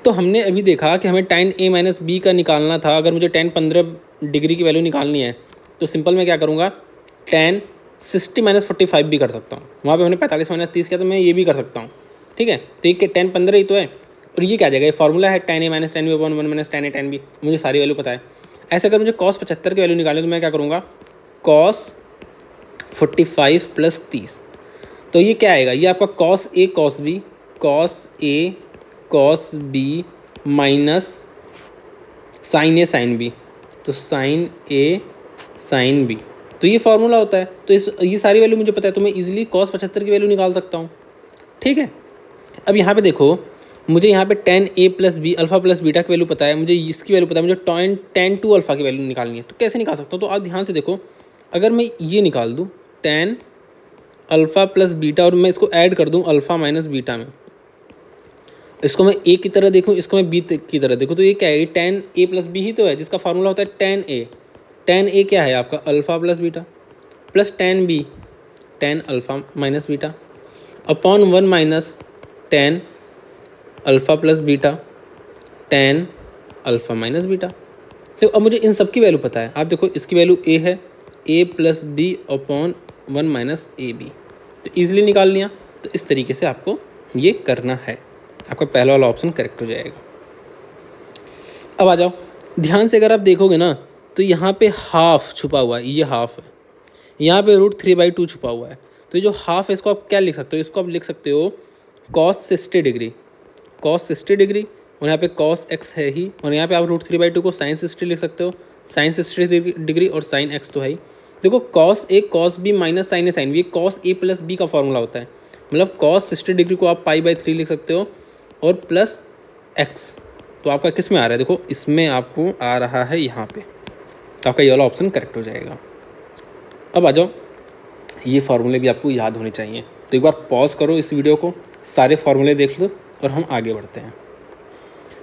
तो हमने अभी देखा कि हमें tan a माइनस b का निकालना था। अगर मुझे tan 15 डिग्री की वैल्यू निकालनी है तो सिंपल मैं क्या करूँगा, tan 60 माइनस 45 भी कर सकता हूँ। वहाँ पे हमने 45 माइनस 30 किया, तो मैं ये भी कर सकता हूँ। ठीक है, तो एक tan 15 ही तो है, और ये क्या जाएगा, ये फॉर्मूला है tan a minus tan b upon 1 minus tan a tan b। मुझे सारी वैल्यू पता है। ऐसे अगर मुझे cos 75 की वैल्यू निकालनी है तो मैं क्या करूँगा, cos 45 प्लस 30, तो ये क्या आएगा, ये आपका cos a cos b minus sine a sine b, तो साइन a साइन b, तो ये फार्मूला होता है। तो ये सारी वैल्यू मुझे पता है, तो मैं इजीली cos 75 की वैल्यू निकाल सकता हूँ। ठीक है, अब यहाँ पे देखो, मुझे यहाँ पे tan a plus b alpha plus beta की वैल्यू पता है, मुझे इसकी वैल्यू पता है, मुझे tan 2 अल्फा की वैल्यू निकालनी है। तो कैसे निकाल सकता हूँ, तो आप ध्यान से देखो, अगर मैं ये निकाल दूँ tan अल्फ़ा प्लस बीटा, और मैं इसको ऐड कर दूँ अल्फ़ा माइनस बीटा में, इसको मैं a की तरह देखूँ, इसको मैं b की तरह देखूँ, तो ये क्या है, tan a प्लस b ही तो है, जिसका फार्मूला होता है tan a क्या है आपका alpha plus beta, plus tan b tan alpha minus beta upon 1 minus tan alpha plus beta tan alpha minus beta. तो अब मुझे इन सब की वैल्यू पता है। आप देखो, इसकी वैल्यू a है, a plus B upon 1 minus A B, तो ईजिली निकाल लिया। तो इस तरीके से आपको ये करना है, आपका पहला वाला ऑप्शन करेक्ट हो जाएगा। अब आ जाओ, ध्यान से अगर आप देखोगे ना, तो यहाँ पे हाफ छुपा हुआ है, ये हाफ है, यहाँ पे √3/2 छुपा हुआ है। तो ये जो हाफ है इसको आप क्या लिख सकते हो, इसको आप लिख सकते हो cos 60 डिग्री, cos 60 डिग्री, और यहाँ पे cos x है ही, और यहाँ पे आप √3/2 को sin 60 लिख सकते हो, sin 60 डिग्री, और sin x तो है ही। देखो cos a cos b minus sin a sin b, ये cos a प्लस b का फॉर्मूला होता है, मतलब cos 60 डिग्री को आप π/3 लिख सकते हो और प्लस x। तो आपका किस में आ रहा है, देखो इसमें आपको आ रहा है यहाँ पे, तो आपका ये वाला ऑप्शन करेक्ट हो जाएगा। अब आ जाओ, ये फार्मूले भी आपको याद होने चाहिए, तो एक बार पॉज करो इस वीडियो को, सारे फार्मूले देख लो और हम आगे बढ़ते हैं।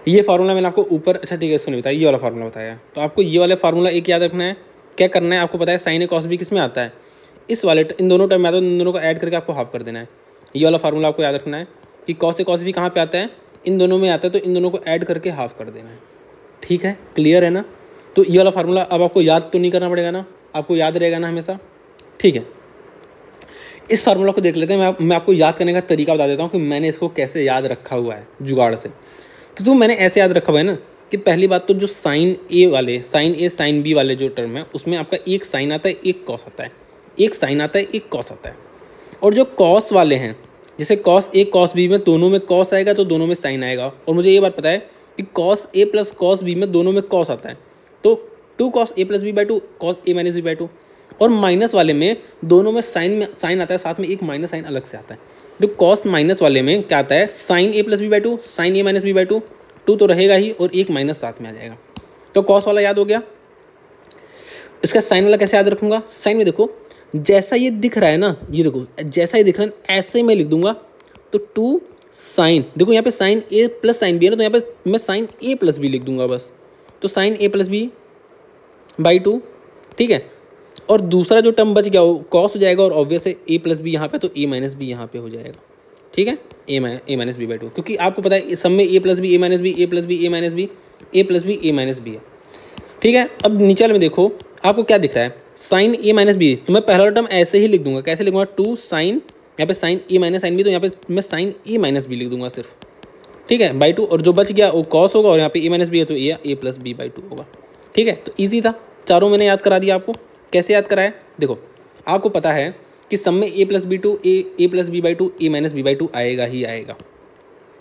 ये फार्मूला मैंने आपको ऊपर, अच्छा ठीक है इसको नहीं बताया, ये वाला फार्मूला बताया, तो आपको ये वाला फार्मूला एक याद रखना है। क्या करना है आपको पता है, साइन ए कॉस बी किस में आता है, इस वाले इन दोनों टर्म में आता है, इन दोनों को ऐड करके आपको हाफ कर देना है। ये वाला फार्मूला आपको याद रखना है कि कॉस ए कॉस बी कहाँ पे आता है, इन दोनों में आता है, तो इन दोनों को ऐड करके हाफ कर देना है। ठीक है, क्लियर है ना। तो ये वाला फार्मूला अब आपको याद तो नहीं करना पड़ेगा ना, आपको याद रहेगा ना हमेशा। ठीक है, इस फार्मूला को देख लेते हैं। मैं आपको याद करने का तरीका बता देता हूँ कि मैंने इसको कैसे याद रखा हुआ है जुगाड़ से। तो मैंने ऐसे याद रखा हुआ है ना कि पहली बात तो जो साइन ए वाले, साइन ए साइन बी वाले जो टर्म है उसमें आपका एक साइन आता है एक कॉस आता है, एक साइन आता है एक कॉस आता है। और जो कॉस वाले हैं, जैसे कॉस ए कॉस बी में दोनों में कॉस आएगा तो दोनों में साइन आएगा। और मुझे ये बात पता है कि cos A plus cos B में दोनों में कॉस आता है, तो 2 cos a plus b/2 cos a minus b/2। और माइनस वाले में दोनों में साइन आता है, साथ में एक माइनस साइन अलग से आता है। तो कॉस माइनस वाले में क्या आता है, sine a plus b/2 sine a minus b/2, 2 तो रहेगा ही और एक माइनस साथ में आ जाएगा। तो कॉस वाला याद हो गया। इसका साइन वाला कैसे याद रखूंगा, साइन में देखो जैसा ये दिख रहा है ना, ये देखो जैसा ये दिख रहा है ऐसे मैं लिख दूंगा, तो 2 साइन, देखो यहाँ पे sine a plus sine B है ना, तो यहाँ पे मैं साइन a प्लस बी लिख दूंगा बस, तो साइन a प्लस b/2। ठीक है, और दूसरा जो टर्म बच गया वो कॉस हो जाएगा, और ऑब्वियस है a प्लस बी यहाँ पे, तो a माइनस बी यहाँ पे हो जाएगा। ठीक है, a माइनस b/2, क्योंकि आपको पता है सब में a plus B a minus B, a plus B a minus B, a plus B a minus B है। ठीक है, अब नीचे वाले में देखो आपको क्या दिख रहा है, साइन a माइनस बी, तो मैं पहला टर्म ऐसे ही लिख दूंगा, कैसे लिखूंगा, 2 साइन, यहाँ पे sine a minus sine B, तो यहाँ पे मैं साइन a माइनस बी लिख दूंगा सिर्फ। ठीक है, बाई 2, और जो बच गया वो कॉस होगा, और यहाँ पे a माइनस बी है तो a प्लस b/2 होगा। ठीक है, तो ईजी था, चारों मैंने याद करा दिया आपको। कैसे याद कराया, देखो आपको पता है कि सब में a plus b/2 a plus b/2 a minus b/2 आएगा ही आएगा।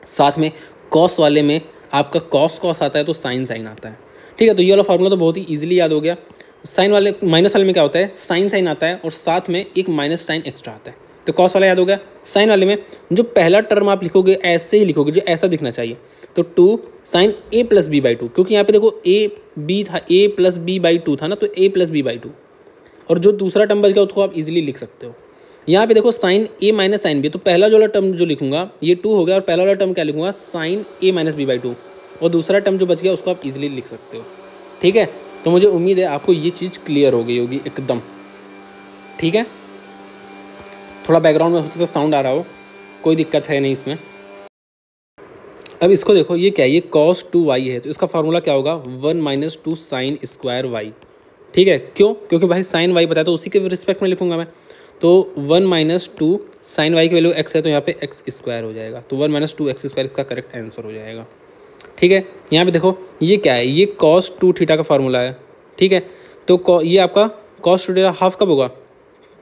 साथ में कॉस वाले में आपका कॉस आता है तो साइन आता है। ठीक है, तो ये वाला फार्मूला तो बहुत ही ईजिली याद हो गया। साइन वाले माइनस वाले में क्या होता है, साइन आता है और साथ में एक माइनस साइन एक्स्ट्रा आता है, तो कॉस वाला याद हो गया। साइन वाले में जो पहला टर्म आप लिखोगे ऐसे ही लिखोगे, जो ऐसा दिखना चाहिए, तो 2 साइन a प्लस b/2, क्योंकि यहाँ पे देखो a b था, a प्लस b/2 था ना, तो a प्लस b/2, और जो दूसरा टर्म बच गया उसको आप इजीली लिख सकते हो। यहाँ पे देखो sine a minus sine b, तो पहला जो वाला टर्म जो लिखूंगा ये 2 हो गया, और पहला वाला टर्म क्या लिखूंगा, साइन a माइनस b/2, और दूसरा टर्म जो बच गया उसको आप इजीली लिख सकते हो। ठीक है, तो मुझे उम्मीद है आपको ये चीज़ क्लियर हो गई होगी एकदम। ठीक है, थोड़ा बैकग्राउंड में हो सकता साउंड आ रहा हो, कोई दिक्कत है नहीं इसमें। अब इसको देखो, ये क्या है, ये cos 2y है, तो इसका फार्मूला क्या होगा, 1 माइनस 2 साइन स्क्वायर वाई। ठीक है, क्यों, क्योंकि भाई साइन वाई बताया तो उसी के रिस्पेक्ट में लिखूंगा मैं, तो 1 माइनस 2 साइन वाई की वैल्यू x है, तो यहाँ पे x स्क्वायर हो जाएगा, तो 1 माइनस 2 x स्क्वायर इसका करेक्ट आंसर हो जाएगा। ठीक है, यहाँ पे देखो ये क्या है, ये cos 2 थीटा का फार्मूला है। ठीक है, तो ये आपका cos 2 थीटा हाफ कब होगा,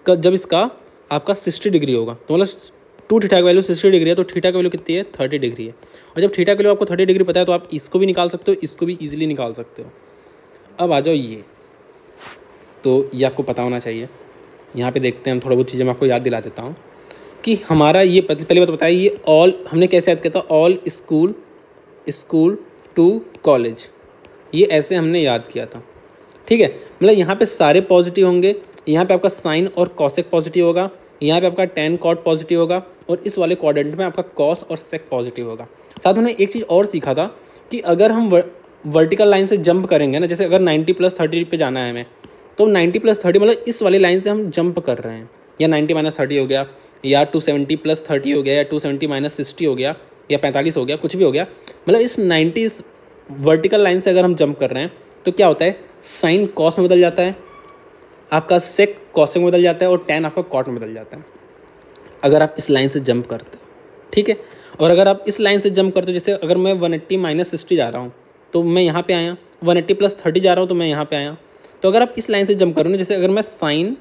जब इसका आपका 60 डिग्री होगा, तो मतलब 2 थीटा की वैल्यू 60 डिग्री है, तो थीटा की वैल्यू कितनी है, 30 डिग्री है। और जब थीटा की वैल्यू आपको 30 डिग्री पता है तो आप इसको भी निकाल सकते हो, इसको भी ईजिली निकाल सकते हो। अब आ जाओ ये, तो ये आपको पता होना चाहिए। यहाँ पे देखते हैं हम, थोड़ा बहुत चीज़ें मैं आपको याद दिला देता हूँ कि हमारा ये पहली बात बताइए, ये ऑल हमने कैसे याद किया था, ऑल स्कूल टू कॉलेज, ये ऐसे हमने याद किया था। ठीक है, मतलब यहाँ पे सारे पॉजिटिव होंगे, यहाँ पे आपका साइन और कॉसेक पॉजिटिव होगा, यहाँ पे आपका टेन कॉट पॉजिटिव होगा, और इस वाले क्वाड्रेंट में आपका कॉस और सेक पॉजिटिव होगा। साथ में एक चीज़ और सीखा था कि अगर हम वर्टिकल लाइन से जंप करेंगे ना, जैसे अगर 90 प्लस 30 पे जाना है हमें, तो 90 प्लस 30 मतलब इस वाली लाइन से हम जंप कर रहे हैं, या 90 माइनस 30 हो गया, या 270 प्लस 30 हो गया, या 270 माइनस 60 हो गया, या 45 हो गया, कुछ भी हो गया, मतलब इस 90 इस वर्टिकल लाइन से अगर हम जंप कर रहे हैं तो क्या होता है, साइन कॉस में बदल जाता है, आपका सेक कॉसेक में बदल जाता है, और टेन आपका कॉट में बदल जाता है अगर आप इस लाइन से जंप करते हो। ठीक है, और अगर आप इस लाइन से जंप करते हो, जैसे अगर मैं 180 माइनस 60 जा रहा हूँ तो मैं यहाँ पे आया, 180 प्लस 30 जा रहा हूँ तो मैं यहाँ पे आया, तो अगर आप इस लाइन से जंप करो ना, जैसे अगर मैं साइन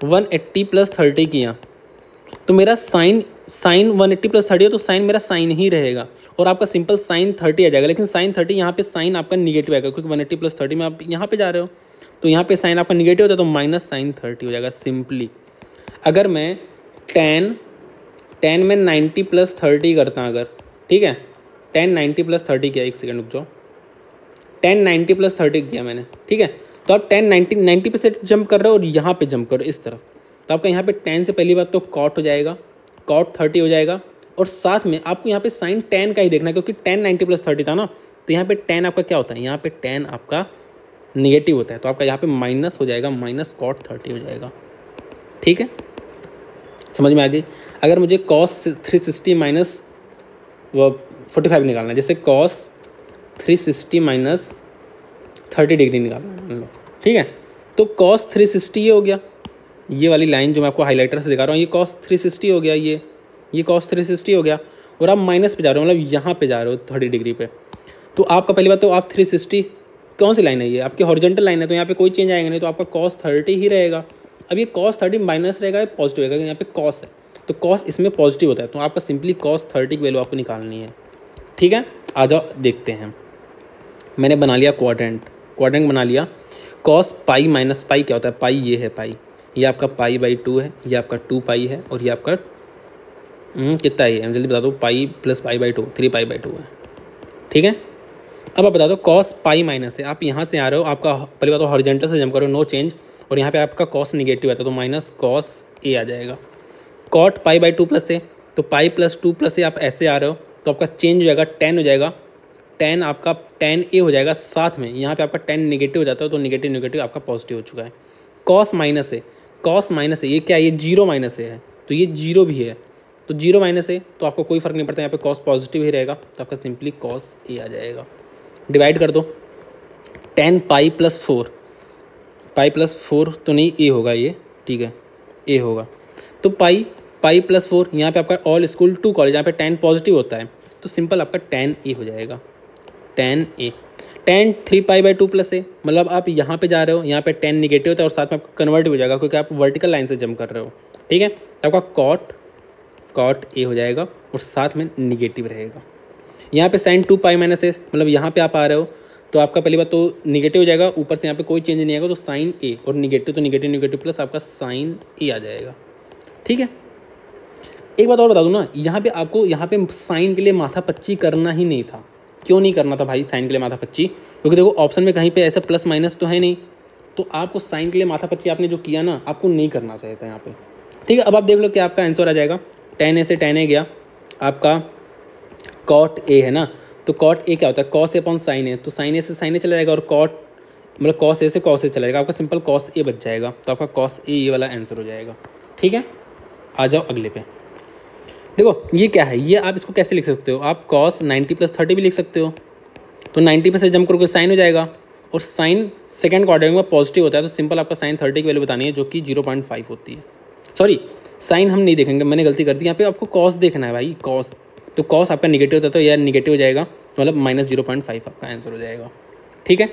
180 प्लस 30 किया, तो मेरा साइन 180 + 30 है, तो साइन मेरा साइन ही रहेगा और आपका सिंपल साइन 30 आ जाएगा। लेकिन साइन 30 यहाँ पे साइन आपका निगेटिव आएगा, क्योंकि 180 + 30 में आप यहाँ पे जा रहे हो, तो यहाँ पे साइन आपका निगेटिव होता है, तो माइनस साइन 30 हो जाएगा सिंपली। अगर मैं टेन में 90 + 30 करता हूँ अगर, ठीक है, 10 90 + 30 किया, एक सेकंड रुक जाओ, 10 90 + 30 किया मैंने, ठीक है। तो आप 10 90 पे से जंप कर रहे हो और यहाँ पे जंप करो इस तरफ, तो आपका यहाँ पे 10 से पहली बात तो कॉट हो जाएगा, कॉट 30 हो जाएगा, और साथ में आपको यहाँ पे साइन 10 का ही देखना है, क्योंकि 10 90 + 30 था ना, तो यहाँ पे 10 आपका क्या होता है, यहाँ पे 10 आपका निगेटिव होता है, तो आपका यहाँ पे माइनस हो जाएगा, माइनस कॉट 30 हो जाएगा। ठीक है, समझ में आ गई। अगर मुझे कॉस 360 माइनस 45 निकालना है, जैसे कॉस 360 - 30 डिग्री निकालना है, ठीक है, तो कॉस 360 ये हो गया, ये वाली लाइन जो मैं आपको हाइलाइटर से दिखा रहा हूँ, ये कॉस 360 हो गया, ये कॉस 360 हो गया, और आप माइनस पे जा रहे हो, मतलब यहाँ पे जा रहे हो 30 डिग्री पे। तो आपका पहली बात तो आप 360 कौन सी लाइन है, ये आपकी हॉरिजॉन्टल लाइन है, तो यहाँ पे कोई चेंज आएगा नहीं, तो आपका कॉस 30 ही रहेगा। अब ये कॉस 30 माइनस रहेगा, पॉजिटिव रहेगा, यहाँ पे कॉस है, तो कॉस इसमें पॉजिटिव होता है, तो आपका सिंपली कॉस 30 की वैल्यू आपको निकालनी है। ठीक है, आ जाओ देखते हैं। मैंने बना लिया क्वाड्रेंट बना लिया। कॉस पाई माइनस पाई क्या होता है, पाई ये है, पाई ये आपका π/2 है, ये आपका 2π है, और ये आपका कितना है जल्दी बता दो, पाई + π/2 3π/2 है। ठीक है, अब आप बता दो कॉस पाई माइनस है, आप यहाँ से आ रहे हो, आपका पहली बात तो हॉरिजॉन्टल से जंप करो, नो चेंज, और यहाँ पे आपका कॉस निगेटिव आता है, तो माइनस कॉस ए आ जाएगा। कॉट π/2 + ए, तो पाई + 2 + ए आप ऐसे आ रहे हो, तो आपका चेंज हो जाएगा, 10 हो जाएगा, 10 आपका 10 ए हो जाएगा, साथ में यहाँ पे आपका 10 निगेटिव हो जाता है, तो निगेटिव आपका पॉजिटिव हो चुका है। कॉस माइनस है, ये क्या है, ये 0 माइनस है, तो ये 0 भी है, तो 0 माइनस है, तो आपको कोई फर्क नहीं पड़ता, यहाँ पे कॉस पॉजिटिव ही रहेगा, तो आपका सिंपली कॉस ए आ जाएगा। डिवाइड कर दो, 10 पाई + 4 तो नहीं, ए होगा ये, ठीक है, ए होगा, तो पाई + 4, यहाँ पे आपका ऑल स्कूल 2 कॉलेज, यहाँ पे 10 पॉजिटिव होता है, तो सिंपल आपका 10 ए हो जाएगा, 10 ए। 10 3π/2 + ए, मतलब आप यहाँ पे जा रहे हो, यहाँ पे 10 निगेटिव होता है, और साथ में आपका कन्वर्ट हो जाएगा, क्योंकि आप वर्टिकल लाइन से जंप कर रहे हो। ठीक है, तो आपका कॉट ए हो जाएगा, और साथ में निगेटिव रहेगा। यहाँ पे साइन 2π - ए, मतलब यहाँ पे आप आ रहे हो, तो आपका पहली बात तो निगेटिव हो जाएगा, ऊपर से यहाँ पे कोई चेंज नहीं आएगा, तो साइन ए, और निगेटिव तो निगेटिव प्लस आपका साइन ए आ जाएगा। ठीक है, एक बात और बता दूँ ना, यहाँ पे आपको यहाँ पे साइन के लिए माथा पच्ची करना ही नहीं था। क्यों नहीं करना था भाई साइन के लिए माथा पच्ची, क्योंकि देखो ऑप्शन में कहीं पे ऐसा प्लस माइनस तो है नहीं, तो आपको साइन के लिए माथा पच्ची आपने जो किया ना, आपको नहीं करना चाहिए था यहाँ पे। ठीक है, अब आप देख लो कि आपका आंसर आ जाएगा, 10 से 10 गया, आपका कॉट ए है ना, तो कॉट ए क्या होता है, कॉस ए अपॉन साइन ए, तो साइन ए से साइन ए चला जाएगा, और कॉट मतलब कॉस ए से कॉस ए चला जाएगा, आपका सिंपल कॉस ए बच जाएगा, तो आपका कॉस ए ये वाला आंसर हो जाएगा। ठीक है, आ जाओ अगले पे। देखो ये क्या है, ये आप इसको कैसे लिख सकते हो, आप कॉस 90 + 30 भी लिख सकते हो, तो 90 पे से जंप करोगे साइन हो जाएगा, और साइन सेकंड क्वाड्रेंट में पॉजिटिव होता है, तो सिंपल आपका साइन 30 की वैल्यू बतानी है, जो कि 0.5 होती है। सॉरी, साइन हम नहीं देखेंगे, मैंने गलती कर दी, यहाँ पे आपको कॉस देखना है भाई, कॉस, तो कॉस आपका निगेटिव होता है, तो यार निगेटिव हो जाएगा, तो मतलब -0.5 आपका आंसर हो जाएगा। ठीक है,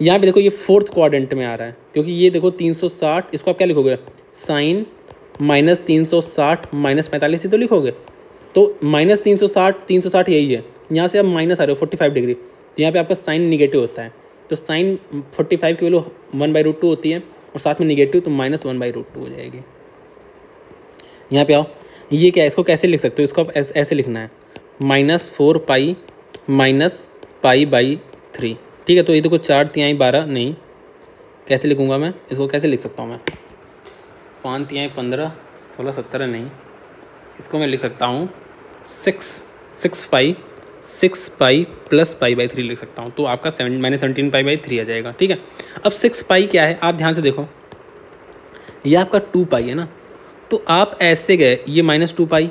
यहाँ पे देखो ये 4th क्वाड्रेंट में आ रहा है, क्योंकि ये देखो 360, इसको आप क्या लिखोगे, साइन -360 - 45 ही तो लिखोगे, तो -360 यही है, यहाँ से आप माइनस आ रहे हो 45 डिग्री, तो यहाँ पे आपका साइन निगेटिव होता है, तो साइन 45 की वैल्यू 1/√2 होती है, और साथ में निगेटिव, तो -1/√2 हो जाएगी। यहाँ पे आओ, ये क्या है, इसको कैसे लिख सकते हो, इसको आप ऐसे लिखना है, -4π - π/3। ठीक है, तो ये देखो 4 तिहाई 12 नहीं, कैसे लिखूँगा मैं इसको, कैसे लिख सकता हूँ मैं, 5 तिहाई 15 16 17 नहीं, इसको मैं लिख सकता हूँ 6π + π/3 लिख सकता हूँ, तो आपका -17π/3 आ जाएगा। ठीक है, अब 6π क्या है, आप ध्यान से देखो, ये आपका 2π है ना, तो आप ऐसे गए, ये -2π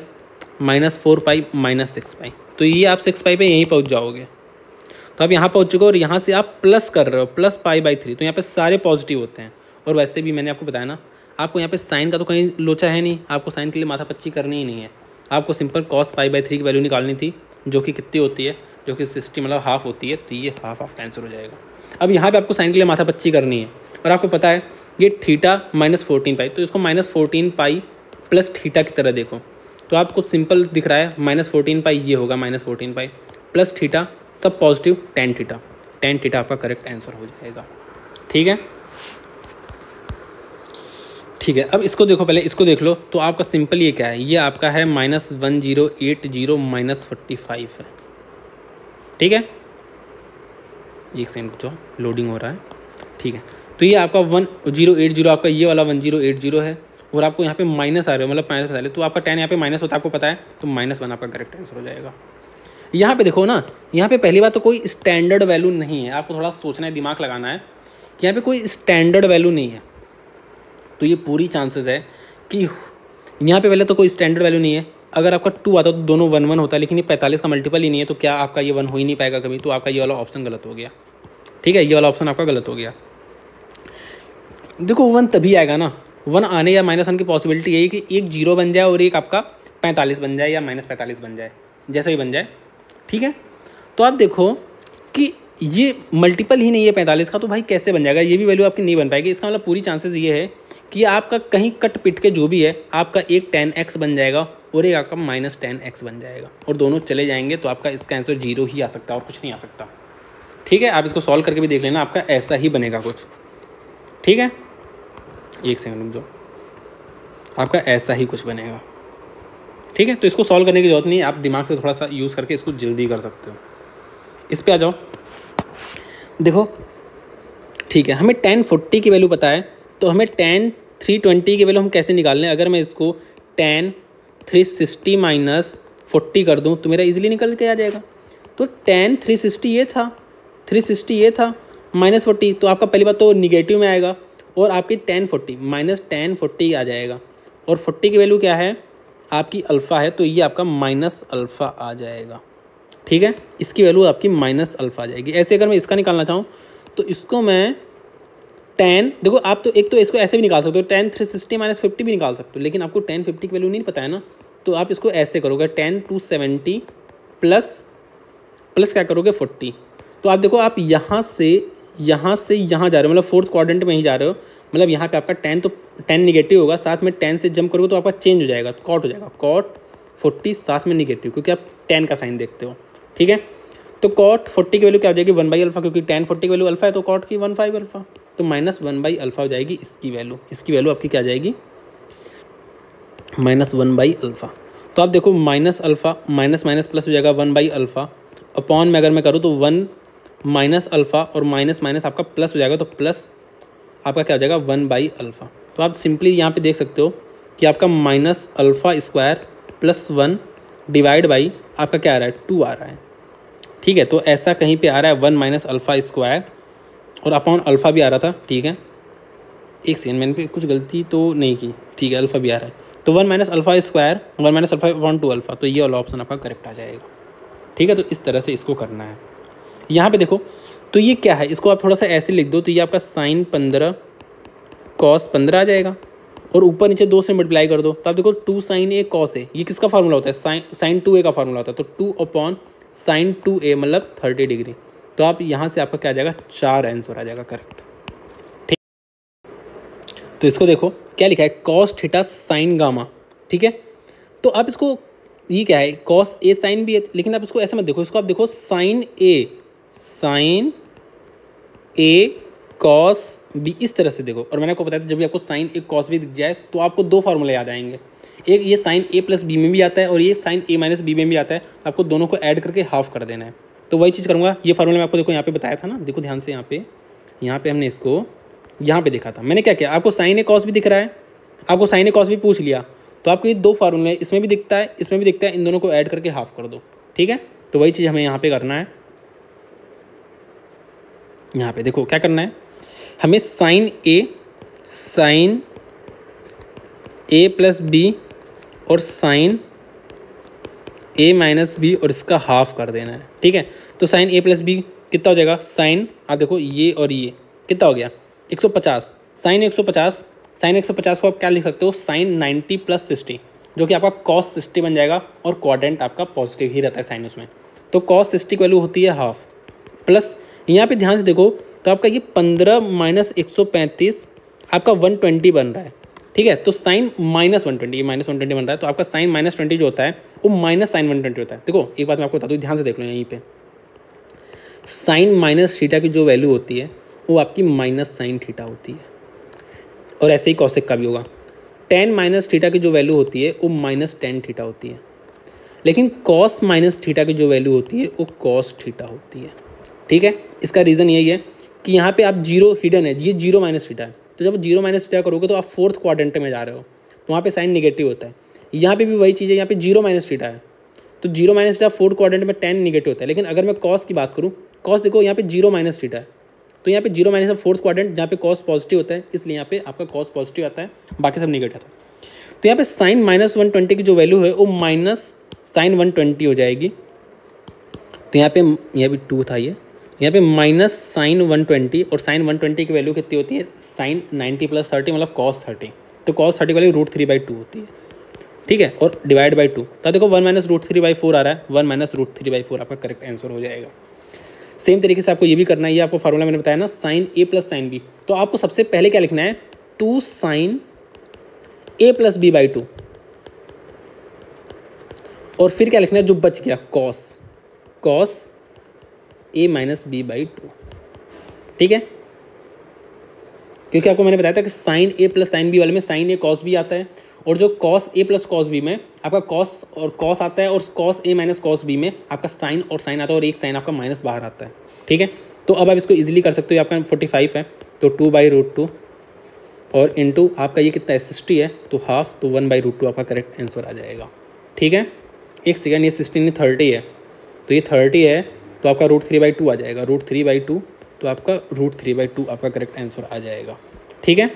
-4π -6π, तो ये आप 6π पे यहीं पहुँच जाओगे, तो आप यहाँ पहुँच चुके हो, और यहाँ से आप प्लस कर रहे हो, +π/3, तो यहाँ पे सारे पॉजिटिव होते हैं। और वैसे भी मैंने आपको बताया ना, आपको यहाँ पे साइन का तो कहीं लोचा है नहीं, आपको साइन के लिए माथा पच्ची करनी ही नहीं है, आपको सिंपल cos π/3 की वैल्यू निकालनी थी, जो कि कितनी होती है, जो कि 60 मतलब हाफ होती है, तो ये हाफ आपका आंसर हो जाएगा। अब यहाँ पे आपको साइन के लिए माथा पच्ची करनी है, और आपको पता है ये थीटा -14π, तो इसको -14π प्लस थीटा की तरह देखो तो आपको सिंपल दिख रहा है -14 पाई, ये होगा -14 पाई प्लस थीटा, सब पॉजिटिव, टेन थीटा आपका करेक्ट आंसर हो जाएगा। ठीक है, ठीक है। अब इसको देखो, पहले इसको देख लो तो आपका सिंपल ये क्या है, ये आपका है -1080 -45 है। ठीक है, एक सेकंड जो लोडिंग हो रहा है। ठीक है, तो ये आपका 1080, आपका ये वाला 1080 है और आपको यहाँ पे माइनस आ रहे हो, मतलब -45, तो आपका 10 यहाँ पे माइनस होता है, आपको पता है, तो -1 आपका करेक्ट आंसर हो जाएगा। यहाँ पे देखो ना, यहाँ पे पहली बात तो कोई स्टैंडर्ड वैल्यू नहीं है, आपको थोड़ा सोचना है, दिमाग लगाना है कि यहाँ पे कोई स्टैंडर्ड वैल्यू नहीं है, तो ये पूरी चांसेस है कि यहाँ पे पहले तो कोई स्टैंडर्ड वैल्यू नहीं है। अगर आपका 2 आता तो दोनों 1 1 होता है, लेकिन ये 45 का मल्टीपल ही नहीं है, तो क्या आपका ये 1 हो ही नहीं पाएगा कभी, तो आपका ये वाला ऑप्शन गलत हो गया। ठीक है, ये वाला ऑप्शन आपका गलत हो गया। देखो 1 तभी आएगा ना, 1 आने या -1 की पॉसिबिलिटी यही कि एक 0 बन जाए और एक आपका 45 बन जाए या -45 बन जाए, जैसा ही बन जाए। ठीक है, तो आप देखो कि ये मल्टीपल ही नहीं है 45 का, तो भाई कैसे बन जाएगा, ये भी वैल्यू आपकी नहीं बन पाएगी। इसका मतलब पूरी चांसेस ये है कि आपका कहीं कट पिट के जो भी है, आपका एक 10x बन जाएगा और एक आपका -10x बन जाएगा, और दोनों चले जाएंगे, तो आपका इसका आंसर 0 ही आ सकता है और कुछ नहीं आ सकता। ठीक है, आप इसको सॉल्व करके भी देख लेना, आपका ऐसा ही बनेगा कुछ। ठीक है, एक सेकंड रुक जाओ, आपका ऐसा ही कुछ बनेगा। ठीक है, तो इसको सॉल्व करने की जरूरत नहीं है, आप दिमाग से थोड़ा सा यूज़ करके इसको जल्दी कर सकते हो। इस पे आ जाओ, देखो। ठीक है, हमें tan 40 की वैल्यू पता है, तो हमें tan 320 की वैल्यू हम कैसे निकाल लें। अगर मैं इसको tan 360 -40 कर दूं तो मेरा इजीली निकल के आ जाएगा। तो tan 360 ये था, 360 ये था, -40, तो आपका पहली बात तो निगेटिव में आएगा, और आपकी tan 40 आ जाएगा, और 40 की वैल्यू क्या है आपकी अल्फ़ा है, तो ये आपका -अल्फ़ा आ जाएगा। ठीक है, इसकी वैल्यू आपकी -अल्फ़ा आ जाएगी। ऐसे अगर मैं इसका निकालना चाहूँ तो इसको मैं tan, देखो आप तो एक तो इसको ऐसे भी निकाल सकते हो, tan 360 -50 भी निकाल सकते हो, लेकिन आपको tan 50 की वैल्यू नहीं पता है ना, तो आप इसको ऐसे करोगे, tan 270 प्लस क्या करोगे 40। तो आप देखो, आप यहाँ से यहाँ जा रहे हो, मतलब फोर्थ क्वाड्रेंट में ही जा रहे हो, मतलब यहाँ पे आपका tan, तो tan निगेटिव होगा, साथ में tan से जंप करोगे तो आपका चेंज हो जाएगा, तो कॉट हो जाएगा, cot 40 साथ में निगेटिव, क्योंकि आप tan का साइन देखते हो। ठीक है, तो cot 40 की वैल्यू क्या हो जाएगी 1/α, क्योंकि tan 40 की वैल्यू अल्फा है, तो cot की 1/α, तो -1/α हो जाएगी इसकी वैल्यू। इसकी वैल्यू आपकी क्या आ जाएगी -1/α। तो आप देखो -अल्फ़ा माइनस प्लस हो जाएगा 1/α, अपॉन में अगर मैं करूँ तो 1 -अल्फ़ा और माइनस आपका प्लस हो जाएगा, तो प्लस आपका क्या हो जाएगा 1/α। तो आप सिंपली यहाँ पे देख सकते हो कि आपका -α² + 1 डिवाइड बाई आपका क्या आ रहा है 2 आ रहा है। ठीक है, तो ऐसा कहीं पे आ रहा है 1 -α² और अपॉन अल्फ़ा भी आ रहा था। ठीक है, एक सेकंड, मैंने पे कुछ गलती तो नहीं की। ठीक है, अल्फ़ा भी आ रहा है, तो 1 -α², 1 -α/2α, तो ये वाला ऑप्शन आपका करेक्ट आ जाएगा। ठीक है, तो इस तरह से इसको करना है। यहाँ पे देखो, तो ये क्या है, इसको आप थोड़ा सा ऐसे लिख दो, तो ये आपका sin 15 cos 15 आ जाएगा, और ऊपर नीचे 2 से मल्टीप्लाई कर दो, तो आप देखो 2 sin a cos a, ये किसका फार्मूला होता है, sin 2a का फार्मूला होता है, तो 2/sin 2a मतलब 30 डिग्री। तो आप यहाँ से आपका क्या आ जाएगा 4 आंसर आ जाएगा करेक्ट। ठीक, तो इसको देखो क्या लिखा है, cos थीटा sin गामा। ठीक है, तो आप इसको, ये क्या है cos a sin b है, लेकिन आप इसको ऐसे मत देखो, इसको आप देखो sin a cos b, इस तरह से देखो। और मैंने आपको बताया था, जब भी आपको sin a cos b दिख जाए तो आपको 2 फार्मूले याद आएंगे, एक ये sin a + b में भी आता है और ये sin a - b में भी आता है, तो आपको दोनों को ऐड करके हाफ कर देना है। तो वही चीज़ करूँगा, ये फार्मूला मैं आपको देखो यहाँ पे बताया था ना, देखो ध्यान से, यहाँ पे हमने इसको यहाँ पे देखा था। मैंने क्या किया, आपको sin a cos b दिख रहा है, आपको sin a cos b पूछ लिया, तो आपको ये 2 फार्मूले, इसमें भी दिखता है, इसमें भी दिखता है, इन दोनों को ऐड करके हाफ कर दो। ठीक है, तो वही चीज़ हमें यहाँ पे करना है। यहाँ पे देखो क्या करना है, हमें sin a + b और sin a - b और इसका हाफ कर देना है। ठीक है, तो sin a + b कितना हो जाएगा, sin, आप देखो ये और ये कितना हो गया 150, sin 150 को आप क्या लिख सकते हो, sin 90 + 60, जो कि आपका cos 60 बन जाएगा, और क्वाड्रेंट आपका पॉजिटिव ही रहता है साइन उसमें, तो cos 60 की वैल्यू होती है हाफ, प्लस यहाँ पे ध्यान से देखो तो आपका ये 15 - 135 आपका 120 बन रहा है। ठीक है। तो साइन -120, ये -120 बन रहा है, तो आपका साइन -20 जो होता है वो माइनस साइन 120 होता है। देखो एक बात मैं आपको बता दूँ, ध्यान से देख लो यहीं पे, साइन माइनस थीटा की जो वैल्यू होती है वो आपकी माइनस साइन थीटा होती है, और ऐसे ही कॉसेक का भी होगा। टेन माइनस थीटा की जो वैल्यू होती है वो माइनस टेन थीटा होती है, लेकिन कॉस माइनस थीटा की जो वैल्यू होती है वो कॉस थीटा होती है। ठीक है, इसका रीज़न यही है कि यहाँ पे आप जीरो हिडन है, ये जीरो माइनस थीटा है, तो जब जीरो माइनस थीटा करोगे तो आप फोर्थ क्वाड्रेंट में जा रहे हो, तो वहाँ पे साइन नेगेटिव होता है। यहाँ पे भी वही चीज़ है, यहाँ पे जीरो माइनस थीटा है, तो zero minus theta fourth quadrant में टेन नेगेटिव होता है। लेकिन अगर मैं कॉस की बात करूँ, कॉस देखो यहाँ पे जीरो माइनस थीटा है, तो यहाँ पे जीरो माइनस है फोर्थ क्वाड्रेंट जहाँ पे कॉस पॉजिटिव होता है, इसलिए यहाँ पे आपका कॉस पॉजिटिव आता है, बाकी सब नेगेटिव आता है। तो यहाँ पे साइन -120 की जो वैल्यू है वो माइनस साइन 120 हो जाएगी। तो यहाँ पे 2 था, ये यहाँ पे माइनस साइन 120, और साइन 120 की वैल्यू कितनी होती है, साइन 90 + 30 मतलब कॉस 30, तो कॉस 30 वाली √3/2 होती है। ठीक है, और डिवाइड बाई 2, तो देखो 1 - √3/4 आ रहा है, 1 - √3/4 आपका करेक्ट आंसर हो जाएगा। सेम तरीके से आपको ये भी करना है, ये आपको फार्मूला मैंने बताया ना, साइन A + साइन B, तो आपको सबसे पहले क्या लिखना है, 2 साइन A + B/2, और फिर क्या लिखना है जो बच गया, कॉस A - B/2। ठीक है, क्योंकि आपको मैंने बताया था कि साइन A + साइन B वाले में साइन A cos B आता है, और जो cos A + cos B में आपका cos और cos आता है, और cos A - cos B में आपका साइन और साइन आता है, और एक साइन आपका माइनस बाहर आता है। ठीक है, तो अब आप इसको इजीली कर सकते हो, आपका 45 है तो 2/√2, और इंटू आपका ये कितना है 60 है तो हाफ, तो 1/√2 आपका करेक्ट आंसर आ जाएगा। ठीक है, एक सेकेंड, ये 60 नहीं 30 है, तो ये 30 है तो आपका √3/2 आ जाएगा, √3/2, तो आपका √3/2 आपका करेक्ट आंसर आ जाएगा। ठीक है,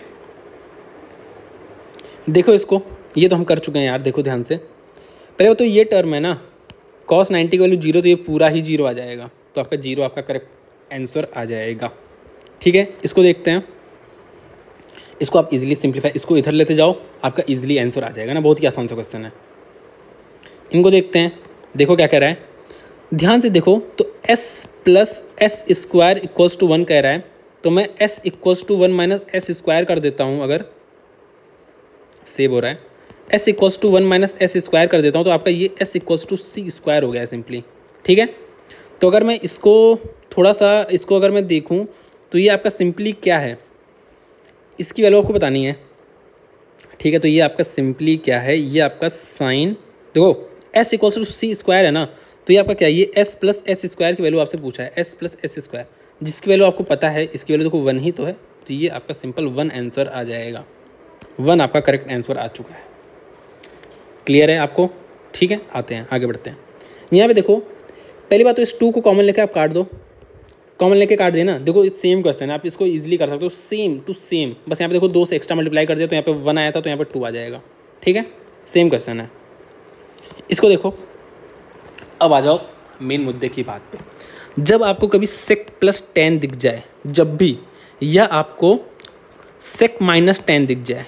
देखो इसको, ये तो हम कर चुके हैं यार, देखो ध्यान से। पहले तो ये टर्म है ना, cos 90 की वैल्यू 0, तो ये पूरा ही 0 आ जाएगा, तो आपका 0 आपका करेक्ट आंसर आ जाएगा। ठीक है, इसको देखते हैं, इसको आप इजीली सिंप्लीफाई, इसको इधर लेते जाओ, आपका इजीली आंसर आ जाएगा ना, बहुत ही आसान सा क्वेश्चन है। इनको देखते हैं, देखो क्या कह रहा है, ध्यान से देखो, तो s + s² = 1 कह रहा है, तो मैं s = 1 - s² कर देता हूँ, अगर सेव हो रहा है, s = 1 - s² कर देता हूँ, तो आपका ये s = c² हो गया है सिंपली। ठीक है, तो अगर मैं इसको थोड़ा सा, इसको अगर मैं देखूँ तो ये आपका सिंपली क्या है, इसकी वैल्यू आपको बतानी है। ठीक है, तो ये आपका सिंपली क्या है, ये आपका साइन, देखो s = c² है ना, तो ये आपका क्या है, ये s + s² की वैल्यू आपसे पूछा है, s + s², जिसकी वैल्यू आपको पता है, इसकी वैल्यू देखो 1 ही तो है, तो ये आपका सिंपल 1 आंसर आ जाएगा, 1 आपका करेक्ट आंसर आ चुका है। क्लियर है आपको? ठीक है, आते हैं आगे बढ़ते हैं। यहाँ पे देखो, पहली बात तो इस 2 को कॉमन लेके आप काट दो, कॉमन लेके काट देना, देखो सेम क्वेश्चन है, आप इसको इजीली कर सकते हो, सेम टू सेम, बस यहाँ पे देखो 2 से एक्स्ट्रा मल्टीप्लाई कर दिया, तो यहाँ पे 1 आया था, तो यहाँ पे 2 आ जाएगा। ठीक है, सेम क्वेश्चन है। इसको देखो, अब आ जाओ मेन मुद्दे की बात पे। जब आपको कभी sec + tan दिख जाए, जब भी, या आपको sec - tan दिख जाए,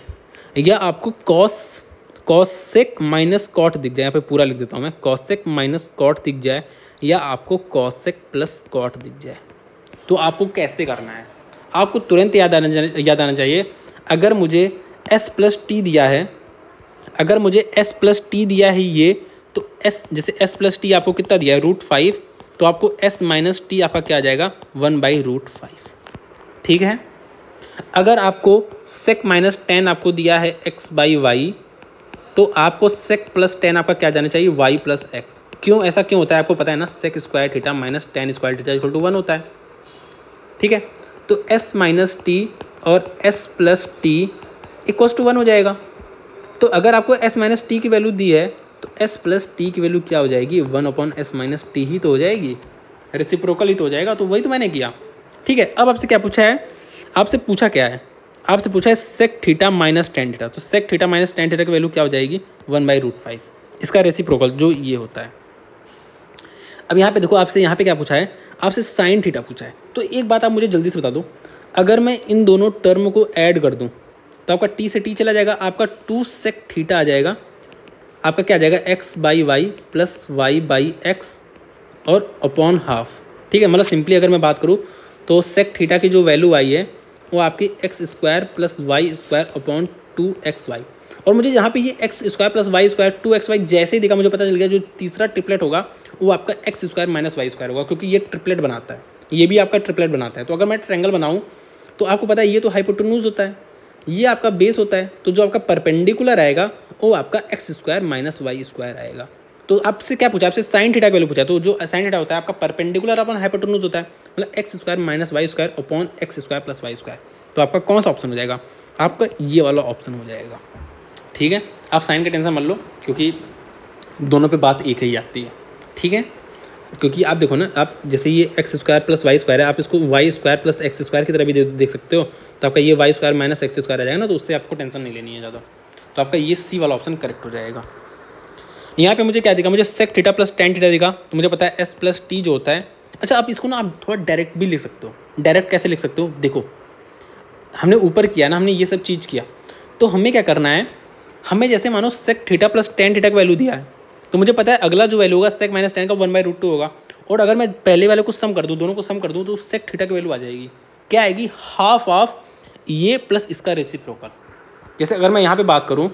या आपको cos-sec - cot दिख जाए, यहाँ पे पूरा लिख देता हूँ मैं, cos-sec - cot दिख जाए, या आपको cos-sec + cot दिख जाए, तो आपको कैसे करना है, आपको तुरंत याद आना चाहिए। अगर मुझे s + t दिया है, अगर मुझे s + t दिया है ये, तो s, जैसे s + t आपको कितना दिया है, √5, तो आपको s - t आपका क्या आ जाएगा, 1/√5। ठीक है, अगर आपको sec - tan आपको दिया है x/y, तो आपको sec + tan आपका क्या जाना चाहिए, y + x। क्यों, ऐसा क्यों होता है आपको पता है ना, sec² θ - tan² θ = 1 होता है। ठीक है, तो s - t और s + t = 1 हो जाएगा। तो अगर आपको s - t की वैल्यू दी है, तो s + t की वैल्यू क्या हो जाएगी, 1/s - t ही तो हो जाएगी, रेसिप्रोकल ही तो हो जाएगा, तो वही तो मैंने किया। ठीक है, अब आपसे क्या पूछा है, आपसे पूछा क्या है, आपसे पूछा है sec θ - tan θ, तो sec θ - tan θ की वैल्यू क्या हो जाएगी, 1/√5, इसका रेसिप्रोकल जो ये होता है। अब यहाँ पे देखो, आपसे यहाँ पे क्या पूछा है, आपसे sin θ पूछा है। तो एक बात आप मुझे जल्दी से बता दो, अगर मैं इन दोनों टर्म को ऐड कर दूँ, तो आपका t से t चला जाएगा, आपका 2 sec θ आ जाएगा, आपका क्या आ जाएगा, x/y + y/x और अपॉन हाफ। ठीक है, मतलब सिंपली अगर मैं बात करूँ तो sec θ की जो वैल्यू आई है वो आपकी x² + y² अपॉन 2xy। और मुझे यहाँ पे ये x square plus Y square 2xy जैसे ही दिखा मुझे पता चल गया जो तीसरा ट्रिपलेट होगा वो आपका X square minus Y square होगा, क्योंकि ये ट्रिपलेट बनाता है, ये भी आपका ट्रिपलेट बनाता है। तो अगर मैं ट्रायंगल बनाऊँ तो आपको पता है ये तो हाइपोटेन्यूज होता है, ये आपका बेस होता है, तो जो आपका परपेंडिकुलर आएगा वो आपका X square minus Y square आएगा। तो आपसे क्या पूछा, आपसे साइन थीटा की वैल्यू पूछा, तो जो साइन थीटा होता है आपका परपेंडिकुलर अपॉन हाइपोटेन्यूज होता है, मतलब X square minus Y square upon X square plus Y square. तो आपका कौन सा ऑप्शन हो जाएगा, आपका ये वाला ऑप्शन हो जाएगा। ठीक है, आप साइन का टेंशन मत लो क्योंकि दोनों पे बात एक ही आती है। ठीक है, क्योंकि आप देखो ना, आप जैसे ये x square plus Y square है, आप इसको y square plus x square की तरह भी देख सकते हो, तो आपका ये y square minus x square आ जाएगा ना, तो उससे आपको टेंशन नहीं लेनी है ज़्यादा। तो आपका ये सी वाला ऑप्शन करेक्ट हो जाएगा। यहाँ पे मुझे क्या दिखा, मुझे sec theta plus tan theta दिखा, तो मुझे पता है एस प्लस टी जो होता है। अच्छा, आप इसको ना आप थोड़ा डायरेक्ट भी लिख सकते हो। डायरेक्ट कैसे लिख सकते हो, देखो हमने ऊपर किया ना, हमने ये सब चीज़ किया, तो हमें क्या करना है, हमें जैसे मानो sec theta plus tan theta का वैल्यू दिया है, तो मुझे पता है अगला जो वैल्यू होगा सेक माइनस टेन का 1/√2 होगा। और अगर मैं पहले वाले को सम कर दूँ, दोनों को सम कर दूँ, तो सेक थीटा की वैल्यू आ जाएगी, क्या आएगी, हाफ ऑफ ये प्लस इसका रेसिप्रोकल। जैसे अगर मैं यहाँ पे बात करूँ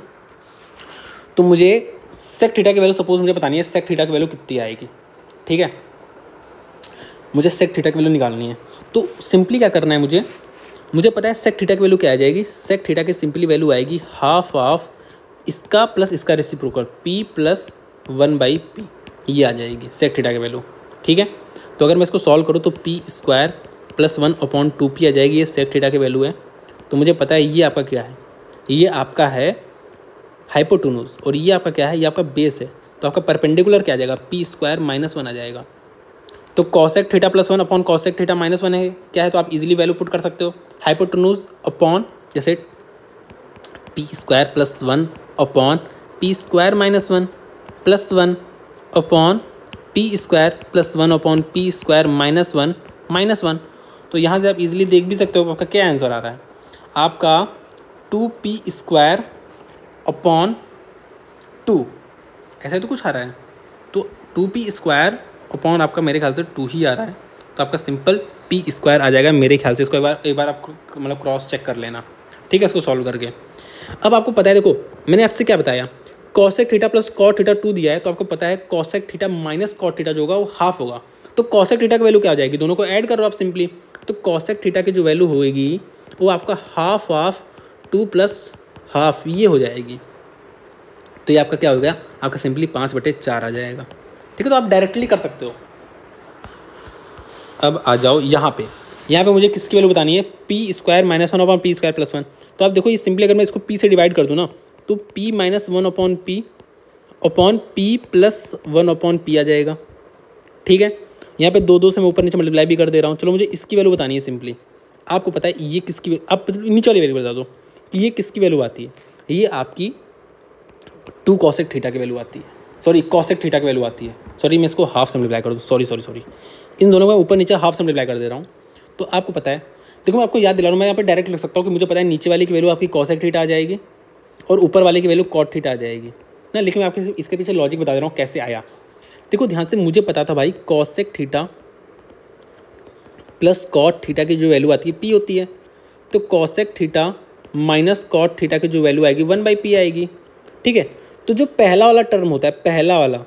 तो मुझे सेक थीटा की वैल्यू सपोज मुझे पता नहीं है सेक थीटा की वैल्यू कितनी आएगी। ठीक है, मुझे सेक थीटा की वैल्यू निकालनी है, तो सिंपली क्या करना है, मुझे पता है सेक थीटा की वैल्यू क्या आ जाएगी, सेक थीटा की सिंपली वैल्यू आएगी हाफ ऑफ इसका प्लस इसका रेसिप्रोकल p प्लस 1/p, ये आ जाएगी सेक थीटा की वैल्यू। ठीक है, तो अगर मैं इसको सॉल्व करूँ तो p स्क्वायर प्लस 1/2p आ जाएगी, ये सेक थीटा की वैल्यू है। तो मुझे पता है ये आपका क्या है, ये आपका है हाइपोटेन्यूज, और ये आपका क्या है, ये आपका बेस है। तो आपका परपेंडिकुलर क्या आ जाएगा, p स्क्वायर माइनस 1 आ जाएगा। तो cosec theta plus 1 upon cosec theta minus 1 है क्या है, तो आप इजीली वैल्यू पुट कर सकते हो। हाइपोटेन्यूज अपॉन जैसे p square plus 1 upon p square minus 1 plus 1 upon p square plus 1 upon p square minus 1। तो यहाँ से आप इजीली देख भी सकते हो आपका क्या आंसर आ रहा है, आपका 2p स्क्वायर अपॉन 2, ऐसा तो कुछ आ रहा है। तो 2p स्क्वायर अपॉन आपका मेरे ख्याल से 2 ही आ रहा है, तो आपका सिंपल p स्क्वायर आ जाएगा मेरे ख्याल से। इसको एक बार आप मतलब क्रॉस चेक कर लेना। ठीक है, इसको सॉल्व करके अब आपको पता है, देखो मैंने आपसे क्या बताया, cosec theta plus cot theta 2 दिया है, तो आपको पता है cosec theta minus cot theta जो होगा वो हाफ होगा। तो कॉसेक थीटा की वैल्यू क्या हो जाएगी, दोनों को ऐड करो आप सिंपली, तो कॉसेक थीटा की जो वैल्यू होगी वो आपका हाफ ऑफ 2 प्लस हाफ ये हो जाएगी। तो ये आपका क्या हो गया, आपका सिंपली 5/4 आ जाएगा। ठीक है, तो आप डायरेक्टली कर सकते हो। अब आ जाओ यहाँ पे मुझे किसकी वैल्यू बतानी है, p square minus 1 upon p square plus 1। तो आप देखो ये सिंपली अगर मैं इसको p से डिवाइड कर दूँ ना, तो p minus 1 upon p plus 1 upon p आ जाएगा। ठीक है, यहाँ पे 2 से मैं ऊपर नीचे मल्टीप्लाई भी कर दे रहा हूँ। चलो मुझे इसकी वैल्यू बतानी है सिंपली, आपको पता है ये किसकी, आप नीचे वाली वैल्यू बता दो कि ये किसकी वैल्यू आती है, ये आपकी 2 कॉसेक थीटा की वैल्यू आती है, सॉरी कॉसेक थीटा की वैल्यू आती है। सॉरी मैं इसको हाफ से मल्टीप्लाई कर दूँ, सॉरी इन दोनों को ऊपर नीचे हाफ से मल्टीप्लाई कर दे रहा हूँ। तो आपको पता है, देखो मैं आपको याद दिला रहा हूँ, मैं यहाँ पे डायरेक्ट लिख सकता हूँ कि मुझे पता है नीचे वाले की वैल्यू आपकी कॉसेक थीटा आ जाएगी और ऊपर वाले की वैल्यू कॉट थीटा आ जाएगी ना। लेकिन मैं आपके इसके पीछे लॉजिक बता दे रहा हूँ कैसे आया। देखो ध्यान से, मुझे पता था भाई cosec theta plus cot theta की जो वैल्यू आती है p होती है, तो cosec theta minus cot theta की जो वैल्यू आएगी 1/p आएगी। ठीक है, तो जो पहला वाला टर्म होता है, पहला वाला,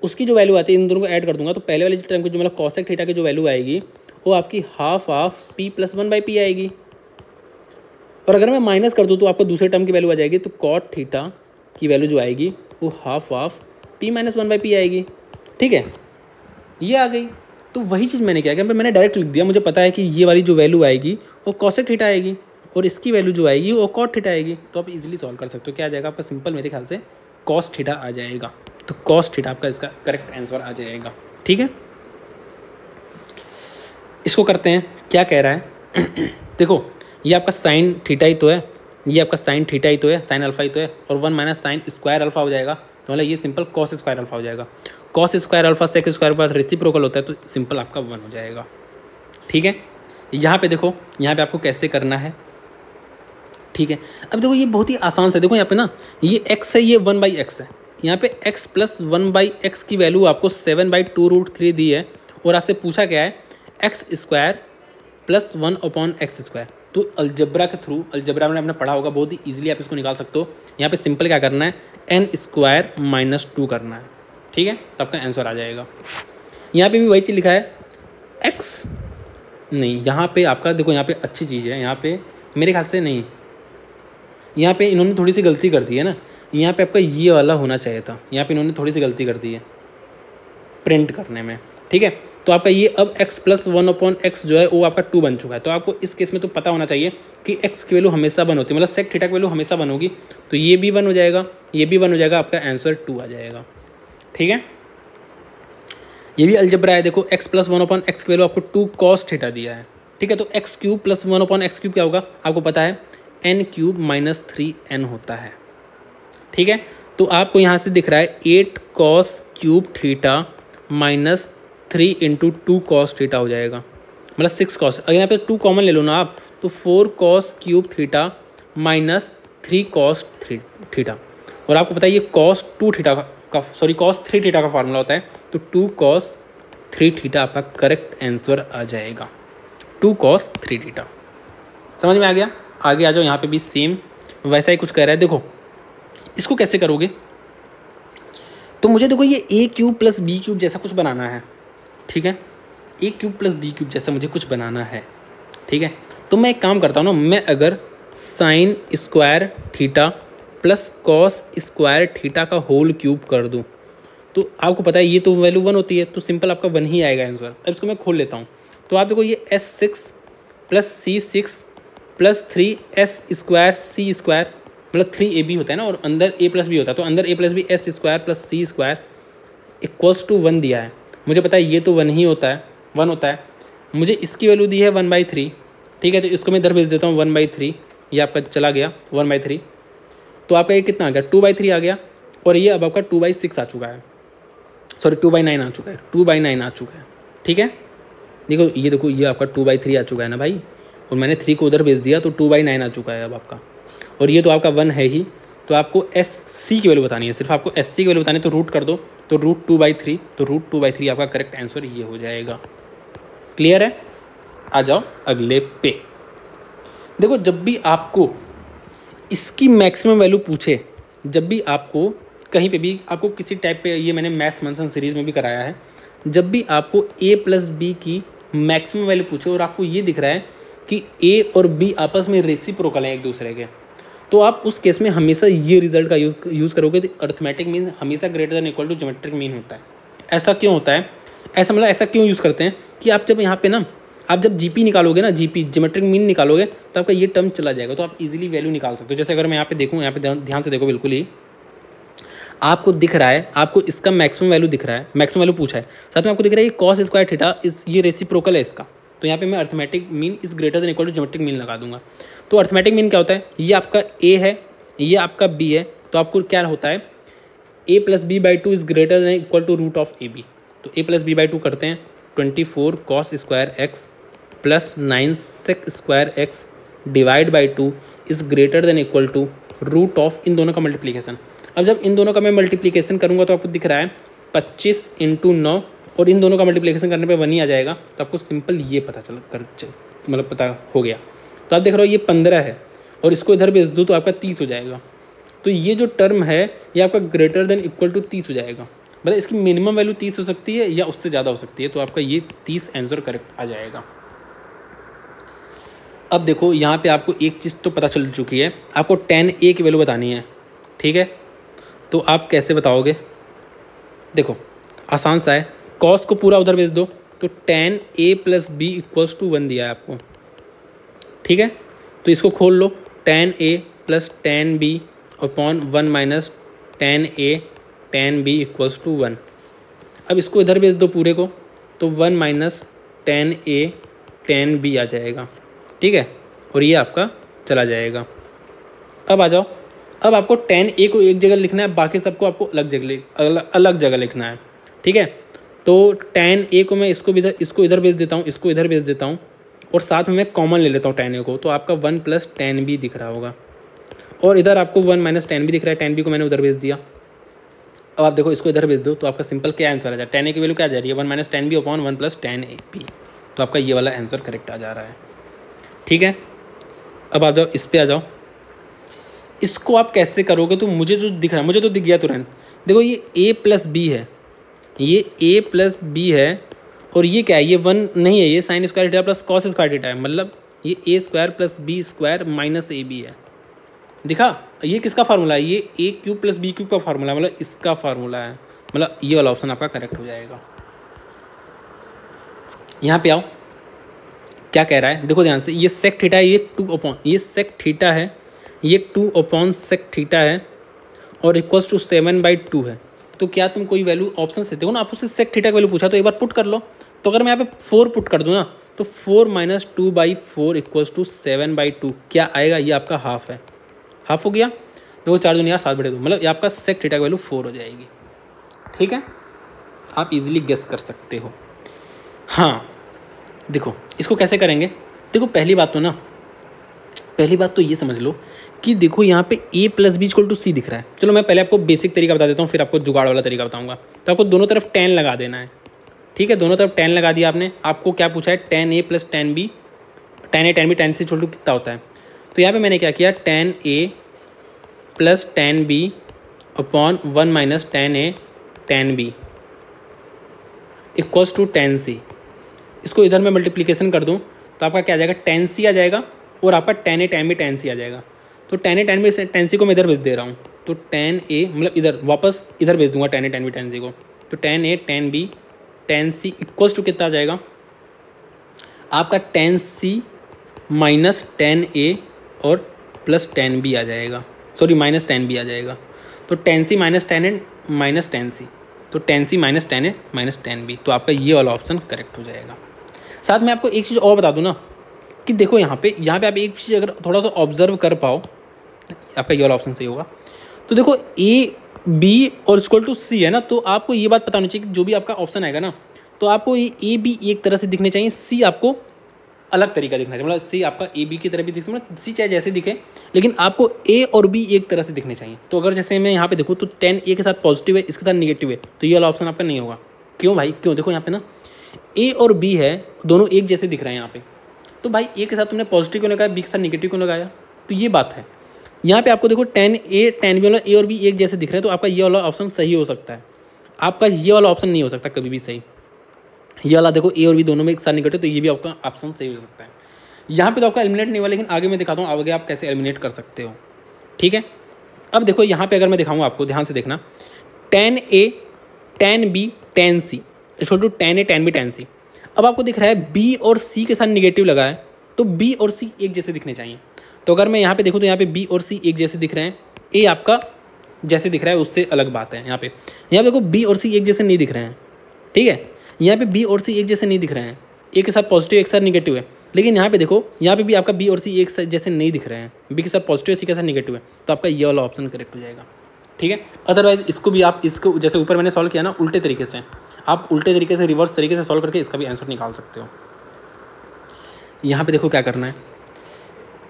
उसकी जो वैल्यू आती है, इन दोनों को ऐड कर दूंगा, तो पहले वाले टर्म की जो मतलब कॉसेक थीटा की जो वैल्यू आएगी वो आपकी half of p plus 1/p आएगी। और अगर मैं माइनस कर दूँ तो आपको दूसरे टर्म की वैल्यू आ जाएगी, तो कॉट थीटा की वैल्यू जो आएगी वो half of p minus 1/p आएगी। ठीक है, ये आ गई। तो वही चीज़ मैंने क्या किया, मैंने डायरेक्ट लिख दिया, मुझे पता है कि ये वाली जो वैल्यू आएगी वो कॉसेक थीटा आएगी और इसकी वैल्यू जो आएगी वो कॉट थीटा आएगी। तो आप इजीली सॉल्व कर सकते हो। क्या आ जाएगा आपका, सिंपल मेरे ख्याल से कॉस थीटा आ जाएगा। तो कॉस थीटा आपका इसका करेक्ट आंसर आ जाएगा। ठीक है, इसको करते हैं, क्या कह रहा है देखो ये आपका साइन थीटा ही तो है, ये आपका साइन थीटा ही तो है, साइन अल्फा ही तो है, और 1 माइनस साइन स्क्वायर अल्फा हो जाएगा। तो मतलब ये सिंपल कॉस स्क्वायर अल्फा हो जाएगा। Cos square alpha sec square पर रेसिप्रोकल होता है, तो सिंपल आपका 1 हो जाएगा। ठीक है, यहाँ पे देखो, यहाँ पे आपको कैसे करना है। ठीक है, अब देखो ये बहुत ही आसान से, देखो यहाँ पे ना ये x है, ये 1/x है, यहाँ पे x प्लस 1/x की वैल्यू आपको 7/2√3 दी है, और आपसे पूछा क्या है x square plus 1 upon X square. तो अलजबरा के थ्रू, अलजबरा में आपने पढ़ा होगा, बहुत ही ईजिली आप इसको निकाल सकते हो। यहाँ पे सिंपल क्या करना है, n स्क्वायर माइनस 2 करना है, ठीक है, तो आपका आंसर आ जाएगा। यहाँ पे भी वही चीज़ लिखा है x, नहीं यहाँ पे आपका देखो, यहाँ पे अच्छी चीज़ है, यहाँ पे मेरे ख्याल से नहीं, यहाँ पे इन्होंने थोड़ी सी गलती कर दी है ना, यहाँ पे आपका ये वाला होना चाहिए था, यहाँ पे इन्होंने थोड़ी सी गलती कर दी है प्रिंट करने में, ठीक है। तो आपका ये अब x प्लस 1/x जो है वो आपका 2 बन चुका है। तो आपको इस केस में तो पता होना चाहिए कि x की वैल्यू हमेशा 1 होती है, मतलब सेक थीटा की वैल्यू हमेशा 1 होगी। तो ये भी 1 हो जाएगा, ये भी 1 हो जाएगा, आपका आंसर 2 आ जाएगा, ठीक है। ये भी अलजबरा है, देखो x प्लस 1/x की वैल्यू आपको 2 cos थीटा दिया है, ठीक है। तो x cube plus 1/x cube क्या होगा, आपको पता है n क्यूब माइनस 3n होता है, ठीक है। तो आपको यहाँ से दिख रहा है 8 cos cube theta minus 3 into 2 cos theta हो जाएगा, मतलब 6 cos। अगर यहाँ पे 2 कॉमन ले लो ना आप, तो 4 cos cube theta minus 3 cos theta. और आपको पता है ये cos 2 थीटा का सॉरी cos 3 थीटा का फार्मूला होता है, तो 2 cos 3 थीटा आपका करेक्ट आंसर आ जाएगा, 2 cos 3 थीटा। समझ में आ गया। आगे आ जाओ, यहाँ पे भी सेम वैसा ही कुछ कह रहा है। देखो इसको कैसे करोगे, तो मुझे देखो ये a cube plus B cube जैसा कुछ बनाना है, ठीक है। a cube plus B cube जैसा मुझे कुछ बनाना है, ठीक है। तो मैं एक काम करता हूँ ना, मैं अगर sign square theta plus cos square theta का होल क्यूब कर दूँ, तो आपको पता है ये तो वैल्यू 1 होती है, तो सिंपल आपका 1 ही आएगा आंसर। अब इसको मैं खोल लेता हूँ, तो आप देखो ये s6 plus c6 plus 3s square c square, मतलब 3ab होता है ना, और अंदर a प्लस बी होता है, तो अंदर a plus B s square plus c square equals to 1 दिया है। मुझे पता है ये तो 1 ही होता है, 1 होता है। मुझे इसकी वैल्यू दी है 1/3, ठीक है। तो इसको मैं इधर भेज देता हूँ 1/3, ये आपका चला गया 1/3। तो आपका ये कितना आ गया, 2/3 आ गया। और ये अब आपका 2/6 आ चुका है, सॉरी 2/9 आ चुका है, 2/9 आ चुका है, ठीक है। देखो ये देखो, ये आपका 2/3 आ चुका है ना भाई, और मैंने 3 को उधर भेज दिया, तो 2/9 आ चुका है अब आपका। और ये तो आपका 1 है ही, तो आपको SC की वैल्यू बतानी है, सिर्फ आपको SC की वैल्यू बतानी है, तो रूट कर दो, तो √2/3, तो √2/3 आपका करेक्ट आंसर ये हो जाएगा। क्लियर है। आ जाओ अगले पे। देखो जब भी आपको इसकी मैक्सिमम वैल्यू पूछे, जब भी आपको कहीं पे भी आपको किसी टाइप पे, ये मैंने मैथ्स मंथन सीरीज़ में भी कराया है, जब भी आपको a प्लस बी की मैक्सिमम वैल्यू पूछे और आपको ये दिख रहा है कि a और b आपस में रेसिप्रोकल हैं एक दूसरे के, तो आप उस केस में हमेशा ये रिजल्ट का यूज़ करोगे। तो अर्थमेटिक मीन हमेशा greater than equal to geometric mean होता है। ऐसा क्यों होता है, ऐसा मतलब ऐसा क्यों यूज़ करते हैं कि आप जब यहाँ पे ना, आप जब जीपी निकालोगे ना, जीपी ज्योमेट्रिक मीन निकालोगे, तो आपका ये टर्म चला जाएगा, तो आप इजीली वैल्यू निकाल सकते हो। जैसे अगर मैं यहाँ पे देखूँ, यहाँ पे ध्यान से देखो, बिल्कुल ही आपको दिख रहा है, आपको इसका मैक्सिमम वैल्यू दिख रहा है, मैक्सिमम वैल्यू पूछा है, साथ में आपको दिख रहा है ये कॉस स्क्वायर थीटा ये रेसिप्रोकल है इसका, तो यहाँ पे मैं arithmetic mean is greater than equal to geometric mean लगा दूंगा। तो अर्थमेटिक मीन क्या होता है, ये आपका a है, ये आपका b है, तो आपको क्या होता है a plus b/2 is greater than equal to √ab। तो a प्लस b/2 करते हैं, 24 cos square x plus 9 sec square x divide by 2 is greater than equal to root of इन दोनों का मल्टीप्लीकेशन। अब जब इन दोनों का मैं मल्टीप्लीकेशन करूँगा तो आपको दिख रहा है 25 × 9, और इन दोनों का मल्टीप्लीकेशन करने पे 1 ही आ जाएगा, तो आपको सिंपल ये पता मतलब पता हो गया। तो आप देख रहे हो ये 15 है, और इसको इधर भेज दो तो आपका 30 हो जाएगा। तो ये जो टर्म है ये आपका ग्रेटर देन इक्वल टू 30 हो जाएगा, मतलब इसकी मिनिमम वैल्यू 30 हो सकती है या उससे ज़्यादा हो सकती है, तो आपका ये 30 आंसर करेक्ट आ जाएगा। अब देखो यहाँ पे आपको एक चीज़ तो पता चल चुकी है, आपको tan a की वैल्यू बतानी है, ठीक है। तो आप कैसे बताओगे, देखो आसान सा है, कॉस को पूरा उधर भेज दो, तो tan a plus B equals to 1 दिया है आपको, ठीक है। तो इसको खोल लो, tan a plus tan b upon 1 minus tan a tan b equals to 1। अब इसको इधर भेज दो पूरे को, तो 1 minus tan a tan b आ जाएगा, ठीक है, और ये आपका चला जाएगा। अब आ जाओ, अब आपको tan a को एक जगह लिखना है, बाकी सबको आपको अलग जगह लिखना है, ठीक है। तो tan a को मैं इसको इधर भेज देता हूँ, इसको इधर भेज देता हूँ, और साथ में मैं कॉमन ले लेता हूँ tan a को, तो आपका 1 प्लस tan b दिख रहा होगा, और इधर आपको 1 माइनस tan b दिख रहा है, tan b को मैंने उधर भेज दिया। अब आप देखो इसको इधर भेज दो, तो आपका सिंपल क्या आंसर आ जाए, tan a की वैल्यू क्या आ जा रही है 1 minus tan b upon 1 plus tan b, तो आपका ये वाला आंसर करेक्ट आ जा रहा है, ठीक है। अब आ जाओ इस पे आ जाओ। इसको आप कैसे करोगे? तो मुझे जो दिख रहा है, मुझे तो दिख गया तुरंत। देखो ये a प्लस बी है, ये a प्लस बी है, और ये क्या है? ये 1 नहीं है, ये sine square theta plus cos square theta है, मतलब ये a square plus B square minus A B है। दिखा? ये किसका फार्मूला है? ये a cube plus B cube का फार्मूला है, मतलब इसका फार्मूला है, मतलब ये वाला ऑप्शन आपका करेक्ट हो जाएगा। यहाँ पे आओ, क्या कह रहा है देखो ध्यान से। ये सेक थीटा है, ये 2 अपॉन, ये सेक थीटा है, ये 2 अपॉन सेक थीटा है, और इक्वल्स टू 7/2 है। तो क्या तुम कोई वैल्यू ऑप्शन से देखो ना, आप उससे सेक थीटा की वैल्यू पूछा तो एक बार पुट कर लो। तो अगर मैं यहाँ पे 4 पुट कर दूँ ना, तो 4 माइनस 2/4 इक्वल्स टू 7/2 क्या आएगा? ये आपका हाफ है, हाफ हो गया। देखो 4 दूनी 7/2, मतलब ये आपका सेक थीटा की वैल्यू 4 हो जाएगी। ठीक है, आप इजीली गेस कर सकते हो। हाँ देखो इसको कैसे करेंगे। देखो पहली बात तो ये समझ लो कि देखो यहाँ पे a plus b equal to c दिख रहा है। चलो मैं पहले आपको बेसिक तरीका बता देता हूँ, फिर आपको जुगाड़ वाला तरीका बताऊँगा। तो आपको दोनों तरफ tan लगा देना है। ठीक है, दोनों तरफ tan लगा दिया आपने। आपको क्या पूछा है? tan a plus tan b, tan a tan b tan c equal to कितना होता है? तो यहाँ पे मैंने क्या किया, tan a plus tan b upon 1 minus tan a tan b equals to tan c। इसको इधर मैं मल्टीप्लिकेशन कर दूँ तो आपका क्या आ जाएगा? tan c आ जाएगा, और आपका tan a tan b tan c आ जाएगा। तो tan a tan b tan c को मैं इधर भेज दे रहा हूँ, तो tan a मतलब इधर वापस इधर भेज दूंगा tan a tan b tan c को। तो tan a tan b tan c equals to कितना आ जाएगा? आपका tan c minus tan a और प्लस tan b आ जाएगा, सॉरी माइनस tan b आ जाएगा। तो tan c minus tan a minus tan c, तो tan c minus tan a minus tan b, तो आपका ये वाला ऑप्शन करेक्ट हो जाएगा। साथ में आपको एक चीज़ और बता दूँ ना कि देखो यहाँ पे आप एक चीज़ अगर थोड़ा सा ऑब्जर्व कर पाओ, आपका ये वाला ऑप्शन सही होगा। तो देखो ए बी और इक्वल टू सी है ना, तो आपको ये बात पता होनी चाहिए कि जो भी आपका ऑप्शन आएगा ना, तो आपको ये ए बी एक तरह से दिखने चाहिए, सी आपको अलग तरीका दिखना चाहिए। मतलब सी आपका ए बी की तरह भी दिखता है, मतलब सी चाहे जैसे दिखे, लेकिन आपको ए और बी एक तरह से दिखने चाहिए। तो अगर जैसे मैं यहाँ पे देखूँ तो tan a के साथ पॉजिटिव है, इसके साथ निगेटिव है, तो ये वाला ऑप्शन आपका नहीं होगा। क्यों भाई? क्यों? देखो यहाँ पे ना ए और बी है, दोनों एक जैसे दिख रहे हैं यहाँ पे, तो भाई ए के साथ तुमने पॉजिटिव क्यों लगाया, बी के साथ निगेटिव क्यों लगाया? तो ये बात है। यहाँ पे आपको देखो tan a tan b वाला ए और बी एक जैसे दिख रहे हैं, तो आपका ये वाला ऑप्शन सही हो सकता है। आपका ये वाला ऑप्शन नहीं हो सकता कभी भी सही। ये वाला देखो ए और बी दोनों में एक साथ निगेटिव, तो ये भी आपका ऑप्शन सही हो सकता है। यहाँ पे तो आपका एलिमिनेट नहीं हुआ, लेकिन आगे मैं दिखाता हूँ आगे आप कैसे एलिमिनेट कर सकते हो। ठीक है, अब देखो यहाँ पे अगर मैं दिखाऊँ आपको, ध्यान से देखना, tan a tan b tan c equal to tan a tan b tan c। अब आपको दिख रहा है b और c के साथ निगेटिव लगा है, तो b और c एक जैसे दिखने चाहिए। तो अगर मैं यहाँ पे देखूँ तो यहाँ पे b और c एक जैसे दिख रहे हैं, a आपका जैसे दिख रहा है उससे अलग बात है। यहाँ पे देखो b और c एक जैसे नहीं दिख रहे हैं। ठीक है, यहाँ पे b और c एक जैसे नहीं दिख रहे हैं, ए के साथ पॉजिटिव एक साथ निगेटिव है। लेकिन यहाँ पे देखो, यहाँ पे भी आपका b और c एक साथ जैसे नहीं दिख रहे हैं, b के साथ पॉजिटिव c के साथ निगेटिव है, तो आपका ये वाला ऑप्शन करेक्ट हो जाएगा। ठीक है, अदरवाइज इसको भी आप इसको जैसे ऊपर मैंने सॉल्व किया ना उल्टे तरीके से, आप उल्टे तरीके से रिवर्स तरीके से सॉल्व करके इसका भी आंसर निकाल सकते हो। यहाँ पे देखो क्या करना है।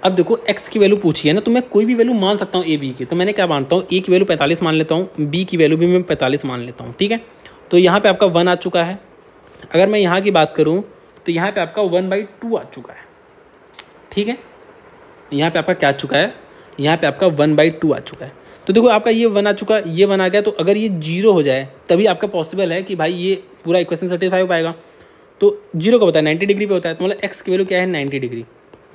अब देखो x की वैल्यू पूछी है ना, तो मैं कोई भी वैल्यू मान सकता हूँ a b की। तो मैंने क्या मानता हूँ, a की वैल्यू 45 मान लेता हूँ, b की वैल्यू भी मैं 45 मान लेता हूँ। ठीक है, तो यहाँ पे आपका 1 आ चुका है। अगर मैं यहाँ की बात करूँ तो यहाँ पे आपका 1/2 आ चुका है। ठीक है, यहाँ पे आपका क्या आ चुका है, यहाँ पे आपका 1/2 आ चुका है। तो देखो आपका ये 1 आ चुका, ये 1 आ गया, तो अगर ये 0 हो जाए तभी आपका पॉसिबल है कि भाई ये पूरा इक्वेशन सेटिस्फाई हो पाएगा। तो 0 का होता है 90 डिग्री पे होता है, तो मतलब x की वैल्यू क्या है 90 डिग्री।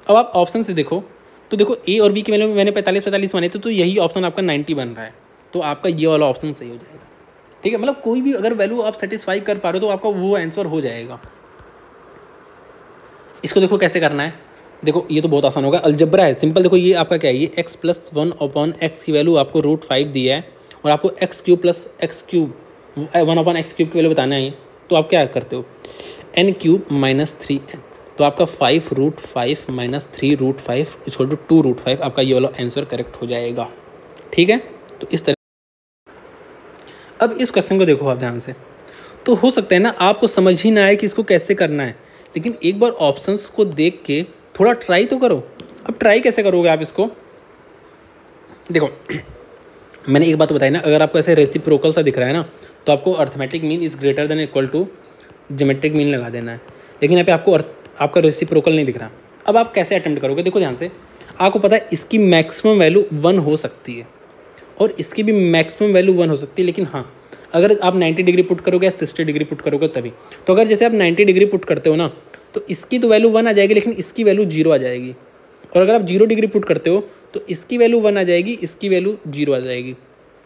अब आप ऑप्शन से देखो, तो देखो a और b की वैल्यू मैंने 45 माने थे, तो यही ऑप्शन आपका 90 बन रहा है, तो आपका ये वाला ऑप्शन सही हो जाएगा। ठीक है, मतलब कोई भी अगर वैल्यू आप सेटिस्फाई कर पा रहे हो तो आपका वो आंसर हो जाएगा। इसको देखो कैसे करना है। देखो ये तो बहुत आसान होगा, अलजब्रा है, सिंपल। देखो ये आपका क्या है, ये x प्लस 1 अपॉन एक्स की वैल्यू आपको √5 दिया है, और आपको x cube plus x cube 1 upon x cube की वैल्यू बताना है। तो आप क्या करते हो, n क्यूब माइनस 3n, तो आपका 5√5 माइनस 3√5 इक्वल टू 2√5, आपका ये वाला आंसर करेक्ट हो जाएगा। ठीक है, तो इस तरह। अब इस क्वेश्चन को देखो आप ध्यान से, तो हो सकता है ना आपको समझ ही ना आए कि इसको कैसे करना है, लेकिन एक बार ऑप्शंस को देख के थोड़ा ट्राई तो करो। अब ट्राई कैसे करोगे आप इसको, देखो मैंने एक बात बताई ना, अगर आपको ऐसे रेसिप्रोकल सा दिख रहा है ना, तो आपको arithmetic mean is greater than equal to geometric mean लगा देना है। लेकिन यहाँ पे आपको आपका रेसिप्रोकल नहीं दिख रहा। अब आप कैसे अटेम्प्ट करोगे, देखो ध्यान से। आपको पता है इसकी मैक्सिमम वैल्यू 1 हो सकती है और इसकी भी मैक्सिमम वैल्यू 1 हो सकती है, लेकिन हाँ अगर आप 90 डिग्री पुट करोगे या 60 डिग्री पुट करोगे तभी। तो अगर जैसे आप 90 डिग्री पुट करते हो ना तो इसकी तो वैल्यू 1 आ जाएगी, लेकिन इसकी वैल्यू 0 आ जाएगी। और अगर आप 0 डिग्री पुट करते हो तो इसकी वैल्यू 1 आ जाएगी, इसकी वैल्यू 0 आ जाएगी।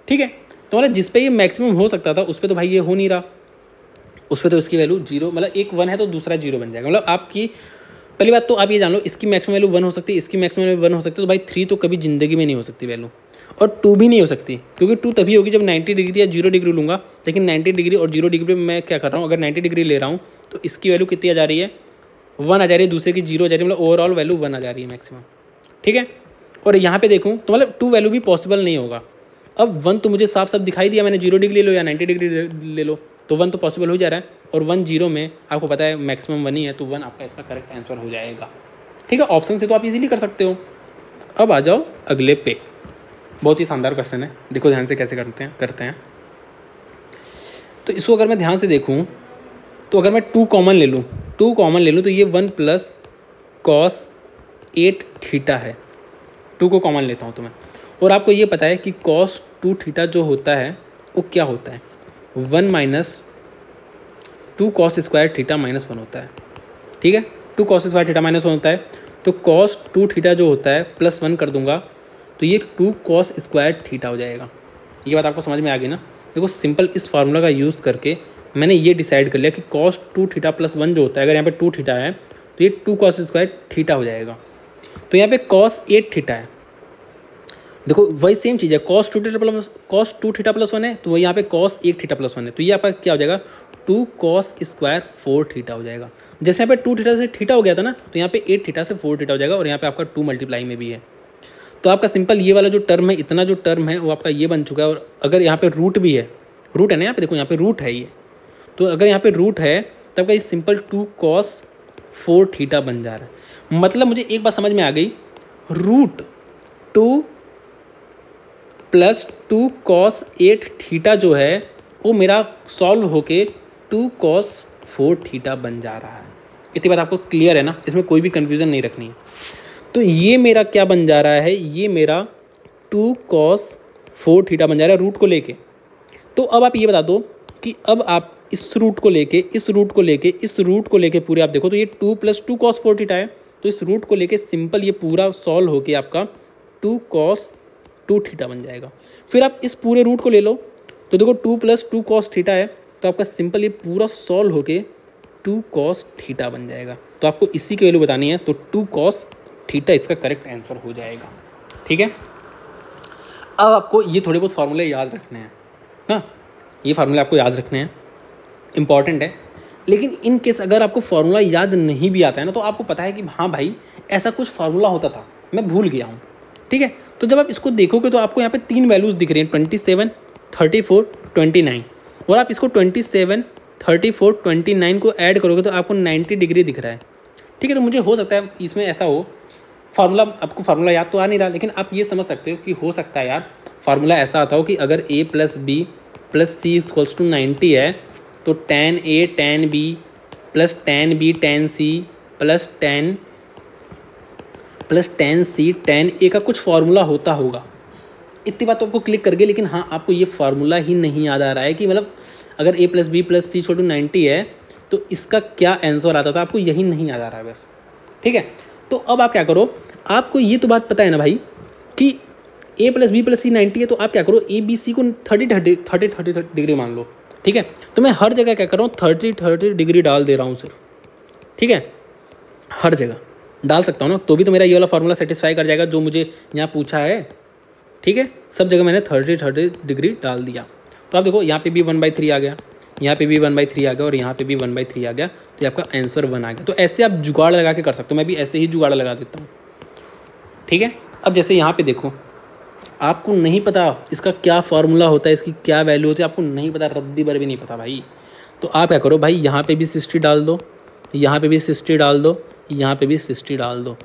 ठीक है, तो मतलब जिस पे ये मैक्सिमम हो सकता था उस पर तो भाई ये हो नहीं रहा, उस पर तो इसकी वैल्यू 0, मतलब एक 1 है तो दूसरा 0 बन जाएगा। मतलब आपकी पहली बात तो आप ये जान लो इसकी मैक्सिमम वैल्यू 1 हो सकती है, इसकी मैक्सिमम वैल्यू 1 हो सकती है, तो भाई 3 तो कभी ज़िंदगी में नहीं हो सकती वैल्यू, और 2 भी नहीं हो सकती, क्योंकि 2 तभी होगी जब 90 डिग्री या 0 डिग्री लूँगा। लेकिन 90 डिग्री और 0 डिग्री में मैं क्या कर रहा हूँ, अगर 90 डिग्री ले रहा हूँ तो इसकी वैल्यू कितनी आ जा रही है, 1 आ जा रही है, दूसरे की 0 आ जा रही है, मतलब ओवरऑल वैल्यू 1 आ जा रही है मैक्सिमम। ठीक है, और यहाँ पे देखूँ तो मतलब 2 वैल्यू भी पॉसिबल नहीं होगा। अब 1 तो मुझे साफ साफ दिखाई दिया, मैंने 0 डिग्री ले लो या 90 डिग्री ले लो तो 1 तो पॉसिबल हो जा रहा है, और 1 0 में आपको पता है मैक्सिमम 1 ही है, तो 1 आपका इसका करेक्ट आंसर हो जाएगा। ठीक है, ऑप्शन से तो आप इजीली कर सकते हो। अब आ जाओ अगले पे, बहुत ही शानदार क्वेश्चन है, देखो ध्यान से कैसे करते हैं। तो इसको अगर मैं ध्यान से देखूँ तो अगर मैं 2 कॉमन ले लूँ तो ये 1 प्लस कॉस 8 थीटा है। 2 को कॉमन लेता हूँ तो मैं, और आपको ये पता है कि कॉस 2 थीटा जो होता है वो क्या होता है, 1 minus 2 cos square theta minus 1 होता है। ठीक है, 2 कॉस स्क्वायर थीटा माइनस 1 होता है, तो कॉस 2 थीटा जो होता है प्लस 1 कर दूंगा तो ये 2 कॉस स्क्वायर थीटा हो जाएगा। ये बात आपको समझ में आ गई ना। देखो सिंपल इस फार्मूला का यूज़ करके मैंने ये डिसाइड कर लिया कि कॉस 2 थीटा प्लस 1 जो होता है, अगर यहाँ पे 2 थीटा है तो ये 2 कॉस स्क्वायर थीटा हो जाएगा। तो यहाँ पे कॉस 8 थीटा है, देखो वही सेम चीज़ है, कॉस 2 थीटा प्लस 1 है, तो वही यहाँ पे कॉस 1 थीटा प्लस 1 है, तो ये आपका क्या हो जाएगा, 2 कॉस स्क्वायर 4 थीटा हो जाएगा। जैसे यहाँ पे 2 थीटा से थीटा हो गया था ना, तो यहाँ पे 8 थीटा से 4 थीटा हो जाएगा, और यहाँ पे आपका 2 मल्टीप्लाई में भी है। तो आपका सिंपल ये वाला जो टर्म है, इतना जो टर्म है वो आपका ये बन चुका है। और अगर यहाँ पे रूट भी है, रूट है ना यहाँ पे, देखो यहाँ पे रूट है ये, तो अगर यहाँ पे रूट है तब का ये सिंपल 2 कॉस 4 थीटा बन जा रहा है। मतलब मुझे एक बात समझ में आ गई, रूट 2 प्लस 2 कॉस 8 थीटा जो है वो मेरा सॉल्व होके 2 कॉस 4 थीटा बन जा रहा है। इतनी बात आपको क्लियर है ना, इसमें कोई भी कन्फ्यूज़न नहीं रखनी है। तो ये मेरा क्या बन जा रहा है, ये मेरा 2 कॉस 4 थीटा बन जा रहा है रूट को लेके। तो अब आप ये बता दो कि अब आप इस रूट को लेके पूरे आप देखो तो ये 2 प्लस 2 कॉस 4 थीटा है, तो इस रूट को लेके सिंपल ये पूरा सॉल्व होके आपका 2 कॉस 2 थीटा बन जाएगा। फिर आप इस पूरे रूट को ले लो तो देखो 2 प्लस 2 कॉस थीटा है, तो आपका सिंपल ये पूरा सॉल्व होके 2 कॉस थीटा बन जाएगा। तो आपको इसी की वैल्यू बतानी है, तो 2 कॉस थीटा इसका करेक्ट आंसर हो जाएगा। ठीक है, अब आपको ये थोड़े बहुत फार्मूले याद रखने हैं ना, ये फार्मूले आपको याद रखने हैं, इंपॉर्टेंट है। लेकिन इन केस अगर आपको फार्मूला याद नहीं भी आता है ना, तो आपको पता है कि हाँ भाई ऐसा कुछ फार्मूला होता था, मैं भूल गया हूँ। ठीक है, तो जब आप इसको देखोगे तो आपको यहाँ पे 3 वैल्यूज़ दिख रही हैं, 27, 34, 29, और आप इसको 27, 34, 29 को ऐड करोगे तो आपको 90 डिग्री दिख रहा है। ठीक है, तो मुझे हो सकता है इसमें ऐसा हो, फार्मूला आपको फार्मूला याद तो आ नहीं रहा, लेकिन आप ये समझ सकते हो कि हो सकता है यार फार्मूला ऐसा आता हो कि अगर a plus B plus C equals to 90 है, तो tan a tan b plus tan b tan c plus tan c tan a का कुछ फार्मूला होता होगा। इतनी बात तो आपको क्लिक कर गई, लेकिन हाँ आपको ये फार्मूला ही नहीं याद आ रहा है कि मतलब अगर a plus B plus C equal to 90 है तो इसका क्या आंसर आता था, आपको यही नहीं याद आ रहा है बस। ठीक है, तो अब आप क्या करो, आपको ये तो बात पता है ना भाई कि a प्लस बी प्लस सी 90 है, तो आप क्या करो a b c को 30 डिग्री मान लो। ठीक है, तो मैं हर जगह क्या कर रहा हूँ 30 डिग्री डाल दे रहा हूँ सिर्फ। ठीक है, हर जगह डाल सकता हूँ ना, तो भी तो मेरा ये वाला फार्मूला सेटिस्फाई कर जाएगा जो मुझे यहाँ पूछा है। ठीक है, सब जगह मैंने 30 डिग्री डाल दिया। तो आप देखो यहाँ पे भी 1/3 आ गया, यहाँ पे भी 1/3 आ गया, और यहाँ पे भी 1/3 आ गया, तो आपका आंसर 1 आ गया। तो ऐसे आप जुगाड़ लगा के कर सकते हो, मैं भी ऐसे ही जुगाड़ लगा देता हूँ। ठीक है, अब जैसे यहाँ पे देखो, आपको नहीं पता इसका क्या फार्मूला होता है, इसकी क्या वैल्यू होती है, आपको नहीं पता, रद्दी भर भी नहीं पता भाई, तो आप क्या करो भाई, यहाँ पे भी 60 डाल दो, यहाँ पे भी 60 डाल दो, यहाँ पे भी 60 डाल दो,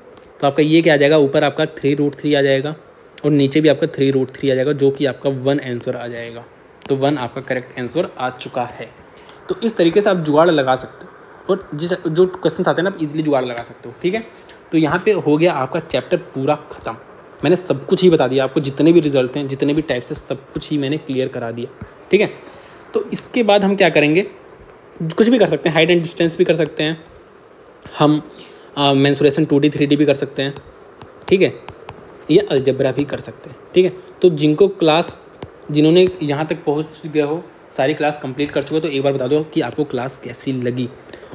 तो आपका ये क्या आ जाएगा, ऊपर आपका 3√3 आ जाएगा और नीचे भी आपका 3√3 आ जाएगा, जो कि आपका 1 आंसर आ जाएगा। तो 1 आपका करेक्ट आंसर आ चुका है। तो इस तरीके से आप जुगाड़ लगा सकते हो, और जिस जो क्वेश्चन आते हैं ना आप इजीली जुगाड़ लगा सकते हो। ठीक है, तो यहाँ पे हो गया आपका चैप्टर पूरा ख़त्म। मैंने सब कुछ ही बता दिया आपको, जितने भी रिजल्ट हैं, जितने भी टाइप्स हैं, सब कुछ ही मैंने क्लियर करा दिया। ठीक है, तो इसके बाद हम क्या करेंगे, कुछ भी कर सकते हैं, हाइट एंड डिस्टेंस भी कर सकते हैं हम, मेंसुरेशन 2D 3D भी कर सकते हैं। ठीक है, ये अलजेब्रा भी कर सकते हैं। ठीक है, तो जिनको क्लास, जिन्होंने यहाँ तक पहुँच गए हो, सारी क्लास कंप्लीट कर चुके हो, तो एक बार बता दो कि आपको क्लास कैसी लगी।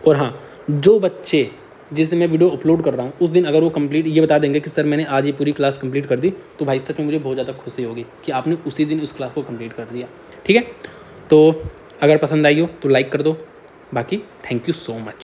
और हाँ, जो बच्चे जिस दिन मैं वीडियो अपलोड कर रहा हूँ उस दिन अगर वो कंप्लीट ये बता देंगे कि सर मैंने आज ये पूरी क्लास कंप्लीट कर दी, तो भाई सच में मुझे बहुत ज़्यादा खुशी होगी कि आपने उसी दिन उस क्लास को कंप्लीट कर दिया। ठीक है, तो अगर पसंद आई हो तो लाइक कर दो। बाकी थैंक यू सो मच।